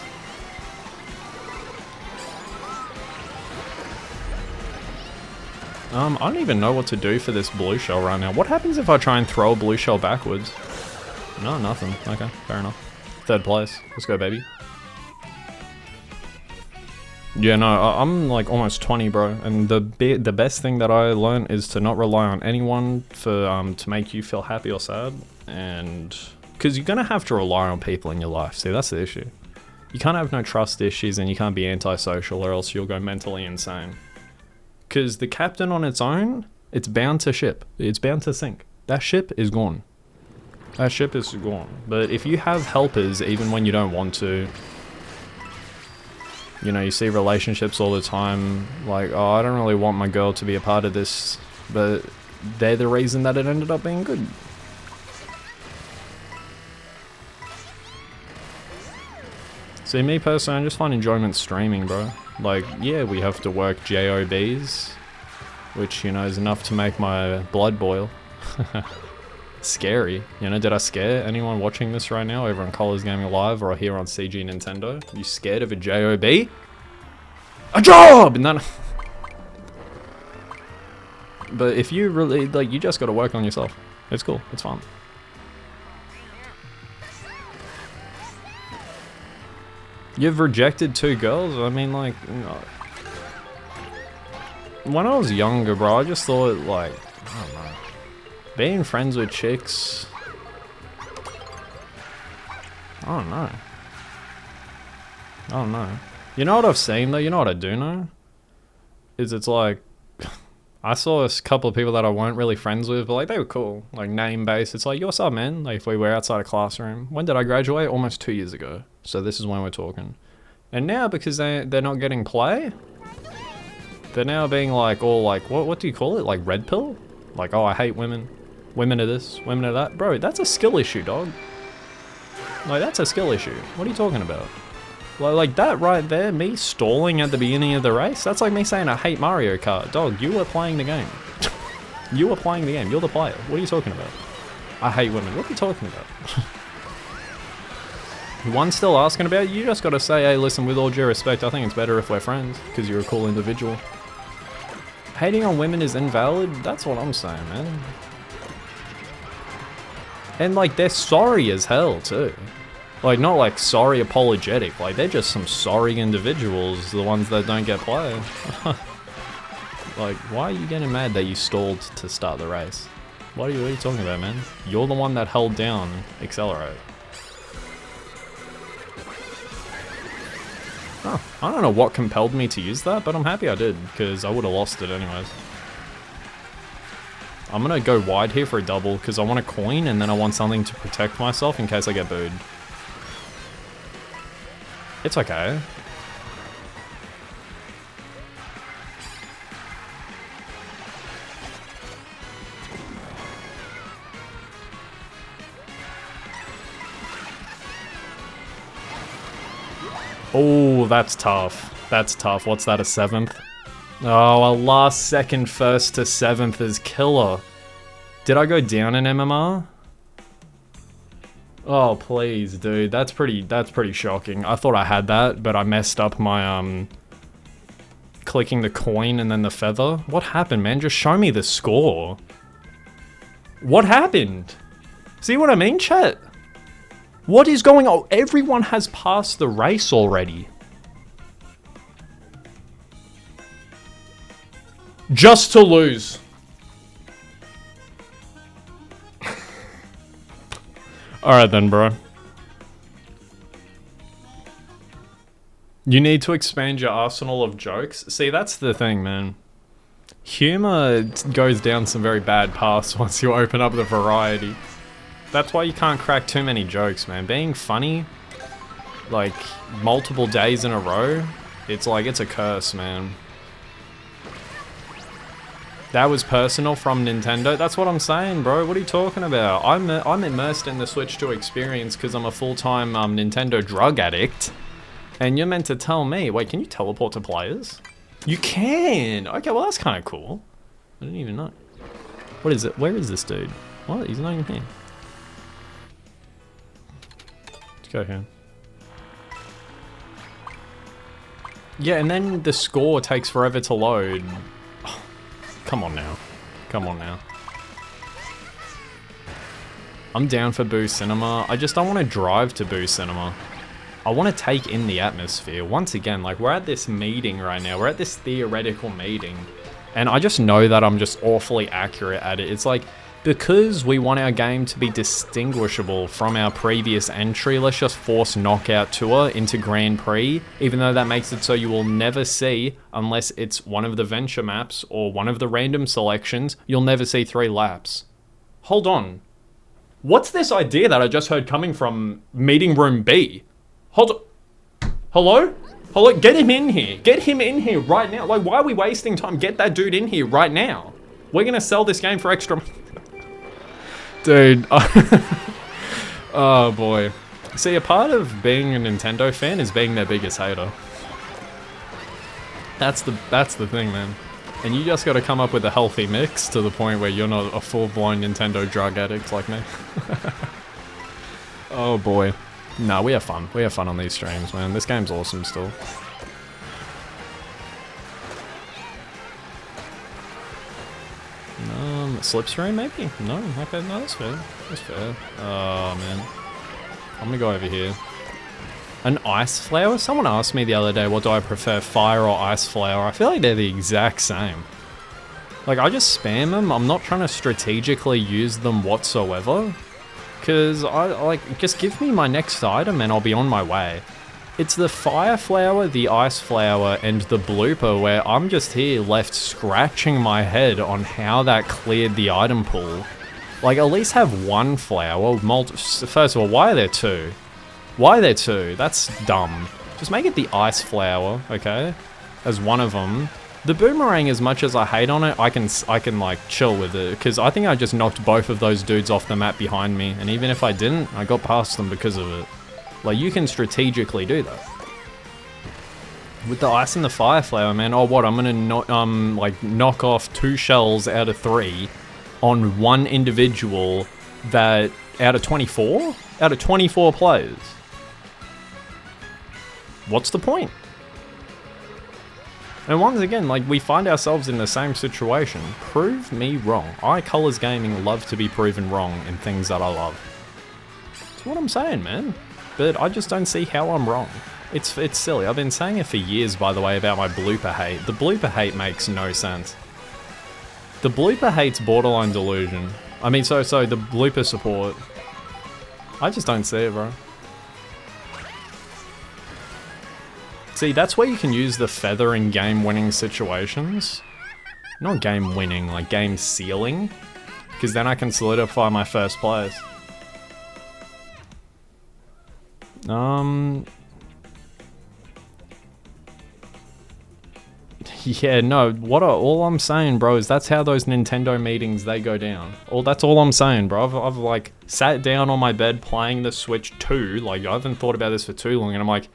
I don't even know what to do for this blue shell right now. What happens if I try and throw a blue shell backwards? No, nothing. Okay, fair enough. 3rd place. Let's go, baby. Yeah, no, I'm like almost 20, bro. And the best thing that I learned is to not rely on anyone for to make you feel happy or sad. And because you're gonna have to rely on people in your life. See, that's the issue. You can't have no trust issues, and you can't be antisocial, or else you'll go mentally insane. Because the captain on its own, it's bound to ship. It's bound to sink. That ship is gone. That ship is gone. But if you have helpers, even when you don't want to, you know, you see relationships all the time, like, oh, I don't really want my girl to be a part of this, but they're the reason that it ended up being good. See, me personally, I just find enjoyment streaming, bro. Like, yeah, we have to work JOBs, which, you know, is enough to make my blood boil. Scary. You know, did I scare anyone watching this right now over on Colors Gaming Live or here on CG Nintendo? You scared of a JOB? A job! And then... But if you really, like, you just gotta work on yourself. It's cool. It's fun. You've rejected 2 girls? I mean, like, you know, when I was younger, bro, I just thought, like, I don't know, being friends with chicks, I don't know. You know what I've seen, though? You know what I do know? Is it's like, I saw a couple of people that I weren't really friends with, but, like, they were cool. Like, name-based. It's like, yo, what's up, man? Like, if we were outside a classroom. When did I graduate? Almost 2 years ago. So this is when we're talking. And now, because they're not getting play, they're now being like, all like, what do you call it? Like, red pill? Like, oh, I hate women. Women are this, women are that. Bro, that's a skill issue, dog. Like, that's a skill issue. What are you talking about? Like that right there, me stalling at the beginning of the race, that's like me saying I hate Mario Kart. Dog, you were playing the game. You were playing the game. You're the player. What are you talking about? I hate women. What are you talking about? One's still asking about you, just gotta say, hey, listen, with all due respect, I think it's better if we're friends, because you're a cool individual. Hating on women is invalid? That's what I'm saying, man. And, like, they're sorry as hell, too. Like, not, like, sorry apologetic. Like, they're just some sorry individuals, the ones that don't get play. Like, why are you getting mad that you stalled to start the race? What are you talking about, man? You're the one that held down accelerate. Huh. I don't know what compelled me to use that, but I'm happy I did, because I would have lost it anyways. I'm gonna go wide here for a double, because I want a coin, and then I want something to protect myself in case I get booed. It's okay. Oh, that's tough. That's tough. What's that, a 7th? Oh, a last second first to 7th is killer. Did I go down in MMR? Oh, please, dude. That's pretty shocking. I thought I had that, but I messed up my, clicking the coin and then the feather. What happened, man? Just show me the score. What happened? See what I mean, chat? What is going on? Everyone has passed the race already. Just to lose. Alright then, bro. You need to expand your arsenal of jokes. See, that's the thing, man. Humor goes down some very bad paths once you open up the variety. That's why you can't crack too many jokes, man. Being funny, like, multiple days in a row, it's like, it's a curse, man. That was personal from Nintendo. That's what I'm saying, bro. What are you talking about? I'm immersed in the Switch 2 experience because I'm a full-time Nintendo drug addict. And you're meant to tell me, wait, can you teleport to players? You can! Okay, well that's kind of cool. I didn't even know. What is it? Where is this dude? What? He's not even here. Let's go here. Yeah, and then the score takes forever to load. Come on now. Come on now. I'm down for Boo Cinema. I just don't want to drive to Boo Cinema. I want to take in the atmosphere. Once again, like, we're at this meeting right now. We're at this theoretical meeting. And I just know that I'm just awfully accurate at it. It's like, because we want our game to be distinguishable from our previous entry, let's just force Knockout Tour into Grand Prix, even though that makes it so you will never see, unless it's one of the venture maps or one of the random selections, you'll never see 3 laps. Hold on. What's this idea that I just heard coming from meeting room B? Hold on. Hello? Hello? Get him in here. Get him in here right now. Like, why are we wasting time? Get that dude in here right now. We're gonna sell this game for extra... Dude. Oh, boy. See, a part of being a Nintendo fan is being their biggest hater. That's the thing, man. And you just gotta come up with a healthy mix to the point where you're not a full-blown Nintendo drug addict like me. Oh, boy. No, we have fun. We have fun on these streams, man. This game's awesome still. Slipstream maybe? No, okay, no, that's fair. That's fair. Oh, man. I'm gonna go over here. An ice flower? Someone asked me the other day, what do I prefer, fire or ice flower? I feel like they're the exact same. Like, I just spam them. I'm not trying to strategically use them whatsoever. Because just give me my next item and I'll be on my way. It's the fire flower, the ice flower, and the blooper where I'm just here left scratching my head on how that cleared the item pool. Like, at least have one flower. First of all, why are there 2? Why are there 2? That's dumb. Just make it the ice flower, okay? As one of them. The boomerang, as much as I hate on it, I can like chill with it, because I think I just knocked both of those dudes off the map behind me, and even if I didn't, I got past them because of it. Like, you can strategically do that. With the ice and the fire flower, man, oh what, I'm gonna knock off 2 shells out of 3 on one individual that, out of 24? Out of 24 players. What's the point? And once again, like, we find ourselves in the same situation. Prove me wrong. I, Colors Gaming, love to be proven wrong in things that I love. That's what I'm saying, man. But I just don't see how I'm wrong. It's silly. I've been saying it for years, by the way, about my blooper hate. The blooper hate makes no sense. The blooper hate's borderline delusion. I mean, so the blooper support. I just don't see it, bro. See, that's where you can use the feather in game-winning situations. Not game-winning, like game-sealing. Because then I can solidify my first place. Yeah, no, all I'm saying, bro, is that's how those Nintendo meetings, they go down. That's all I'm saying, bro. I've like, sat down on my bed playing the Switch 2, like, I haven't thought about this for too long, and I'm like,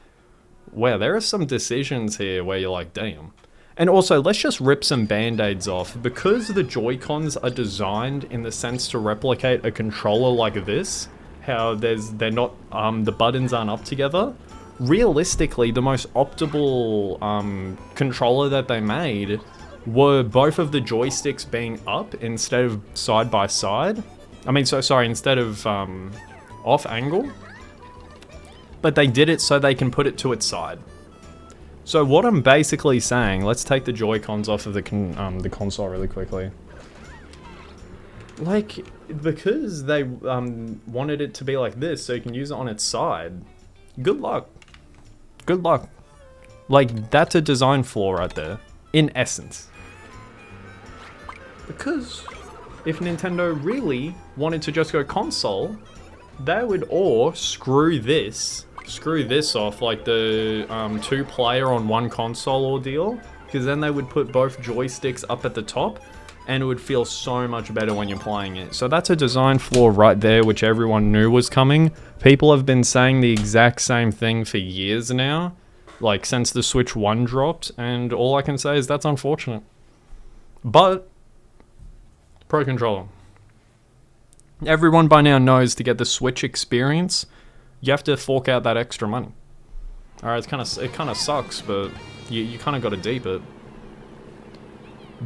wow, there are some decisions here where you're like, damn. And also, let's just rip some band-aids off. Because the Joy-Cons are designed in the sense to replicate a controller like this, how they're not, the buttons aren't up together. Realistically, the most optimal controller that they made were both of the joysticks being up instead of side by side. I mean, instead of off angle. But they did it so they can put it to its side. So what I'm basically saying, let's take the Joy-Cons off of the console really quickly. Like, because they wanted it to be like this so you can use it on its side, good luck. Good luck. Like, that's a design flaw right there, in essence. Because if Nintendo really wanted to just go console, they would screw this off, like the 2-player on one console ordeal, because then they would put both joysticks up at the top, and it would feel so much better when you're playing it. So that's a design flaw right there, which everyone knew was coming. People have been saying the exact same thing for years now, like since the Switch 1 dropped, and all I can say is that's unfortunate. But, Pro Controller. Everyone by now knows to get the Switch experience, you have to fork out that extra money. Alright, it kind of sucks, but you kind of got to deep it.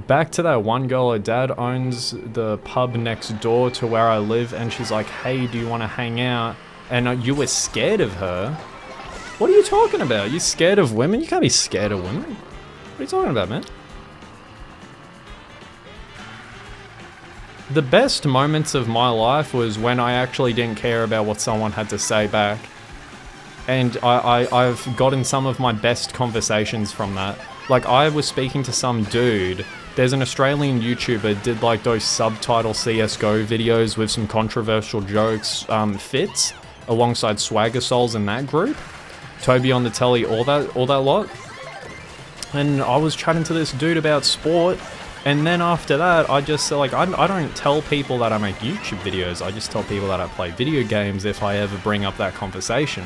Back to that one girl, her dad owns the pub next door to where I live, and she's like, hey, do you want to hang out? And you were scared of her? What are you talking about? You scared of women? You can't be scared of women. What are you talking about, man? The best moments of my life was when I actually didn't care about what someone had to say back. And I've gotten some of my best conversations from that. Like, I was speaking to some dude. There's an Australian YouTuber did like those subtitle CSGO videos with some controversial jokes, Fitz, alongside Swagger Souls in that group. Toby on the telly, all that lot. And I was chatting to this dude about sport. And then after that, I just like, I don't tell people that I make YouTube videos. I just tell people that I play video games if I ever bring up that conversation.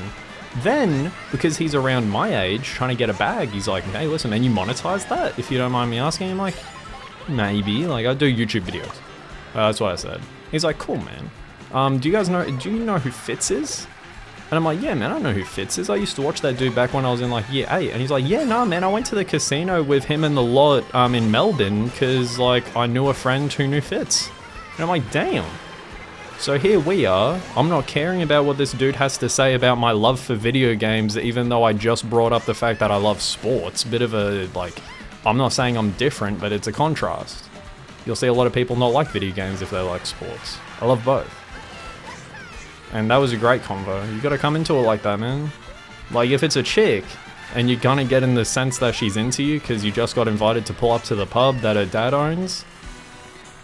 Then, because he's around my age, trying to get a bag, he's like, hey, listen, man, you monetize that? If you don't mind me asking. I'm like, maybe. Like, I do YouTube videos. That's what I said. He's like, cool, man. Do you know who Fitz is? And I'm like, yeah, man, I know who Fitz is. I used to watch that dude back when I was in like year 8. And he's like, yeah, no, man, I went to the casino with him and the lot in Melbourne because like I knew a friend who knew Fitz. And I'm like, damn. So here we are. I'm not caring about what this dude has to say about my love for video games, even though I just brought up the fact that I love sports. Bit of a, like, I'm not saying I'm different, but it's a contrast. You'll see a lot of people not like video games if they like sports. I love both. And that was a great convo. You gotta come into it like that, man. Like, if it's a chick, and you're gonna get in the sense that she's into you because you just got invited to pull up to the pub that her dad owns,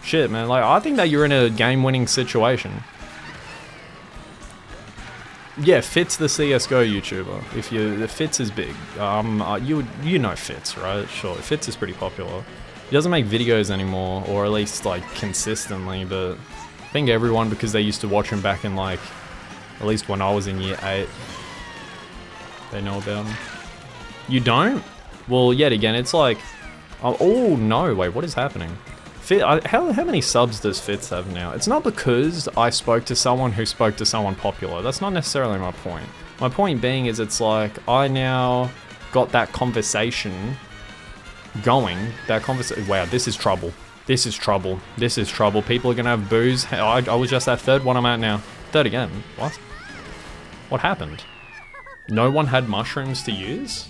shit, man. Like, I think that you're in a game-winning situation. Yeah, Fitz the CSGO YouTuber. The Fitz is big. You know Fitz, right? Sure, Fitz is pretty popular. He doesn't make videos anymore, or at least, like, consistently, but I think everyone, because they used to watch him back in, like, at least when I was in year 8, they know about him. You don't? Well, yet again, it's like, oh no, wait, what is happening? How many subs does Fitz have now? It's not because I spoke to someone who spoke to someone popular. That's not necessarily my point. My point being is it's like, I now got that conversation going. Wow, this is trouble. This is trouble. This is trouble. People are gonna have booze. I was just at third. What I'm at now? Third again. What? What happened? No one had mushrooms to use?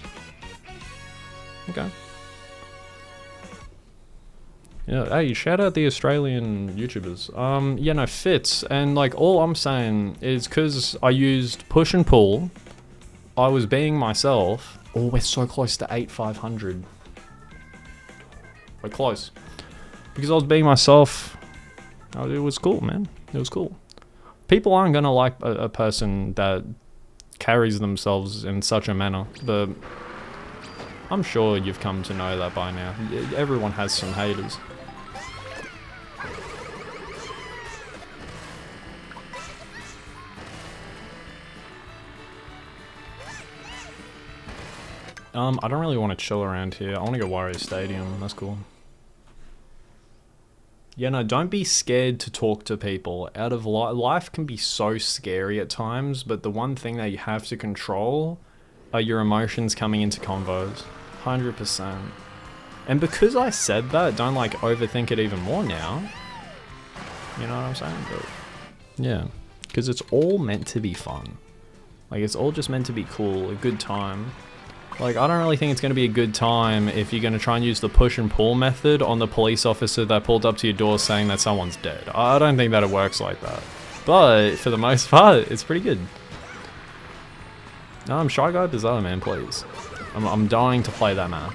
Okay. Yeah, hey, shout out the Australian YouTubers. Yeah, no, Fitz. And like, all I'm saying is because I used push and pull, I was being myself. Oh, we're so close to 8,500. We're close. Because I was being myself, it was cool, man. It was cool. People aren't gonna like a person that carries themselves in such a manner, but I'm sure you've come to know that by now. Everyone has some haters. I don't really want to chill around here. I want to go Warrior Stadium. That's cool. Yeah, no, don't be scared to talk to people. Out of life can be so scary at times, but the one thing that you have to control are your emotions coming into convos. 100%. And because I said that, don't like overthink it even more now. You know what I'm saying? But yeah, because it's all meant to be fun. Like, it's all just meant to be cool, a good time. Like, I don't really think it's going to be a good time if you're going to try and use the push and pull method on the police officer that pulled up to your door saying that someone's dead. I don't think that it works like that. But, for the most part, it's pretty good. No, I'm Shy Guy Bizarre, man, please. I'm dying to play that map.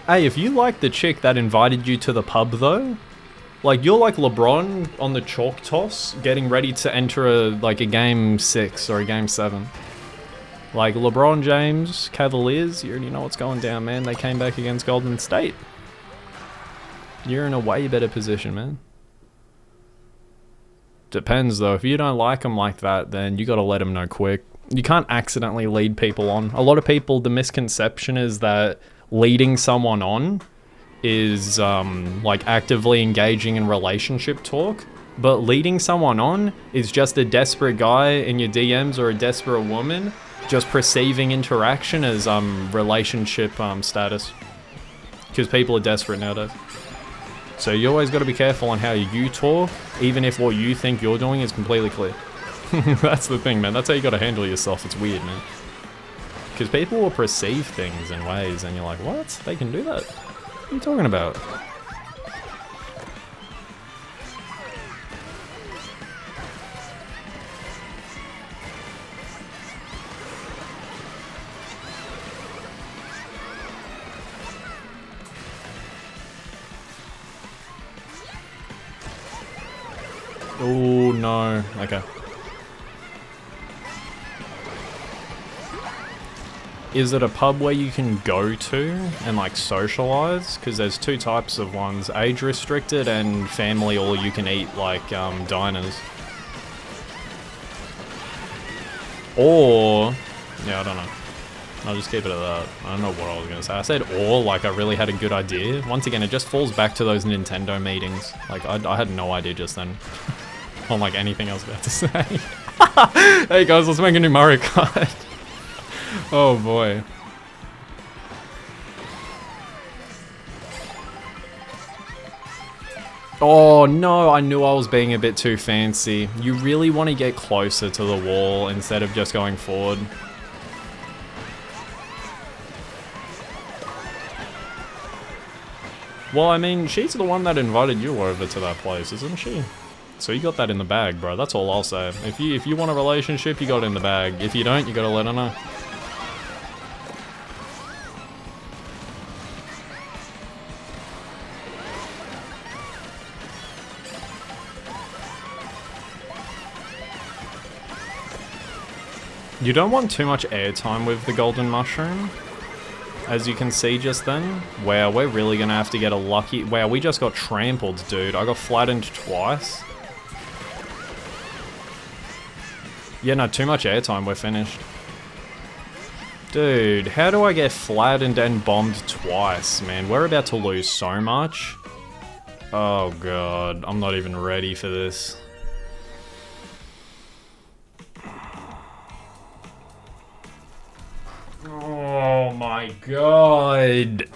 Hey, if you like the chick that invited you to the pub, though, like, you're like LeBron on the chalk toss, getting ready to enter a game 6 or a game 7. Like, LeBron James, Cavaliers, you already know what's going down, man. They came back against Golden State. You're in a way better position, man. Depends, though. If you don't like them like that, then you gotta let them know quick. You can't accidentally lead people on. A lot of people, the misconception is that leading someone on is like actively engaging in relationship talk, but leading someone on is just a desperate guy in your DMs or a desperate woman just perceiving interaction as relationship status, because people are desperate nowadays. So you always got to be careful on how you talk, even if what you think you're doing is completely clear. That's the thing, man. That's how you got to handle yourself. It's weird, man. Because people will perceive things in ways, and you're like, what? They can do that? What are you talking about? Oh, no. Okay. Is it a pub where you can go to and, like, socialize? Because there's two types of ones. Age restricted and family all you can eat, like, diners. Or... yeah, I don't know. I'll just keep it at that. I don't know what I was going to say. I said or like I really had a good idea. Once again, it just falls back to those Nintendo meetings. Like, I had no idea just then. On like anything else about to say. Hey guys, let's make a new Mario Kart. Oh boy. Oh no, I knew I was being a bit too fancy. You really want to get closer to the wall instead of just going forward. Well, I mean, she's the one that invited you over to that place, isn't she? So you got that in the bag, bro. That's all I'll say. If you want a relationship, you got it in the bag. If you don't, you gotta let her know. You don't want too much airtime with the golden mushroom. As you can see just then. Wow, we're really gonna have to get a lucky... Wow, we just got trampled, dude. I got flattened twice. Yeah, no, too much airtime, we're finished. Dude, how do I get flattened and bombed twice, man? We're about to lose so much. Oh god, I'm not even ready for this. Oh my god.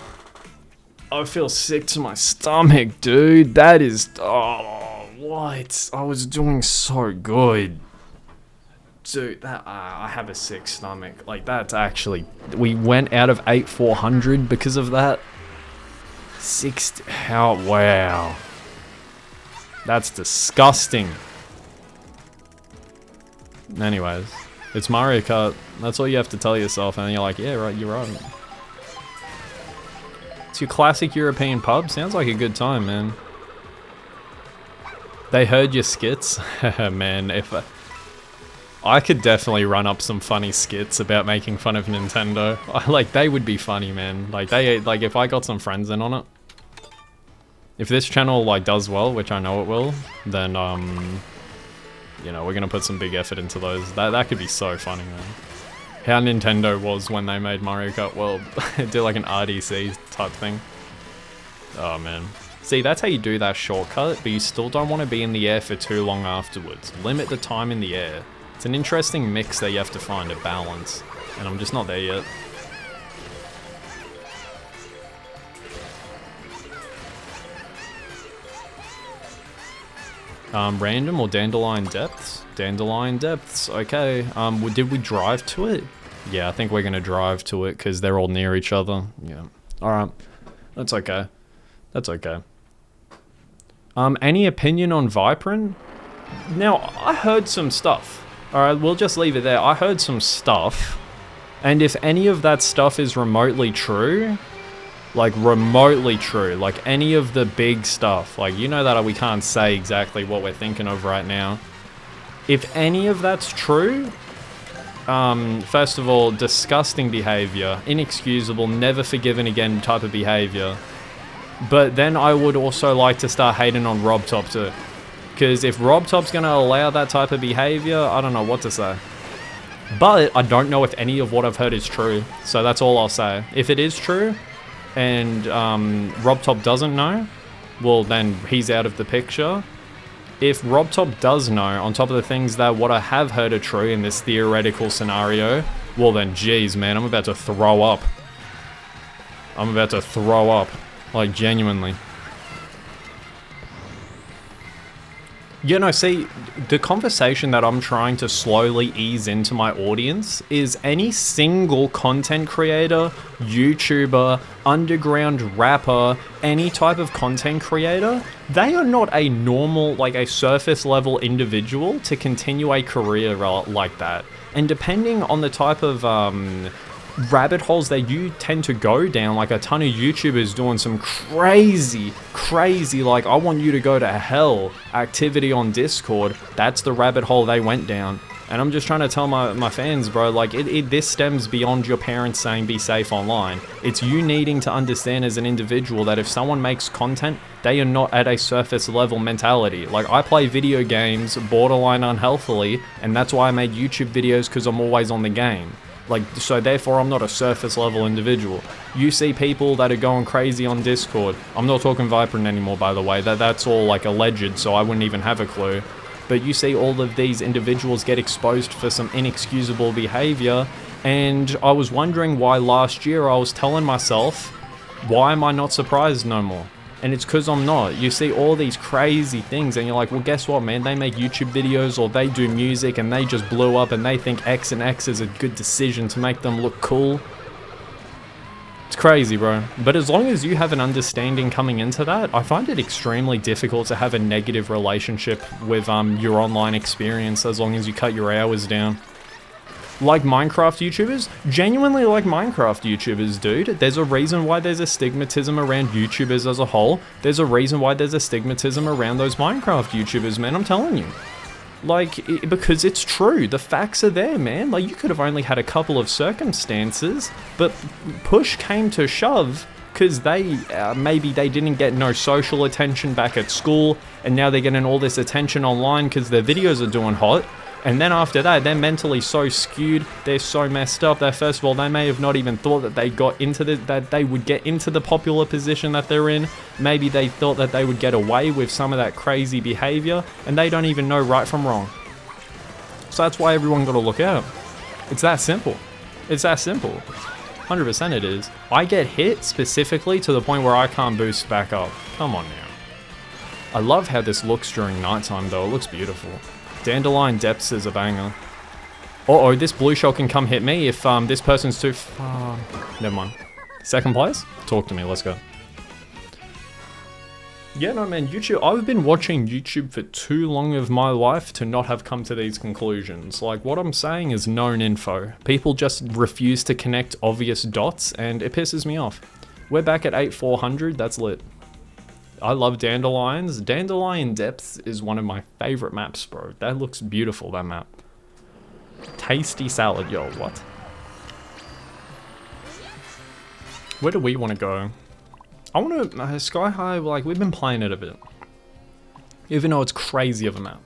I feel sick to my stomach, dude. That is... oh, what? I was doing so good. Dude, that I have a sick stomach. Like, that's actually... we went out of 8,400 because of that. 60... how... wow. That's disgusting. Anyways. It's Mario Kart. That's all you have to tell yourself, and you're like, yeah, right, you're right. It's your classic European pub. Sounds like a good time, man. They heard your skits. Man, if... I could definitely run up some funny skits about making fun of Nintendo. Like, they would be funny, man. Like, if I got some friends in on it. If this channel, like, does well, which I know it will, then, you know, we're gonna put some big effort into those. That could be so funny, man. How Nintendo was when they made Mario Kart World. Do like an RDC type thing. Oh, man. See, that's how you do that shortcut, but you still don't want to be in the air for too long afterwards. Limit the time in the air. It's an interesting mix that you have to find a balance, and I'm just not there yet. Random or Dandelion Depths? Dandelion Depths, okay. Did we drive to it? Yeah, I think we're gonna drive to it because they're all near each other. Yeah. Alright. That's okay. That's okay. Any opinion on Viperin? Now, I heard some stuff. Alright, we'll just leave it there. I heard some stuff. And if any of that stuff is remotely true, like remotely true, like any of the big stuff, like you know that we can't say exactly what we're thinking of right now. If any of that's true, first of all, disgusting behavior, inexcusable, never forgiven again type of behavior. But then I would also like to start hating on Rob Top too. Because if Rob Top's going to allow that type of behavior, I don't know what to say. But I don't know if any of what I've heard is true. So that's all I'll say. If it is true, and Rob Top doesn't know, well then he's out of the picture. If Rob Top does know, on top of the things that what I have heard are true in this theoretical scenario, Well then, geez, man, I'm about to throw up. I'm about to throw up. Like, genuinely. You know, see, the conversation that I'm trying to slowly ease into my audience is any single content creator, YouTuber, underground rapper, any type of content creator, they are not a normal, like a surface level individual to continue a career like that. And depending on the type of rabbit holes that you tend to go down, like a ton of YouTubers doing some crazy, like I want you to go to hell activity on Discord, that's the rabbit hole they went down. And I'm just trying to tell my fans, bro, like this stems beyond your parents saying be safe online. It's you needing to understand as an individual that if someone makes content, they are not at a surface level mentality. Like I play video games borderline unhealthily, and that's why I made YouTube videos, because I'm always on the game. Like, so therefore I'm not a surface level individual. You see people that are going crazy on Discord. I'm not talking Vibrant anymore, by the way. That's all like alleged, so I wouldn't even have a clue. But you see all of these individuals get exposed for some inexcusable behavior. And I was wondering why last year I was telling myself, why am I not surprised no more? And it's because I'm not. You see all these crazy things and you're like, well, guess what, man? They make YouTube videos or they do music and they just blew up and they think X and X is a good decision to make them look cool. It's crazy, bro. But as long as you have an understanding coming into that, I find it extremely difficult to have a negative relationship with your online experience as long as you cut your hours down. Like Minecraft YouTubers, genuinely like Minecraft YouTubers, dude. There's a reason why there's a stigmatism around YouTubers as a whole. There's a reason why there's a stigmatism around those Minecraft YouTubers, man, I'm telling you. Like, because it's true, the facts are there, man. Like, you could have only had a couple of circumstances, but push came to shove, because they, maybe they didn't get no social attention back at school, and now they're getting all this attention online because their videos are doing hot. And then after that, they're mentally so skewed, they're so messed up that first of all, they may have not even thought that they got into that they would get into the popular position that they're in. Maybe they thought that they would get away with some of that crazy behavior, and they don't even know right from wrong. So that's why everyone got to look out. It's that simple. It's that simple. 100% it is. I get hit specifically to the point where I can't boost back up. Come on now. I love how this looks during nighttime though, it looks beautiful. Dandelion Depths is a banger. Uh-oh, this blue shell can come hit me if this person's too far. Never mind. Second place? Talk to me, let's go. Yeah, no man, YouTube, I've been watching YouTube for too long of my life to not have come to these conclusions. Like, what I'm saying is known info. People just refuse to connect obvious dots, and it pisses me off. We're back at 8400, that's lit. I love Dandelions. Dandelion Depths is one of my favorite maps, bro. That looks beautiful, that map. Tasty salad, yo, what? Where do we want to go? I want to, Sky High, like, we've been playing it a bit. Even though it's crazy of a map.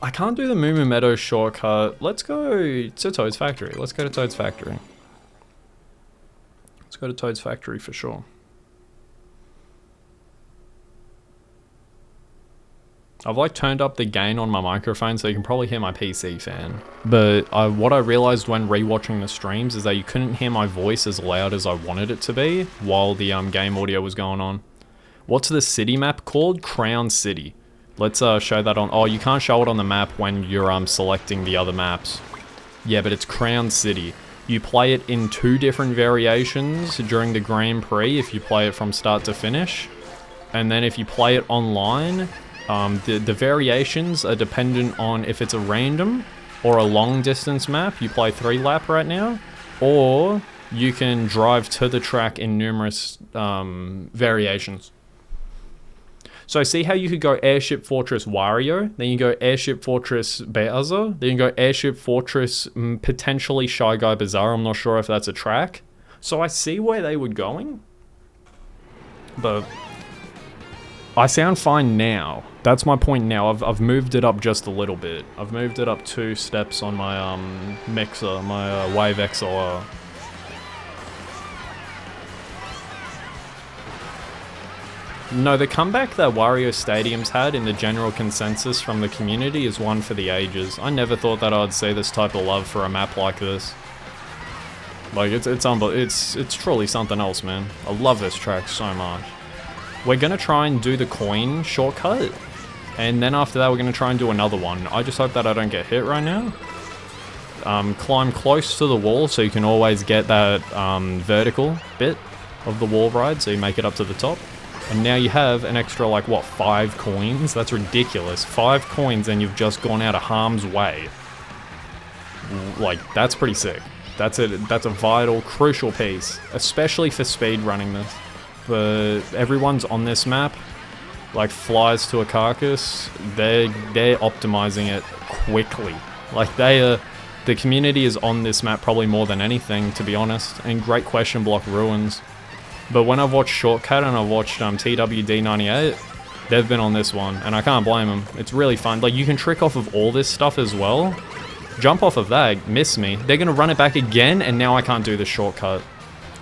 I can't do the Moo Moo Meadows shortcut. Let's go to Toad's Factory. Let's go to Toad's Factory. Let's go to Toad's Factory for sure. I've like turned up the gain on my microphone so you can probably hear my PC fan. But what I realized when rewatching the streams is that you couldn't hear my voice as loud as I wanted it to be while the game audio was going on. What's the city map called? Crown City. Let's show that on. Oh, you can't show it on the map when you're selecting the other maps. Yeah, but it's Crown City. You play it in 2 different variations during the Grand Prix if you play it from start to finish. And then if you play it online, the variations are dependent on if it's a random or a long distance map. You play 3-lap right now, or you can drive to the track in numerous variations. So see how you could go Airship Fortress Wario, then you go Airship Fortress Bowser, then you go Airship Fortress potentially Shy Guy Bazaar. I'm not sure if that's a track. So I see where they were going, but I sound fine now. That's my point now. I've moved it up just a little bit. I've moved it up 2 steps on my mixer, my Wave XLR. No, the comeback that Wario Stadium's had in the general consensus from the community is one for the ages. I never thought that I'd see this type of love for a map like this. Like, it's truly something else, man. I love this track so much. We're gonna try and do the coin shortcut, and then after that we're gonna try and do another one. I just hope that I don't get hit right now. Climb close to the wall so you can always get that vertical bit of the wall ride, so you make it up to the top. And now you have an extra, like, what, 5 coins? That's ridiculous. 5 coins and you've just gone out of harm's way. Like, that's pretty sick. That's a vital, crucial piece, especially for speed running this. But everyone's on this map, like flies to a carcass, they're optimizing it quickly. Like, the community is on this map probably more than anything, to be honest, and great question block ruins. But when I've watched Shortcut and I've watched TWD98, they've been on this one, and I can't blame them. It's really fun. Like, you can trick off of all this stuff as well. Jump off of that, miss me. They're gonna run it back again, and now I can't do the shortcut.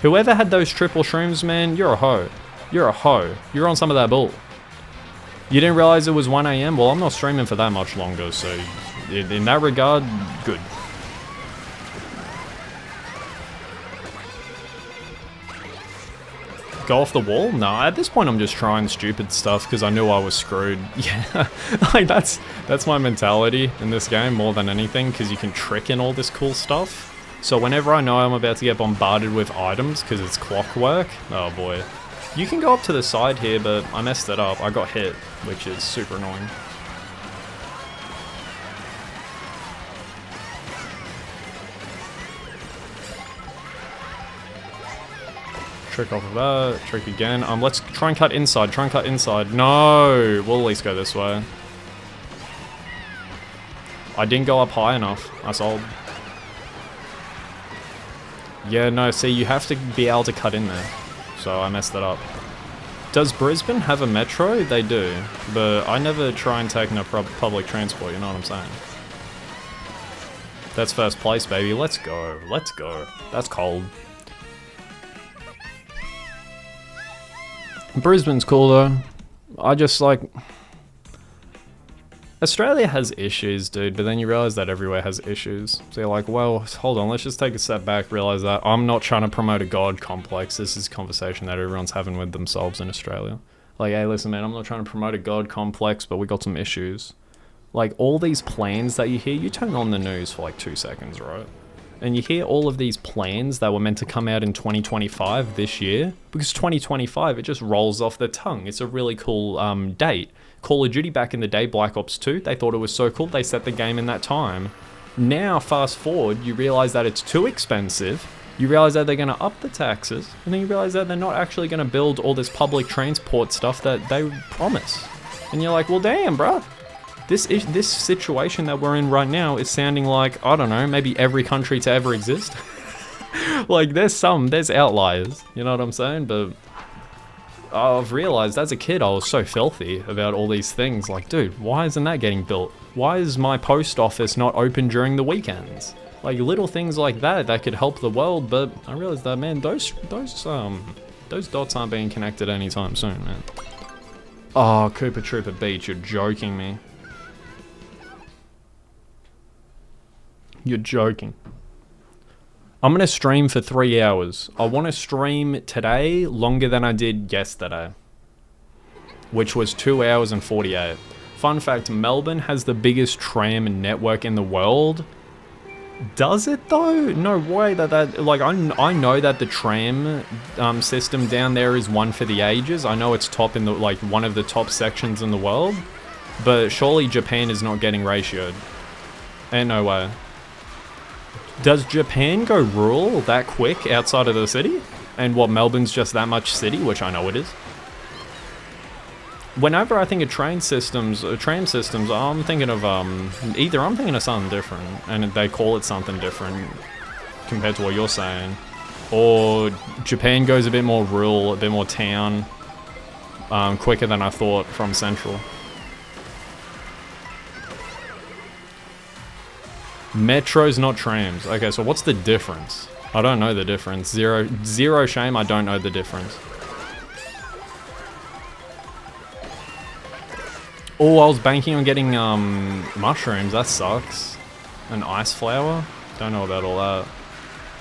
Whoever had those triple shrooms, man, you're a hoe. You're a hoe. You're on some of that bull. You didn't realize it was 1 AM? Well, I'm not streaming for that much longer, so in that regard, good. Go off the wall? No, at this point I'm just trying stupid stuff because I knew I was screwed. Yeah, like that's my mentality in this game more than anything, because you can trick in all this cool stuff. So whenever I know I'm about to get bombarded with items because it's clockwork, oh boy. You can go up to the side here, but I messed it up. I got hit, which is super annoying. Trick off of that, trick again. Let's try and cut inside, No, we'll at least go this way. I didn't go up high enough, I sold. Yeah, no, see, you have to be able to cut in there. So I messed that up. Does Brisbane have a metro? They do, but I never try and take no public transport, you know what I'm saying? That's first place, baby. Let's go, let's go. That's cold. Brisbane's cool though. I just like... Australia has issues, dude, but then you realize that everywhere has issues. So you're like, well, hold on, let's just take a step back, realize that I'm not trying to promote a god complex. This is a conversation that everyone's having with themselves in Australia. Like, hey, listen, man, I'm not trying to promote a god complex, but we got some issues. Like, all these plans that you hear, you turn on the news for like 2 seconds, right? And you hear all of these plans that were meant to come out in 2025 this year, because 2025, it just rolls off the tongue. It's a really cool date. Call of Duty back in the day, Black Ops 2, they thought it was so cool, they set the game in that time. Now, fast forward, you realize that it's too expensive, you realize that they're going to up the taxes, and then you realize that they're not actually going to build all this public transport stuff that they promise. And you're like, well, damn, bruh. This situation that we're in right now is sounding like, I don't know, maybe every country to ever exist. Like, there's outliers, you know what I'm saying? But I've realized as a kid I was so filthy about all these things. Like, dude, why isn't that getting built? Why is my post office not open during the weekends? Like, little things like that could help the world, but I realized that, man, those dots aren't being connected anytime soon, man. Oh, Koopa Troopa Beach, you're joking me. You're joking. I'm gonna stream for 3 hours. I want to stream today longer than I did yesterday, which was 2 hours and 48. Fun fact, Melbourne has the biggest tram network in the world. Does it though? No way like, I know that the tram system down there is one for the ages. I know it's top in the, like, one of the top sections in the world, but surely Japan is not getting ratioed. Ain't no way. Does Japan go rural that quick outside of the city? And what, Melbourne's just that much city, which I know it is. Whenever I think of tram systems, I'm thinking of either I'm thinking of something different, and they call it something different compared to what you're saying, or Japan goes a bit more rural, a bit more town, quicker than I thought from Central. Metros, not trams. Okay, so what's the difference? I don't know the difference. Zero shame, I don't know the difference. Oh, I was banking on getting mushrooms. That sucks. An ice flower? Don't know about all that.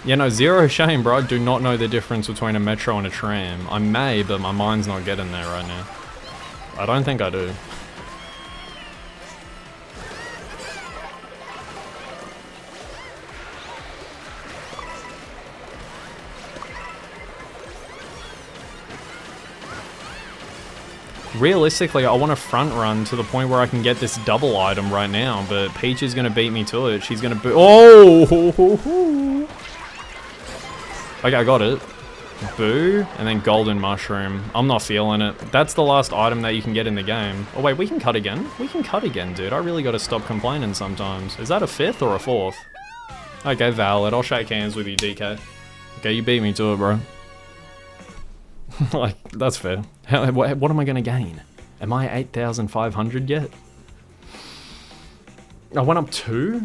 Yeah, no, zero shame, bro. I do not know the difference between a metro and a tram. I may, but my mind's not getting there right now. I don't think I do. Realistically, I want to front run to the point where I can get this double item right now, but Peach is going to beat me to it. She's going to Oh! Okay, I got it. Boo, and then golden mushroom. I'm not feeling it. That's the last item that you can get in the game. Oh wait, we can cut again? We can cut again, dude. I really got to stop complaining sometimes. Is that a 5th or a 4th? Okay, valid. I'll shake hands with you, DK. Okay, you beat me to it, bro. Like, that's fair. What am I gonna gain? Am I 8,500 yet? I went up 2?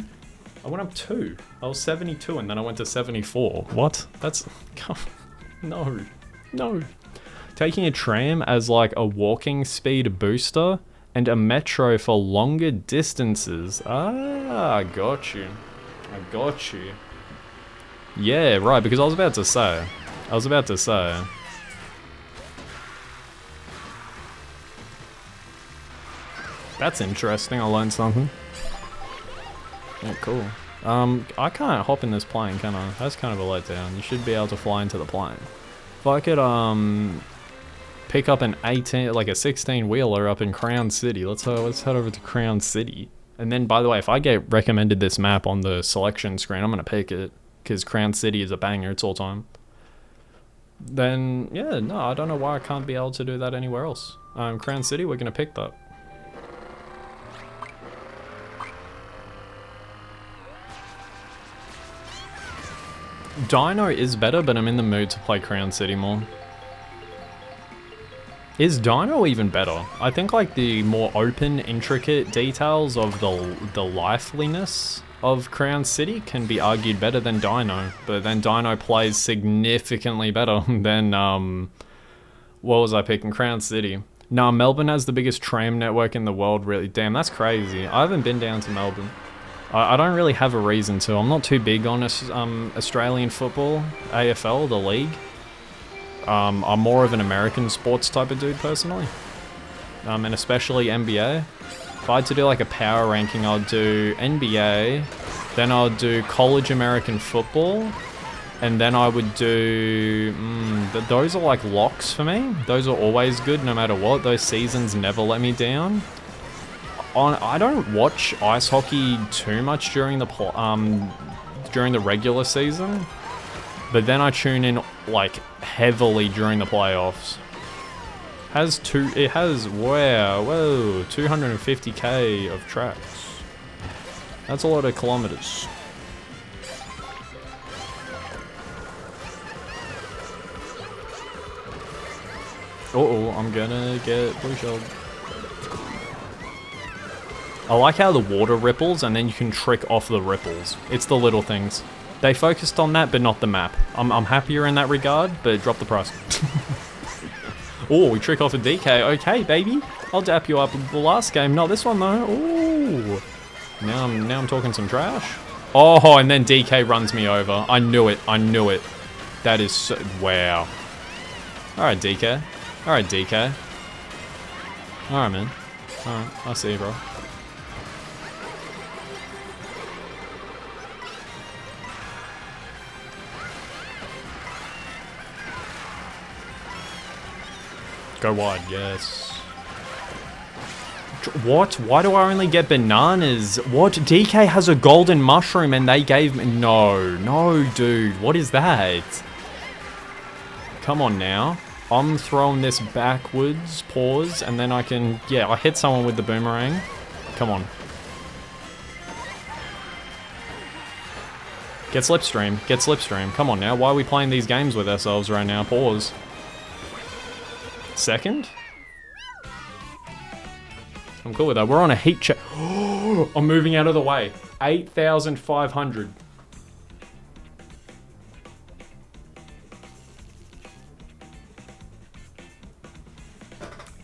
I went up 2. I was 72 and then I went to 74. What? That's... No. No. Taking a tram as like a walking speed booster and a metro for longer distances. Ah, I got you. I got you. Yeah, right, because I was about to say. That's interesting, I learned something. Yeah, cool. I can't hop in this plane, can I? That's kind of a letdown. You should be able to fly into the plane. If I could, pick up an 16-wheeler up in Crown City. Let's head over to Crown City. And then, by the way, if I get recommended this map on the selection screen, I'm gonna pick it. Because Crown City is a banger, it's all time. Then, yeah, no, I don't know why I can't be able to do that anywhere else. Crown City, we're gonna pick that. Dino is better, but I'm in the mood to play Crown City more. Is Dino even better? I think like the more open, intricate details of the liveliness of Crown City can be argued better than Dino, but then Dino plays significantly better than, what was I picking? Crown City. Nah, Melbourne has the biggest tram network in the world, really. Damn, that's crazy. I haven't been down to Melbourne. I don't really have a reason to. I'm not too big on Australian football, AFL, the league. I'm more of an American sports type of dude, personally. And especially NBA. If I had to do like a power ranking, I'd do NBA, then I'd do college American football, and then I would do... those are like locks for me. Those are always good no matter what. Those seasons never let me down. I don't watch ice hockey too much during the regular season, but then I tune in like heavily during the playoffs. It has whoa 250k of tracks. That's a lot of kilometers. I'm gonna get blue shelled. I like how the water ripples and then you can trick off the ripples. It's the little things. They focused on that, but not the map. I'm happier in that regard, but drop the price. Oh, we trick off a DK. Okay, baby. I'll dap you up the last game. Not this one, though. Ooh. Now I'm talking some trash. Oh, and then DK runs me over. I knew it. That is so... Wow. Alright, DK. Alright, man. Alright, I see you, bro. Go wide, yes. What? Why do I only get bananas? What? DK has a golden mushroom and they gave me... No, dude. What is that? Come on now. I'm throwing this backwards, pause, and then I can... Yeah, I hit someone with the boomerang. Come on. Get slipstream. Come on now. Why are we playing these games with ourselves right now? Pause. Second? I'm cool with that. We're on a heat check. I'm moving out of the way. 8,500.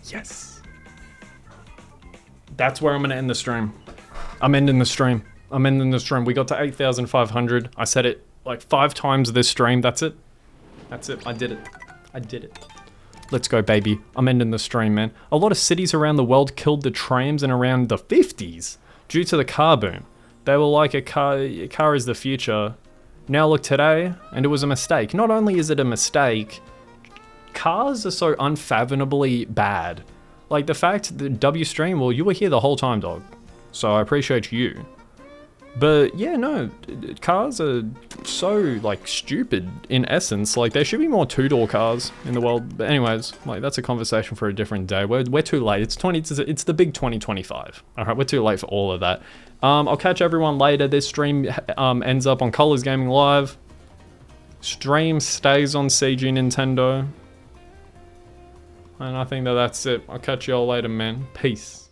Yes. That's where I'm gonna end the stream. I'm ending the stream. We got to 8,500. I said it like 5 times this stream. That's it. I did it. Let's go, baby. I'm ending the stream, man. A lot of cities around the world killed the trams in around the 50s due to the car boom. They were like, a car is the future. Now look today, and it was a mistake. Not only is it a mistake, cars are so unfathomably bad. Like the fact that W stream, well, you were here the whole time, dog. So I appreciate you. But yeah, no, cars are so like stupid in essence. Like there should be more 2-door cars in the world. But anyways, like that's a conversation for a different day. We're too late. It's the big 2025. All right, we're too late for all of that. I'll catch everyone later. This stream ends up on Colors Gaming Live. Stream stays on CG Nintendo. And I think that's it. I'll catch y'all later, man. Peace.